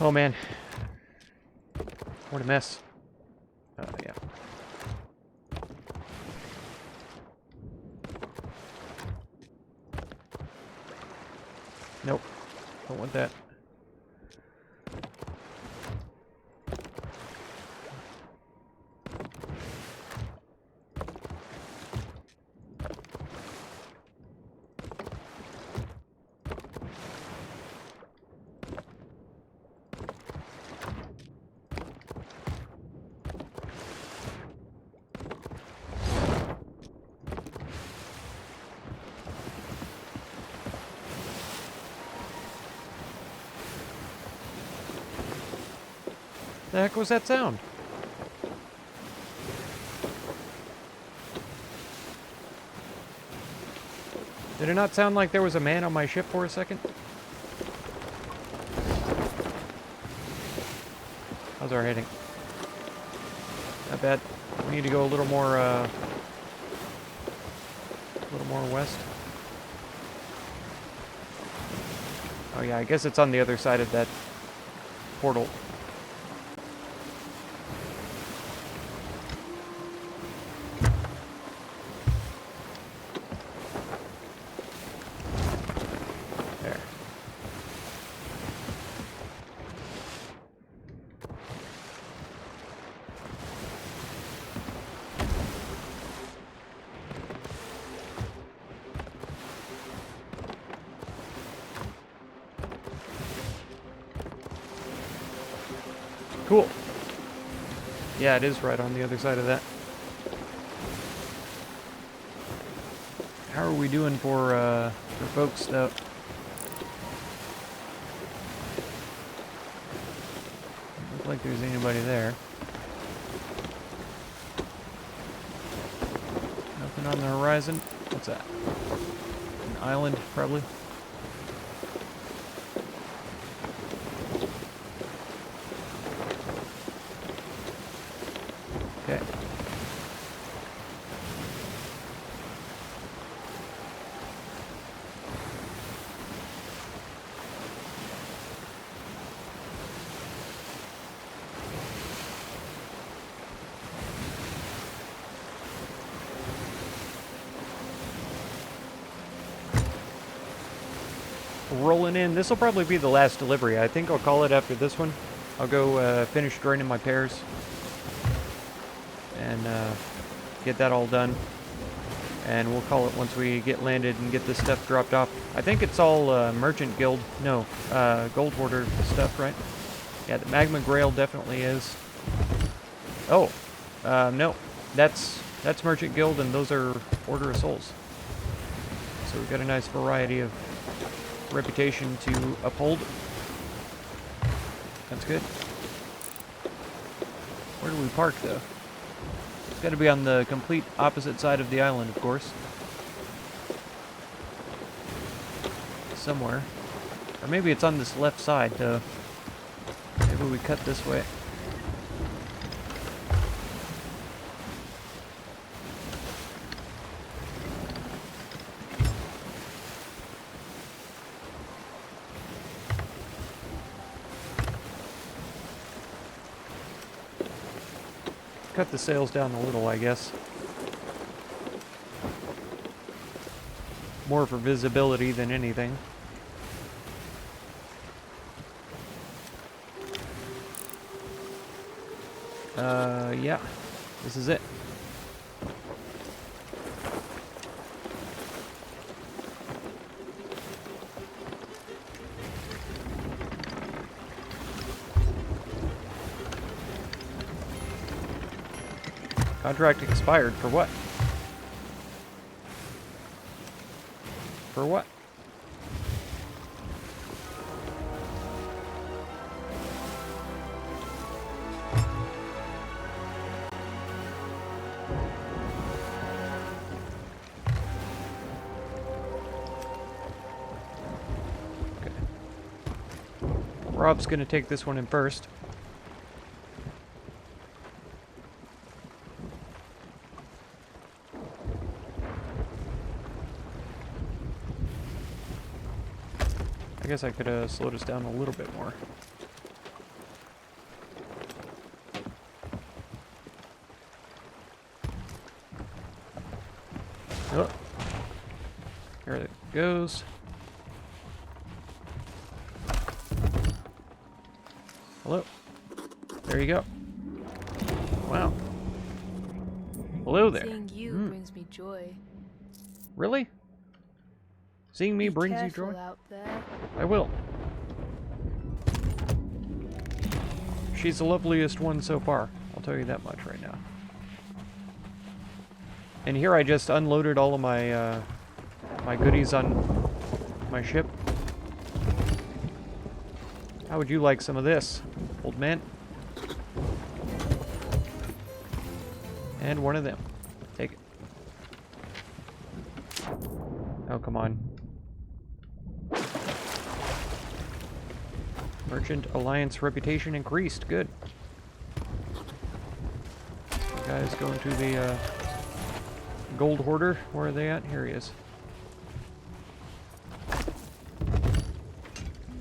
Oh man. What a mess. Yeah. Nope. Don't want that. The heck was that sound? Did it not sound like there was a man on my ship for a second? How's our heading? Not bad. We need to go a little more west. Oh yeah, I guess it's on the other side of that portal. Cool. Yeah, it is right on the other side of that. How are we doing for folks though? Doesn't look like there's anybody there. Nothing on the horizon. What's that? An island, probably. Okay. Rolling in. This will probably be the last delivery. I think I'll call it after this one. I'll go finish draining my pears and get that all done. And we'll call it once we get landed and get this stuff dropped off. I think it's all Merchant Guild. No, Gold Hoarder stuff, right? Yeah, the Magma Grail definitely is. Oh, no. That's Merchant Guild, and those are Order of Souls. So we've got a nice variety of reputation to uphold. That's good. Where do we park, though? It's got to be on the complete opposite side of the island, of course. Somewhere. Or maybe it's on this left side, though. Maybe we cut this way. Cut the sails down a little, I guess. More for visibility than anything. Yeah. This is it. Contract expired. For what? For what? Okay. Rob's gonna take this one in first. I guess I could have slowed us down a little bit more. Oh. There it goes. Hello. There you go. Wow. Hello there. Seeing you brings me joy. Really? Seeing me Be brings you careful joy? out there. I will. She's the loveliest one so far. I'll tell you that much right now. And here I just unloaded all of my my goodies on my ship. How would you like some of this, old man? And one of them. Take it. Oh, come on. Merchant Alliance reputation increased. Good. Guys going to the gold hoarder. Where are they at? Here he is.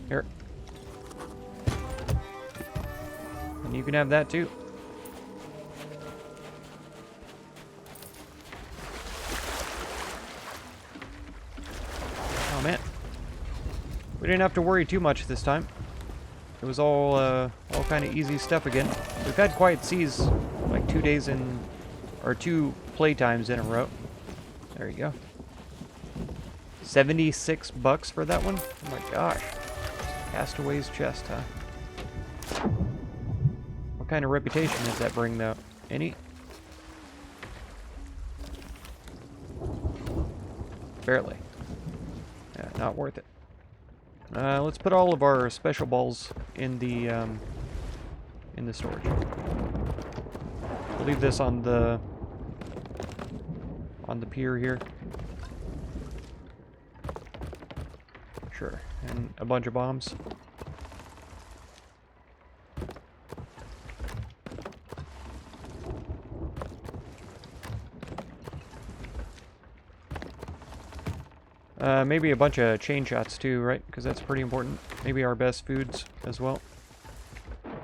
Here. And you can have that too. Oh man. We didn't have to worry too much this time. It was all kind of easy stuff again. We've had quiet seas like 2 days in, or 2 playtimes in a row. There you go. $76 for that one? Oh my gosh. Castaway's chest, huh? What kind of reputation does that bring though? Any? Barely. Yeah, not worth it. Let's put all of our special balls in the storage. We'll leave this on the pier here. Sure, and a bunch of bombs. Maybe a bunch of chain shots too, right? Because that's pretty important. Maybe our best foods as well.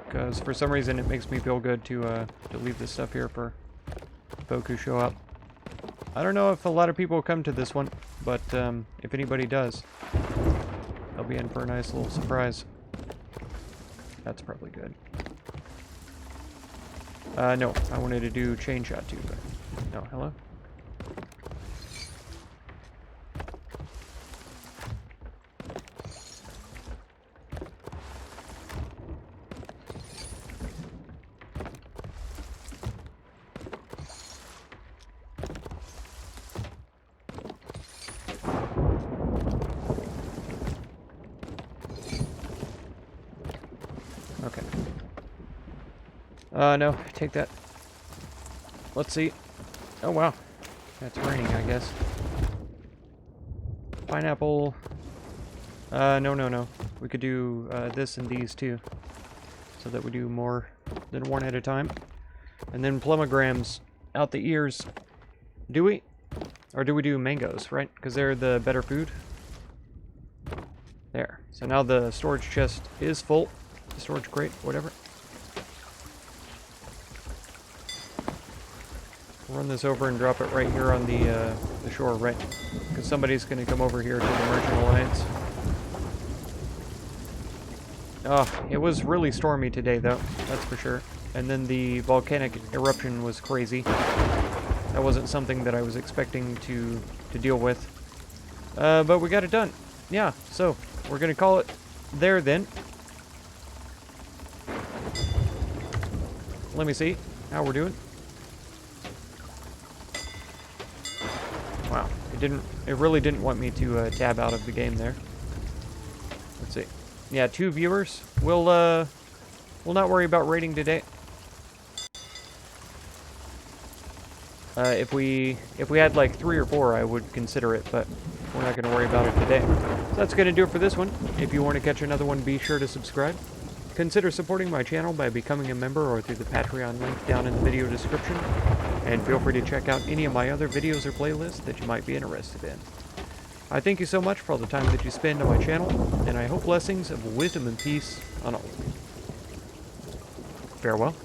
Because for some reason it makes me feel good to leave this stuff here for folk who show up. I don't know if a lot of people come to this one, but if anybody does, they'll be in for a nice little surprise. That's probably good. No, I wanted to do chain shot too, but no, hello? Okay. No, take that. Let's see. Oh, wow. That's raining, I guess. Pineapple. No. We could do this and these too. So that we do more than one at a time. And then plumograms out the ears. Do we? Or do we do mangoes, right? Because they're the better food. There. So now the storage chest is full. The storage crate, whatever. Run this over and drop it right here on the shore, right? Because somebody's going to come over here to the Merchant Alliance. It was really stormy today, though. That's for sure. And then the volcanic eruption was crazy. That wasn't something that I was expecting to deal with. But we got it done. Yeah, so we're going to call it there then. Let me see how we're doing. Wow, it really didn't want me to tab out of the game there. Let's see. Yeah, 2 viewers. We'll not worry about rating today. If we had like 3 or 4, I would consider it, but we're not going to worry about it today. So that's going to do it for this one. If you want to catch another one, be sure to subscribe. Consider supporting my channel by becoming a member or through the Patreon link down in the video description. And feel free to check out any of my other videos or playlists that you might be interested in. I thank you so much for all the time that you spend on my channel, and I hope blessings of wisdom and peace on all of you. Farewell.